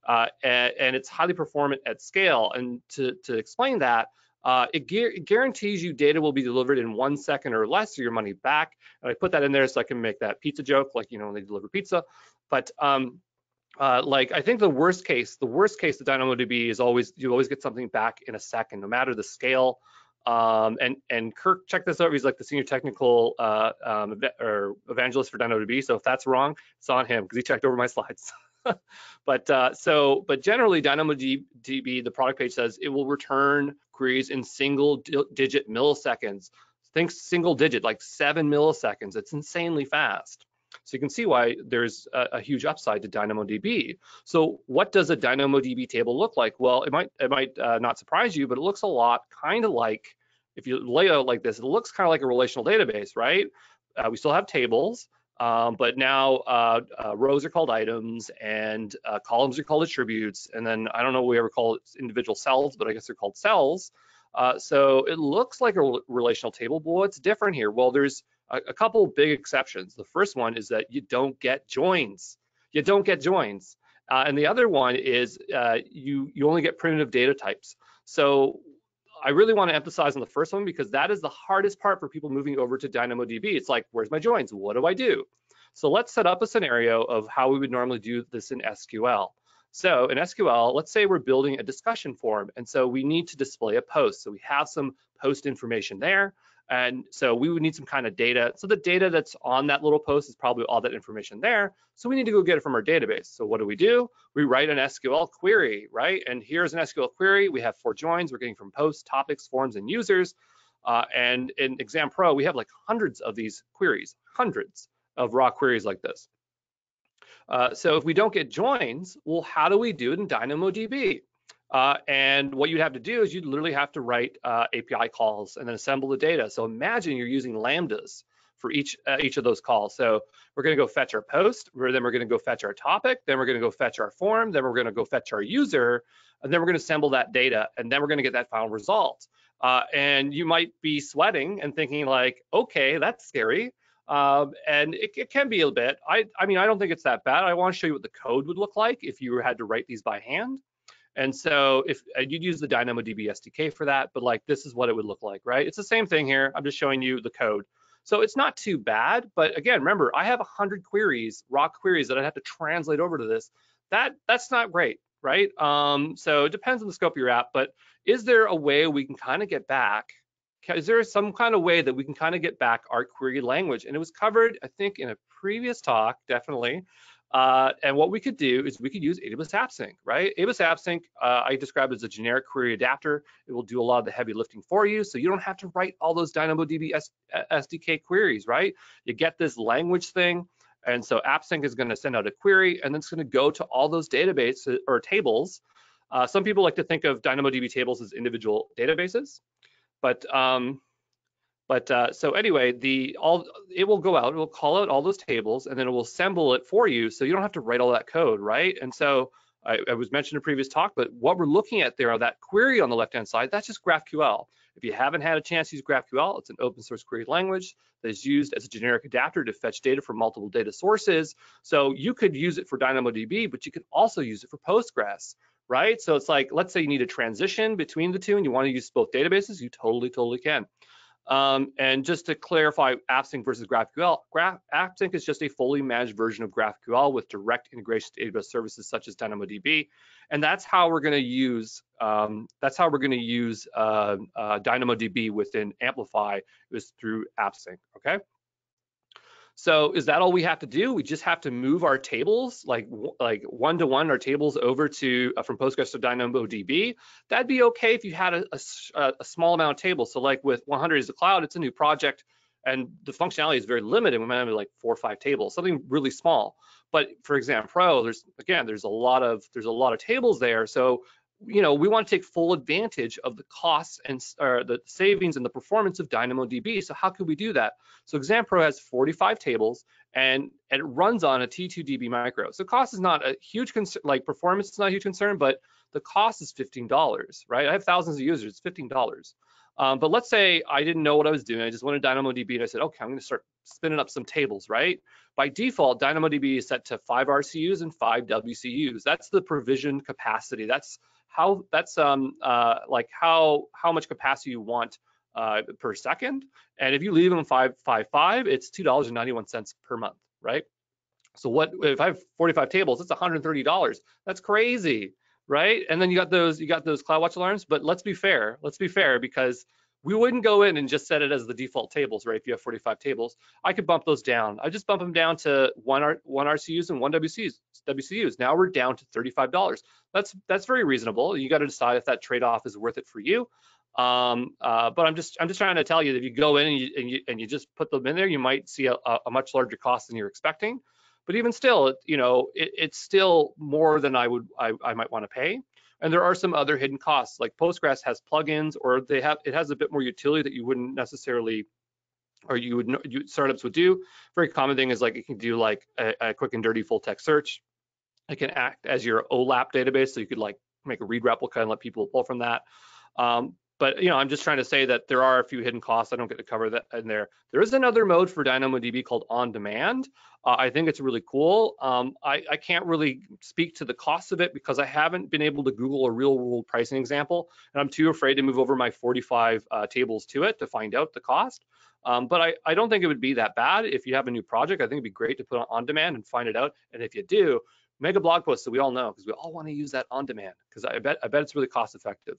and it's highly performant at scale. And to explain that, it guarantees you data will be delivered in 1 second or less, or your money back. And I put that in there so I can make that pizza joke, like when they deliver pizza. But I think the worst case of DynamoDB is you always get something back in a second, no matter the scale. And Kirk, check this out. He's like the senior technical or evangelist for DynamoDB. So if that's wrong, it's on him because he checked over my slides. But generally, DynamoDB, the product page says it will return queries in single-digit milliseconds. Think single digit, like 7 milliseconds. It's insanely fast. So you can see why there's a huge upside to DynamoDB. So what does a DynamoDB table look like? Well, it might not surprise you, but it looks a lot kind of like, if you lay out like this, it looks kind of like a relational database, right? We still have tables, but now rows are called items and columns are called attributes. And then I don't know if we ever call it individual cells, but I guess they're called cells. So it looks like a relational table, but what's different here? Well, there's a couple big exceptions. The first one is that you don't get joins. You don't get joins. And the other one is you only get primitive data types. So I really want to emphasize on the first one because that is the hardest part for people moving over to DynamoDB. It's like, where's my joins? What do I do? So let's set up a scenario of how we would normally do this in SQL. So in SQL, let's say we're building a discussion forum, and so we need to display a post. So we have some post information there, and so we would need some kind of data. So the data that's on that little post is probably all that information there. So we need to go get it from our database. So what do? We write an SQL query, right? And here's an SQL query. We have 4 joins. We're getting from posts, topics, forums, and users. And in Exam Pro, we have like hundreds of these queries, hundreds of raw queries like this. So if we don't get joins, well, how do we do it in DynamoDB? And what you'd have to do is you'd literally have to write API calls and then assemble the data. So imagine you're using Lambdas for each of those calls. So we're going to go fetch our post, then we're going to go fetch our topic, then we're going to go fetch our form, then we're going to go fetch our user, and then we're going to assemble that data, and then we're going to get that final result. And you might be sweating and thinking like, okay, that's scary. And it can be a bit. I mean, I don't think it's that bad. I want to show you what the code would look like if you had to write these by hand. And so if you'd use the DynamoDB SDK for that, but like this is what it would look like, right? It's the same thing here. I'm just showing you the code. So it's not too bad, but again, remember, I have 100 queries, raw queries that I'd have to translate over to this. That's not great, right? So it depends on the scope of your app, but is there a way we can kind of get back? Is there some kind of way that we can kind of get back our query language? And it was covered, I think, in a previous talk, definitely. And what we could do is we could use AWS AppSync, right? AWS AppSync, I described as a generic query adapter. It will do a lot of the heavy lifting for you, so you don't have to write all those DynamoDB SDK queries, right? You get this language thing, and so AppSync is going to send out a query, and then it's going to go to all those databases or tables. Some people like to think of DynamoDB tables as individual databases, but so anyway, it will go out, it will call out all those tables, and then it will assemble it for you, so you don't have to write all that code, right? And so I was mentioned in a previous talk, but what we're looking at there, that query on the left-hand side, that's just GraphQL. If you haven't had a chance to use GraphQL, it's an open source query language that is used as a generic adapter to fetch data from multiple data sources. So you could use it for DynamoDB, but you can also use it for Postgres, right? So it's like, let's say you need a transition between the two and you want to use both databases, you totally can. And just to clarify AppSync versus GraphQL, AppSync is just a fully managed version of GraphQL with direct integration to AWS services such as DynamoDB, and that's how we're going to use DynamoDB within Amplify, is through AppSync. Okay. So is that all we have to do? We just have to move our tables like one-to-one our tables over to from Postgres to DynamoDB. That'd be okay if you had a small amount of tables. So like with 100 as a cloud, it's a new project and the functionality is very limited. We might have like 4 or 5 tables, something really small. But for Exam Pro, there's a lot of tables there. So we want to take full advantage of the costs and the savings and the performance of DynamoDB. So how could we do that? So Exam Pro has 45 tables and it runs on a T2DB micro. So cost is not a huge concern, like performance is not a huge concern, but the cost is $15, right? I have thousands of users, it's $15. But let's say I didn't know what I was doing. I just wanted DynamoDB and I said, okay, I'm going to start spinning up some tables, right? By default, DynamoDB is set to 5 RCUs and 5 WCUs. That's the provision capacity. That's how much capacity you want per second. And if you leave them 555, it's $2.91 per month, right? So what if I have 45 tables? It's $130. That's crazy, right? And then you got those CloudWatch alarms. But let's be fair because we wouldn't go in and just set it as the default tables, right? If you have 45 tables, I could bump those down. I just bump them down to one RCUs and one WCUs. Now we're down to $35. That's very reasonable. You got to decide if that trade-off is worth it for you. But I'm just trying to tell you that if you go in and you just put them in there, you might see a much larger cost than you're expecting. But even still, it's still more than I might want to pay. And there are some other hidden costs, like Postgres has plugins, or it has a bit more utility that you wouldn't necessarily, or startups would do. Very common thing is like it can do like a quick and dirty full text search. It can act as your OLAP database, so you could like make a read replica and let people pull from that. But I'm just trying to say that there are a few hidden costs. I don't get to cover that in there. There is another mode for DynamoDB called On Demand. I think it's really cool. I can't really speak to the cost of it because I haven't been able to Google a real world pricing example, and I'm too afraid to move over my 45 tables to it to find out the cost. But I don't think it would be that bad if you have a new project. I think it'd be great to put on demand and find it out. And if you do, make a blog post so we all know, because we all want to use that on demand, because I bet it's really cost effective.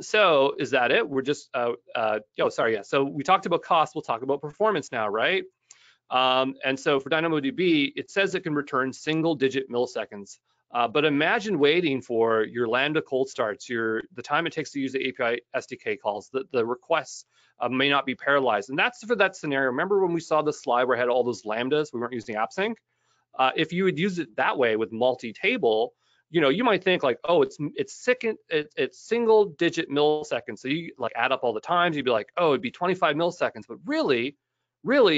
So is that it? We're just, So we talked about cost, we'll talk about performance now, right? And so for DynamoDB, it says it can return single-digit milliseconds. But imagine waiting for your Lambda cold starts, the time it takes to use the API SDK calls, the requests may not be paralyzed. And that's for that scenario. Remember when we saw the slide where I had all those Lambdas, we weren't using AppSync? If you would use it that way with multi-table, you might think like, oh, it's single-digit milliseconds. So you like add up all the times, you'd be like, oh, it'd be 25 milliseconds. But really,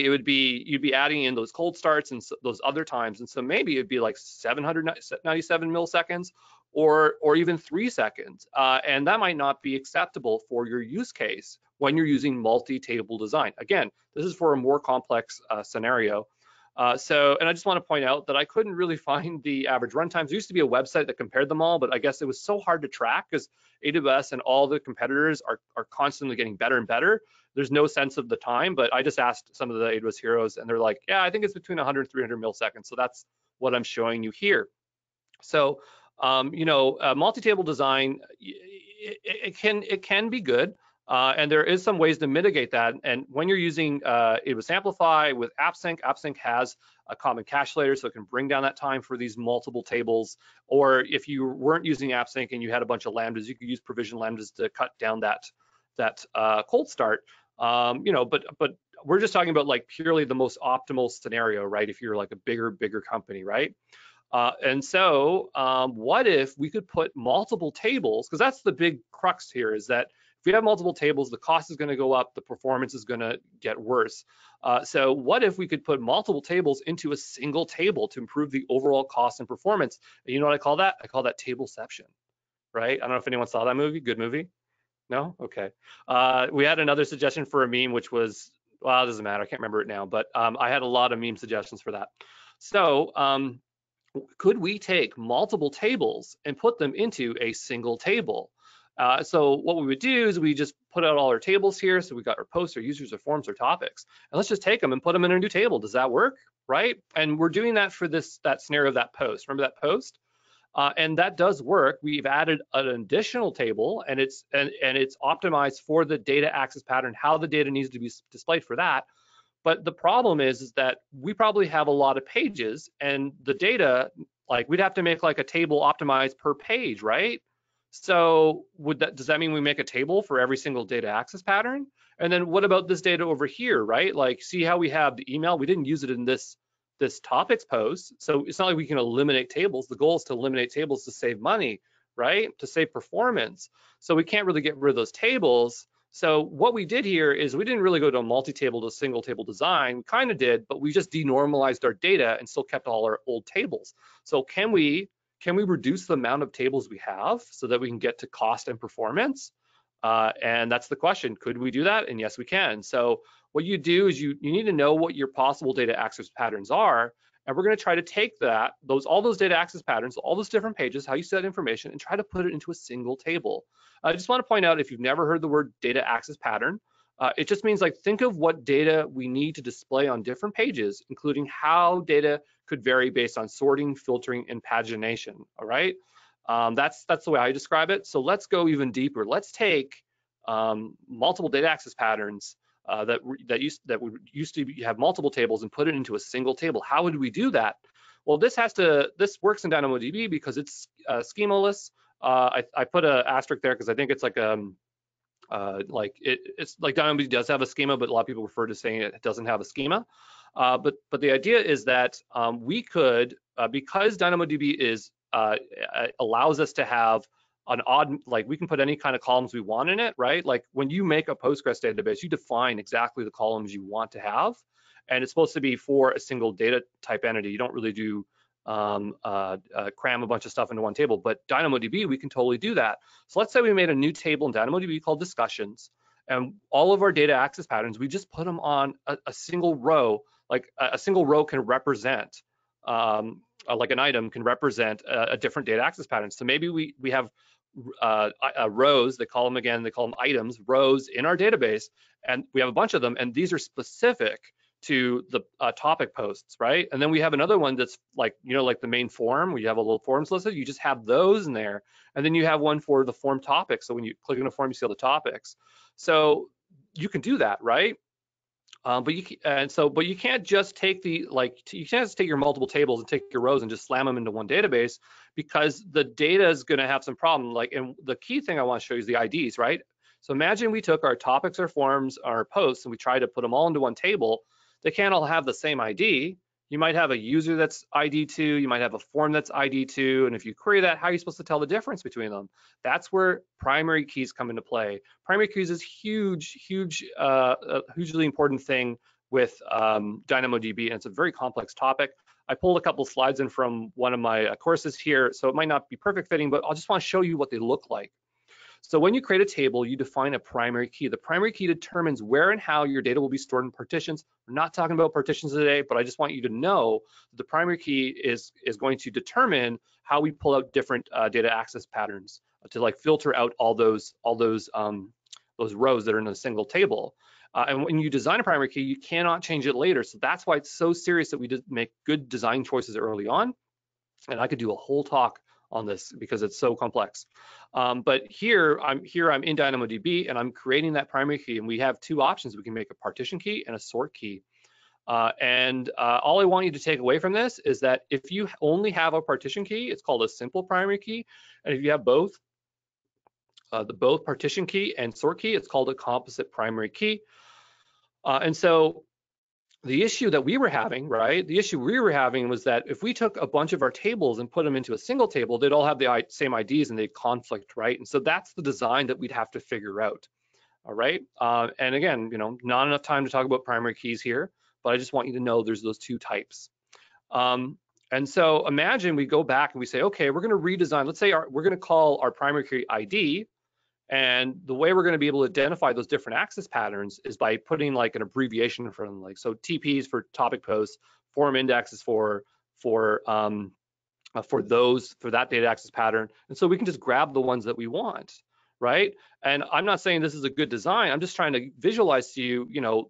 it would be, you'd be adding in those cold starts and those other times. And so maybe it'd be like 797 milliseconds or even 3 seconds. And that might not be acceptable for your use case when you're using multi-table design. Again, this is for a more complex scenario. And I just want to point out that I couldn't really find the average runtimes. There used to be a website that compared them all, but I guess it was so hard to track because AWS and all the competitors are constantly getting better and better. There's no sense of the time, but I just asked some of the AWS heroes and they're like, yeah, I think it's between 100 and 300 milliseconds. So that's what I'm showing you here. So, multi-table design, it can be good. And there is some ways to mitigate that. And when you're using AWS Amplify with AppSync, AppSync has a common cache layer, so it can bring down that time for these multiple tables. Or if you weren't using AppSync and you had a bunch of Lambdas, you could use provision Lambdas to cut down that cold start. But we're just talking about like purely the most optimal scenario, right? If you're like a bigger company, right? And so what if we could put multiple tables, because that's the big crux here, is that if we have multiple tables, the cost is going to go up, the performance is going to get worse. So what if we could put multiple tables into a single table to improve the overall cost and performance? And you know what I call that? I call that tableception, right? I don't know if anyone saw that movie. Good movie? No? Okay. We had another suggestion for a meme, which was, well, it doesn't matter. I can't remember it now, but I had a lot of meme suggestions for that. So could we take multiple tables and put them into a single table? So what we would do is we just put out all our tables here. So we got our posts, our users, our forms, our topics, and let's just take them and put them in a new table. Does that work? Right? And we're doing that for that scenario of that post. Remember that post? And that does work. We've added an additional table, and it's optimized for the data access pattern, how the data needs to be displayed for that. But the problem is that we probably have a lot of pages, and the data, like we'd have to make like a table optimized per page, right? So does that mean we make a table for every single data access pattern? And then what about this data over here, right? Like, see how we have the email? We didn't use it in this topics post. So it's not like we can eliminate tables. The goal is to eliminate tables to save money, right? To save performance. So we can't really get rid of those tables. So what we did here is we didn't really go to a multi-table to a single table design. We kind of did, but we just denormalized our data and still kept all our old tables. So can we reduce the amount of tables we have so that we can get to cost and performance? And that's the question. Could we do that? And yes, we can. So what you do is you need to know what your possible data access patterns are. And we're going to try to take all those data access patterns, all those different pages, how you set information, and try to put it into a single table. I just want to point out, if you've never heard the word data access pattern, it just means like think of what data we need to display on different pages, including how data could vary based on sorting, filtering, and pagination. All right, that's the way I describe it. So let's go even deeper. Let's take multiple data access patterns that used to have multiple tables and put it into a single table. How would we do that? Well, this works in DynamoDB because it's schemaless. I put an asterisk there because I think it's like it's like DynamoDB does have a schema, but a lot of people refer to saying it doesn't have a schema. But the idea is that we could, because DynamoDB is allows us to have an odd, like we can put any kind of columns we want in it, right? Like when you make a Postgres database, you define exactly the columns you want to have, and it's supposed to be for a single data type entity. You don't really do cram a bunch of stuff into one table, but DynamoDB, we can totally do that. So let's say we made a new table in DynamoDB called discussions, and all of our data access patterns, we just put them on a single row. Like a single row can represent, like an item can represent a different data access pattern. So maybe we have rows, they call them items, rows in our database, and we have a bunch of them, and these are specific to the topic posts, right? And then we have another one that's like, like the main form, where you have a little forms listed, you just have those in there. And then you have one for the form topics. So when you click on a form, you see all the topics. So you can do that, right? But you can't just take you can't just take your multiple tables and take your rows and just slam them into one database, because the data is going to have some problem. And the key thing I want to show you is the IDs, right? So imagine we took our topics, our forms, our posts, and we tried to put them all into one table. They can't all have the same ID. You might have a user that's ID 2, you might have a form that's ID 2, and if you query that, how are you supposed to tell the difference between them? That's where primary keys come into play. Primary keys is hugely important thing with DynamoDB, and it's a very complex topic. I pulled a couple slides in from one of my courses here, so it might not be perfect fitting, but I just want to show you what they look like. So when you create a table, you define a primary key. The primary key determines where and how your data will be stored in partitions. We're not talking about partitions today, but I just want you to know that the primary key is going to determine how we pull out different data access patterns to like filter out all those rows that are in a single table. And when you design a primary key, you cannot change it later. So that's why it's so serious that we make good design choices early on. And I could do a whole talk on this because it's so complex. But here I'm in DynamoDB and I'm creating that primary key, and we have two options. We can make a partition key and a sort key. All I want you to take away from this is that if you only have a partition key, it's called a simple primary key. And if you have both partition key and sort key, it's called a composite primary key. And so the issue that we were having, right? The issue we were having was that if we took a bunch of our tables and put them into a single table, they'd all have the same IDs and they'd conflict, right? And so that's the design that we'd have to figure out, all right? And again, not enough time to talk about primary keys here, but I just want you to know there's those two types. And so imagine we go back and we say, okay, we're gonna redesign, let's say we're gonna call our primary key ID, and the way we're going to be able to identify those different access patterns is by putting like an abbreviation in front of them, like so TPs for topic posts, form indexes for that data access pattern, and so we can just grab the ones that we want, right? And I'm not saying this is a good design. I'm just trying to visualize to you,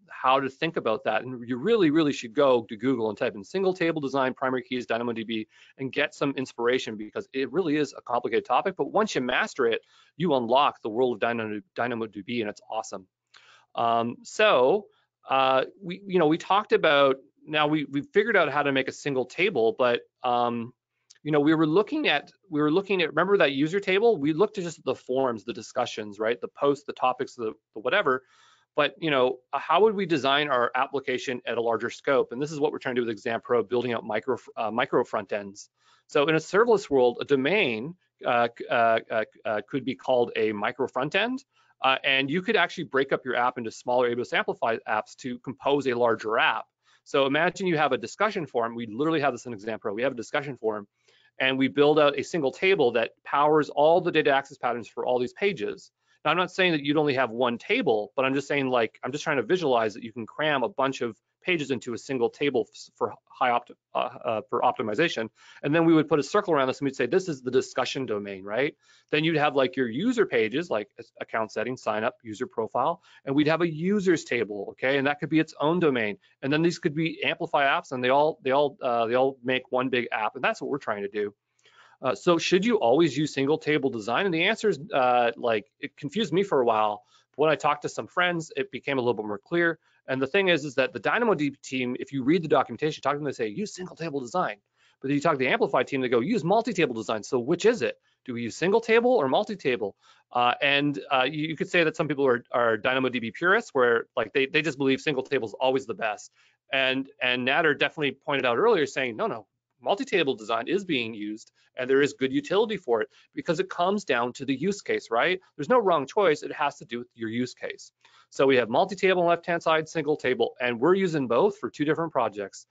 how to think about that. And you really should go to Google and type in single table design primary keys DynamoDB and get some inspiration, because it really is a complicated topic. But once you master it, you unlock the world of DynamoDB, and it's awesome. We talked about, now we figured out how to make a single table, but we were looking at, remember that user table? We looked at just the forms, the discussions, right? The posts, the topics, the whatever. But how would we design our application at a larger scope? And this is what we're trying to do with XamPro, building out micro front ends. So in a serverless world, a domain could be called a micro front end. And you could actually break up your app into smaller AWS Amplify apps to compose a larger app. So imagine you have a discussion forum. We literally have this in XamPro. We have a discussion forum, and we build out a single table that powers all the data access patterns for all these pages. Now, I'm not saying that you'd only have one table, but I'm just saying, I'm just trying to visualize that you can cram a bunch of pages into a single table for for optimization. And then we would put a circle around this and we'd say, this is the discussion domain, right? Then you'd have like your user pages, like account settings, sign up, user profile, and we'd have a users table, okay? And that could be its own domain. And then these could be Amplify apps, and they all make one big app. And that's what we're trying to do. So should you always use single table design? And the answer is it confused me for a while, when I talked to some friends, it became a little bit more clear. And the thing is that the DynamoDB team, if you read the documentation, talk to them, they say use single table design. But then you talk to the Amplify team, they go use multi-table design. So which is it? Do we use single table or multi-table? You could say that some people are DynamoDB purists, where like they just believe single table is always the best. And Nader definitely pointed out earlier, saying no, multi-table design is being used, and there is good utility for it because it comes down to the use case, right? There's no wrong choice. It has to do with your use case. So we have multi-table on the left-hand side, single table, and we're using both for 2 different projects.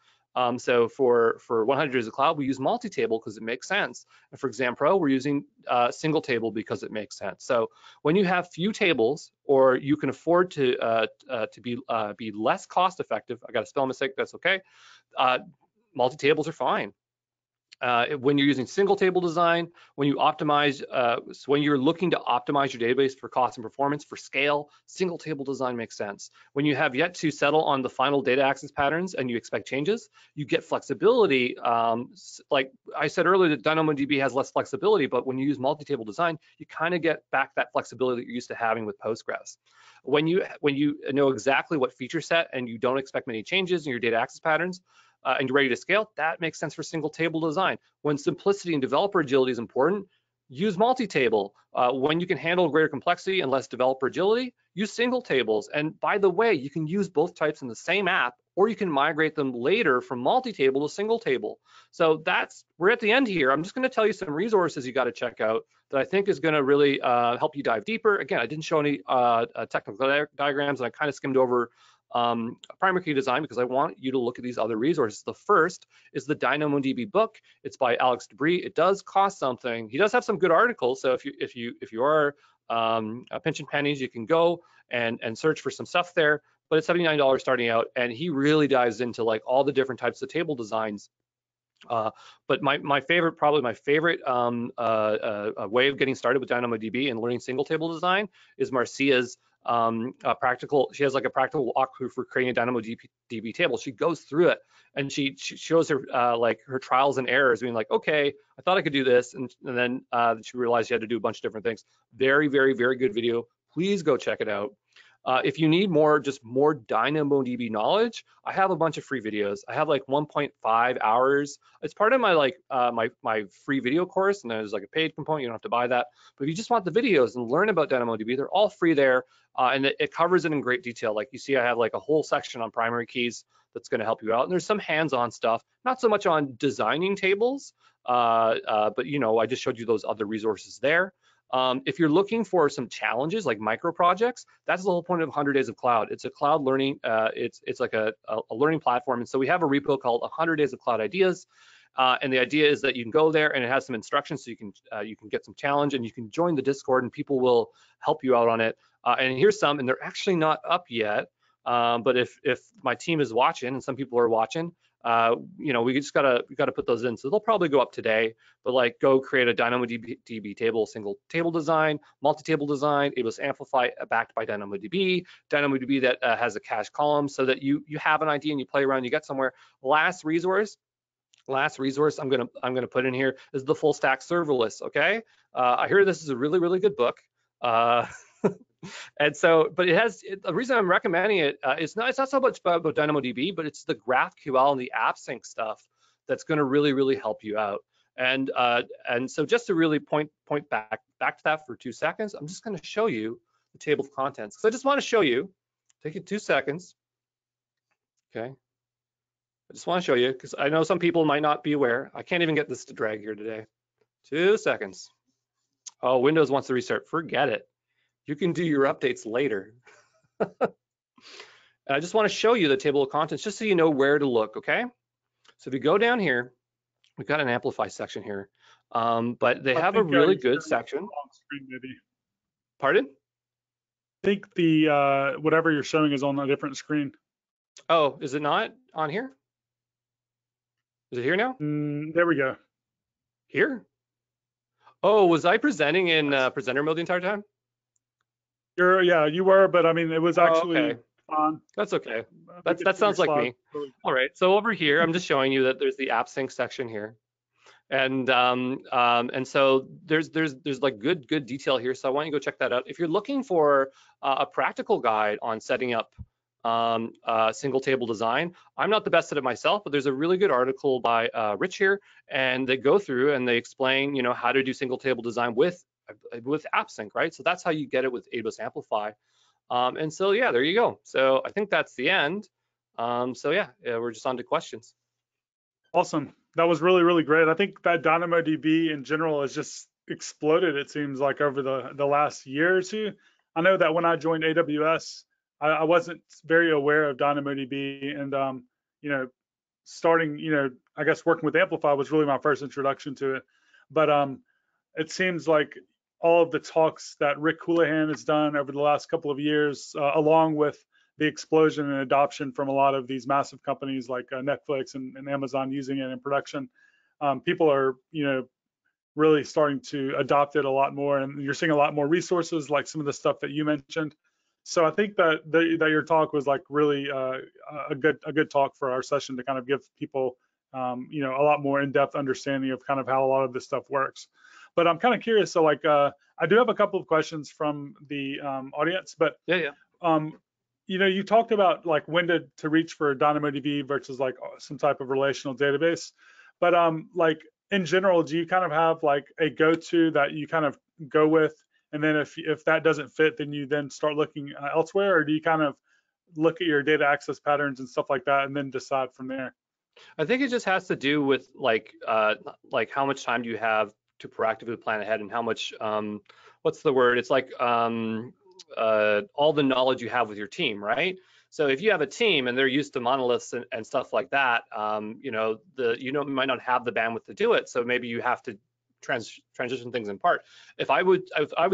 So for 100 Days of Cloud, we use multi-table because it makes sense. And for Exam Pro, we're using single table because it makes sense. So when you have few tables, or you can afford to be less cost effective, I got a spell mistake, that's okay. Multi-tables are fine. When you're using single table design, when you optimize, so when you're looking to optimize your database for cost and performance, for scale, single table design makes sense. When you have yet to settle on the final data access patterns and you expect changes, you get flexibility. Like I said earlier, that DynamoDB has less flexibility, but when you use multi-table design, you kind of get back that flexibility that you're used to having with Postgres. When you know exactly what feature set and you don't expect many changes in your data access patterns, and you're ready to scale, that makes sense for single table design. When simplicity and developer agility is important, use multi-table. When you can handle greater complexity and less developer agility, use single tables. And by the way, you can use both types in the same app, or you can migrate them later from multi-table to single table. So we're at the end here. I'm just going to tell you some resources you got to check out that I think is going to really help you dive deeper. Again, I didn't show any technical diagrams, and I kind of skimmed over primary key design because I want you to look at these other resources. The first is the DynamoDB book. It's by Alex Debris. It does cost something. He does have some good articles. So if you are pinching pennies, you can go and search for some stuff there. But it's $79 starting out, and he really dives into like all the different types of table designs. But my favorite way of getting started with DynamoDB and learning single table design is Marcia's she has like a practical walkthrough for creating a DynamoDB table. She goes through it and she shows her like her trials and errors, being like, okay, I thought I could do this, and then she realized she had to do a bunch of different things. Very, very, very good video. Please go check it out. If you need more DynamoDB knowledge, I have a bunch of free videos. I have like 1.5 hours. It's part of my like my free video course, and there's like a paid component. You don't have to buy that. But if you just want the videos and learn about DynamoDB, they're all free there, and it covers it in great detail. Like you see, I have like a whole section on primary keys that's going to help you out. And there's some hands-on stuff, not so much on designing tables, but you know, I just showed you those other resources there. If you're looking for some challenges like micro projects, that's the whole point of 100 Days of Cloud. It's a cloud learning, it's like a learning platform. And so we have a repo called 100 Days of Cloud Ideas. And the idea is that you can go there and it has some instructions, so you can get some challenge, and you can join the Discord and people will help you out on it. And here's some, and they're actually not up yet. But if my team is watching, and some people are watching, you know, we gotta put those in. So they'll probably go up today, but like go create a DynamoDB table, single table design, multi-table design, AWS Amplify backed by DynamoDB that has a cache column, so that you have an idea and you play around, you get somewhere. Last resource I'm gonna put in here is the full stack serverless. Okay, I hear this is a really, really good book. And so, but the reason I'm recommending it, it's not so much about DynamoDB, but it's the GraphQL and the AppSync stuff that's going to really, really help you out. And so just to really point back to that for 2 seconds, I'm just going to show you the table of contents. So I just want to show you, take it 2 seconds. Okay. I just want to show you, because I know some people might not be aware. I can't even get this to drag here today. 2 seconds. Oh, Windows wants to restart. Forget it. You can do your updates later. I just want to show you the table of contents just so you know where to look, okay? So if you go down here, we've got an Amplify section here, but they have a really good section. Pardon? I think the whatever you're showing is on a different screen. Oh, is it not on here? Is it here now? There we go. Here? Oh, was I presenting in presenter mode the entire time? Yeah, you were, but I mean, it was actually fine. That's okay. That sounds like me. All right, so over here, I'm just showing you that there's the AppSync section here. And so there's like good detail here. So I want you to go check that out. If you're looking for a practical guide on setting up single table design, I'm not the best at it myself, but there's a really good article by Rich here, and they go through and they explain, how to do single table design with AppSync, right? So that's how you get it with AWS Amplify. And so yeah, there you go. So I think that's the end. So yeah, we're just on to questions. Awesome. That was really, really great. I think that DynamoDB in general has just exploded, it seems like, over the last year or two. I know that when I joined AWS, I wasn't very aware of DynamoDB, and starting, I guess working with Amplify was really my first introduction to it. But it seems like all of the talks that Rick Houlihan has done over the last couple of years, along with the explosion and adoption from a lot of these massive companies like Netflix and Amazon using it in production, people are, really starting to adopt it a lot more, and you're seeing a lot more resources like some of the stuff that you mentioned. So I think that your talk was like really a good talk for our session to kind of give people a lot more in-depth understanding of kind of how a lot of this stuff works. But I'm kind of curious. So like I do have a couple of questions from the audience, but Yeah. you talked about like when to reach for DynamoDB versus like some type of relational database, but like in general, do you kind of have like a go-to that you kind of go with, and then if that doesn't fit, then you then start looking elsewhere, or do you kind of look at your data access patterns and stuff like that and then decide from there? I think it just has to do with like how much time do you have to proactively plan ahead, and how much what's the word? It's like all the knowledge you have with your team, right? So if you have a team and they're used to monoliths and stuff like that, you might not have the bandwidth to do it. So maybe you have to transition things in part. If I was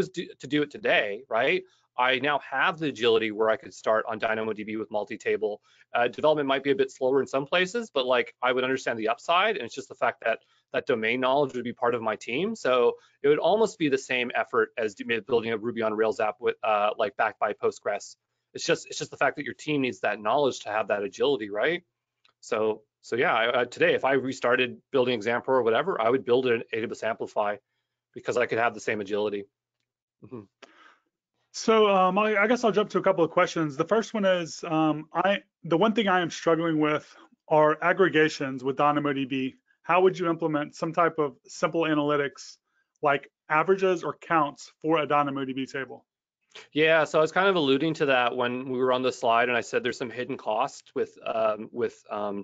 to do it today, right? I now have the agility where I could start on DynamoDB with multi-table. Development might be a bit slower in some places, but like I would understand the upside, and it's just the fact that that domain knowledge would be part of my team. So it would almost be the same effort as building a Ruby on Rails app with like backed by Postgres. It's just the fact that your team needs that knowledge to have that agility, right? So yeah, today if I restarted building Xampp or whatever, I would build it in AWS Amplify because I could have the same agility. Mm-hmm. So I guess I'll jump to a couple of questions. The first one is the one thing I am struggling with are aggregations with DynamoDB. How would you implement some type of simple analytics like averages or counts for a DynamoDB table? Yeah, so I was kind of alluding to that when we were on the slide, and I said there's some hidden costs with DynamoDB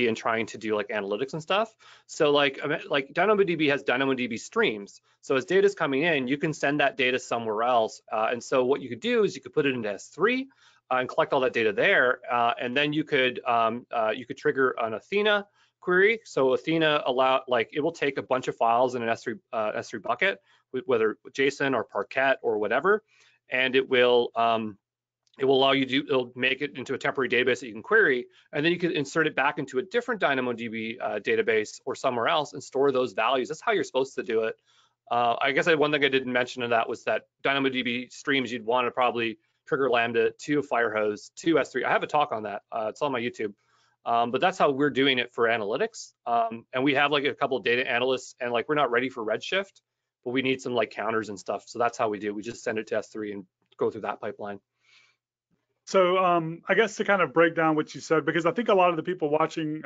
and trying to do like analytics and stuff. So like DynamoDB has DynamoDB streams. So as data is coming in, you can send that data somewhere else. And so what you could do is you could put it into S3 and collect all that data there, and then you could trigger an Athena query. So Athena it will take a bunch of files in an S3 bucket, whether JSON or Parquet or whatever, and it will allow you to, it'll make it into a temporary database that you can query, and then you can insert it back into a different DynamoDB database or somewhere else and store those values. That's how you're supposed to do it. I guess one thing I didn't mention in that was that DynamoDB streams, you'd want to probably trigger Lambda to Firehose to S3. I have a talk on that. It's on my YouTube. But that's how we're doing it for analytics. And we have like a couple of data analysts, and like we're not ready for Redshift, but we need some like counters and stuff. So that's how we do. We just send it to S3 and go through that pipeline. So I guess to kind of break down what you said, because I think a lot of the people watching,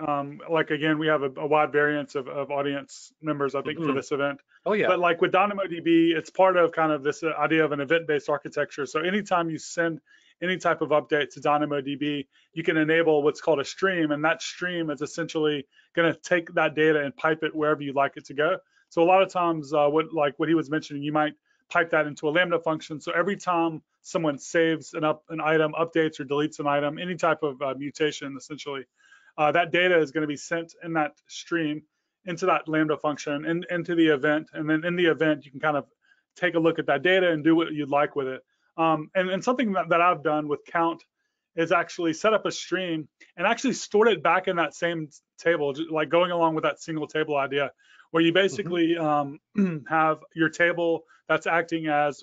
like again, we have a wide variance of audience members, I think, for this event. Oh yeah. But like with DynamoDB, it's part of kind of this idea of an event-based architecture. So anytime you send any type of update to DynamoDB, you can enable what's called a stream, and that stream is essentially going to take that data and pipe it wherever you'd like it to go. So a lot of times, what he was mentioning, you might pipe that into a Lambda function. So every time someone saves an item, updates or deletes an item, any type of mutation, essentially, that data is going to be sent in that stream into that Lambda function and into the event. And then in the event, you can kind of take a look at that data and do what you'd like with it. And something that I've done with Count is actually set up a stream and actually stored it back in that same table, like going along with that single table idea, where you basically have your table that's acting as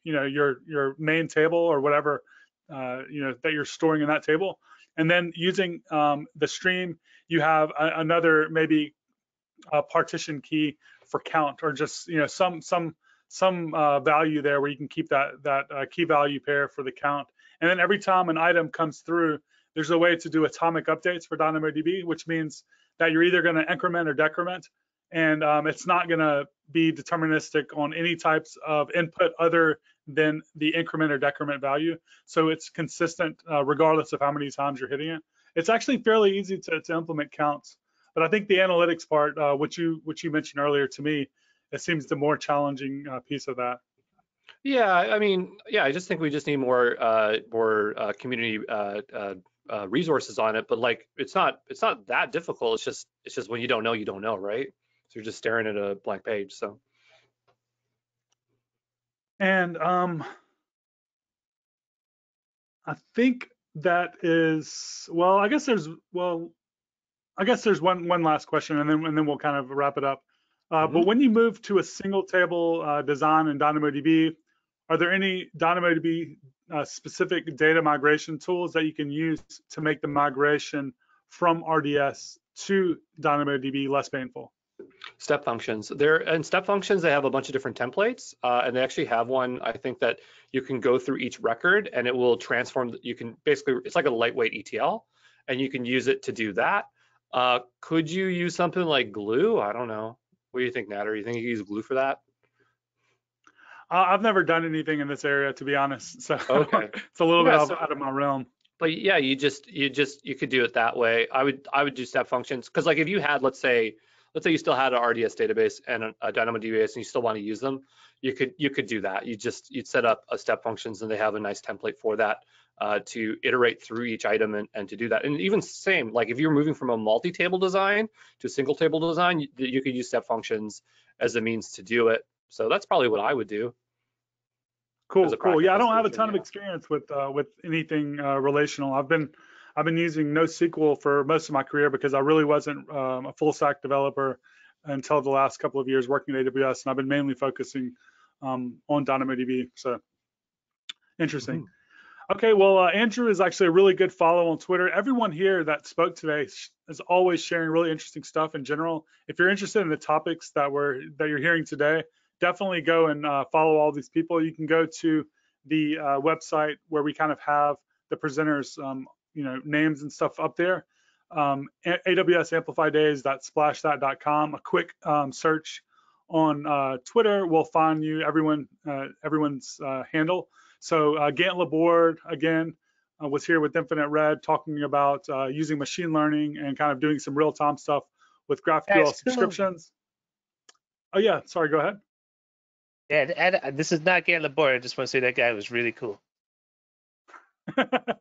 your main table or whatever that you're storing in that table, and then using the stream, you have another maybe partition key for count, or just some value there where you can keep that key value pair for the count. And then every time an item comes through, there's a way to do atomic updates for DynamoDB, which means that you're either going to increment or decrement, and it's not going to be deterministic on any types of input other than the increment or decrement value. So it's consistent regardless of how many times you're hitting it. It's actually fairly easy to implement counts, but I think the analytics part, which you mentioned earlier, to me, it seems the more challenging piece of that. Yeah, I mean, yeah, I just think we just need more community resources on it. But like, it's not that difficult. It's just when you don't know, right? So you're just staring at a blank page. So. And I think that is, well, I guess there's one last question, and then we'll kind of wrap it up. But when you move to a single table design in DynamoDB, are there any DynamoDB specific data migration tools that you can use to make the migration from RDS to DynamoDB less painful? Step functions. In step functions, they have a bunch of different templates, and they actually have one, I think, that you can go through each record and it will transform. You can basically, it's like a lightweight ETL, and you can use it to do that. Could you use something like Glue? I don't know. What do you think, Natter? You think you can use Glue for that? I've never done anything in this area, to be honest. So okay, it's a little bit out of my realm. But yeah, you could do it that way. I would do step functions, because like if you had, let's say you still had an RDS database and a DynamoDB database and you still want to use them, you could do that. You'd set up a step functions, and they have a nice template for that to iterate through each item and to do that. And even same, like if you're moving from a multi-table design to a single table design, you could use step functions as a means to do it. So that's probably what I would do. Cool. Yeah, I don't have a ton of experience with anything relational. I've been using NoSQL for most of my career because I really wasn't a full stack developer until the last couple of years working at AWS, and I've been mainly focusing on DynamoDB. So interesting. Okay, well, Andrew is actually a really good follow on Twitter. Everyone here that spoke today is always sharing really interesting stuff in general. If you're interested in the topics that you're hearing today, definitely go and follow all these people. You can go to the website where we kind of have the presenters, names and stuff up there. AWS Amplify Days.splashthat.com. A quick search on Twitter will find you everyone's handle. So Gant Laborde, again, was here with Infinite Red talking about using machine learning and kind of doing some real-time stuff with GraphQL subscriptions. Oh yeah, sorry, go ahead. Yeah, this is not Gant Laborde. I just want to say that guy was really cool. That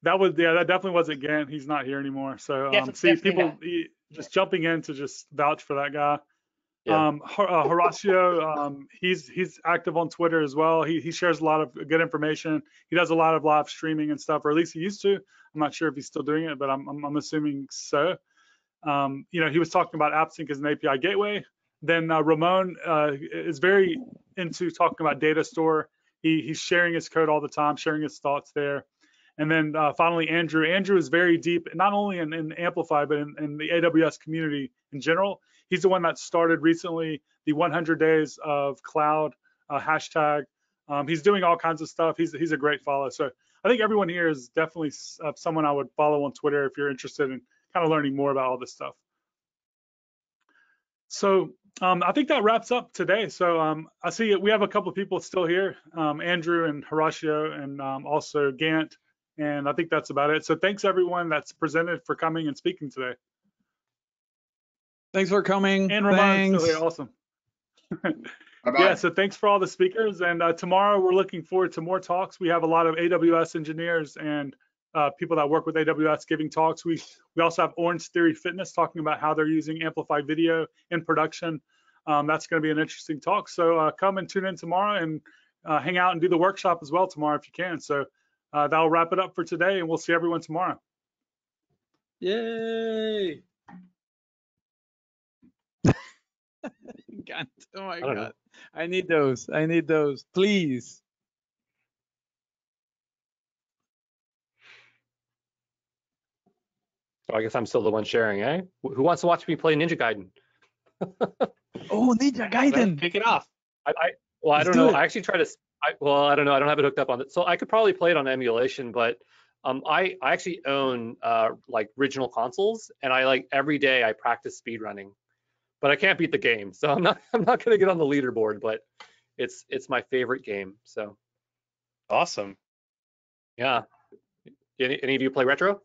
definitely wasn't Gant. He's not here anymore. So people just jumping in to just vouch for that guy. Yeah. Horacio, he's active on Twitter as well. He shares a lot of good information. He does a lot of live streaming and stuff, or at least he used to. I'm not sure if he's still doing it, but I'm assuming so. He was talking about AppSync as an API gateway. Then Ramon is very into talking about data store. He's sharing his code all the time, sharing his thoughts there. And then finally, Andrew. Andrew is very deep, not only in Amplify, but in the AWS community in general. He's the one that started recently the 100 days of cloud hashtag. He's doing all kinds of stuff. He's a great follow. So I think everyone here is definitely someone I would follow on Twitter if you're interested in kind of learning more about all this stuff. So I think that wraps up today. So I see we have a couple of people still here, Andrew and Horacio, and also Gant. And I think that's about it. So thanks everyone that's presented for coming and speaking today. Thanks for coming. And Ramon's still here. Awesome. Yeah, so thanks for all the speakers. And tomorrow we're looking forward to more talks. We have a lot of AWS engineers and people that work with AWS giving talks. We also have Orange Theory Fitness talking about how they're using Amplify Video in production. That's going to be an interesting talk. So come and tune in tomorrow and hang out and do the workshop as well tomorrow if you can. So that'll wrap it up for today, and we'll see everyone tomorrow. Yay! Oh my God. I need those. I need those. Please. So I guess I'm still the one sharing, eh? Who wants to watch me play Ninja Gaiden? Oh, Ninja Gaiden. Kick it off. Well, I Let's don't do know. it. I actually try to. Well, I don't know. I don't have it hooked up on it, so I could probably play it on emulation. But I actually own like original consoles, and I like every day I practice speed running, but I can't beat the game, so I'm not gonna get on the leaderboard. But it's my favorite game. So Awesome. yeah. Any of you play retro?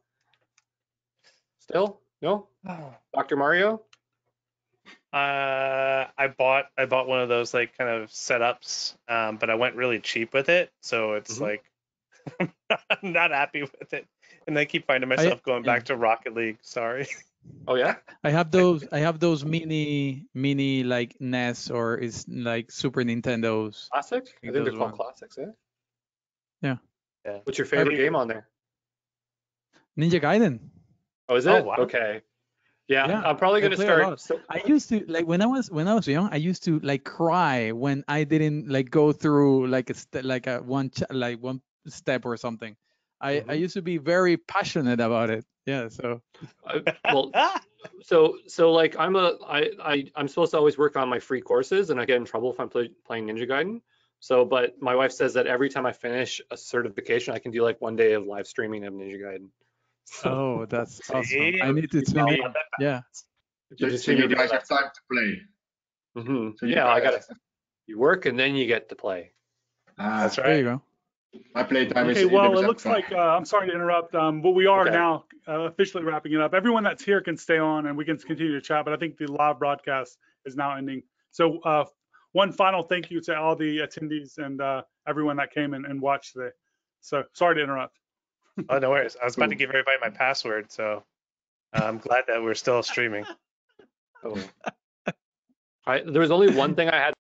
Still? No? Dr. Mario? I bought one of those like kind of setups, but I went really cheap with it, so it's like I'm not happy with it, and I keep finding myself going back to Rocket League. Sorry. Oh yeah. I have those mini like NES or is like Super Nintendos. Classic? I think they're those called ones. classics, eh? Yeah. What's your favorite game on there? Ninja Gaiden. Oh, is it? Oh, wow. Okay. Yeah, Yeah, I'm probably I gonna play a lot. start. I used to like when I was young. I used to like cry when I didn't like go through like one step or something. I used to be very passionate about it. Yeah. So. Well, so like I'm supposed to always work on my free courses, and I get in trouble if I'm playing Ninja Gaiden. So, but my wife says that every time I finish a certification, I can do like 1 day of live streaming of Ninja Gaiden. Oh, that's awesome. See? I need to tune in. Yeah. So you guys have time to play. So yeah, I got it. You work and then you get to play. That's right. There you go. My playtime is Okay, well, AWS it looks Amplify. like, I'm sorry to interrupt, but we are Okay. now officially wrapping it up. Everyone that's here can stay on and we can continue to chat, but I think the live broadcast is now ending. So one final thank you to all the attendees and everyone that came and watched today. So sorry to interrupt. Oh, no worries. I was about to give everybody my password, so I'm glad that we're still streaming. Oh. There was only one thing I had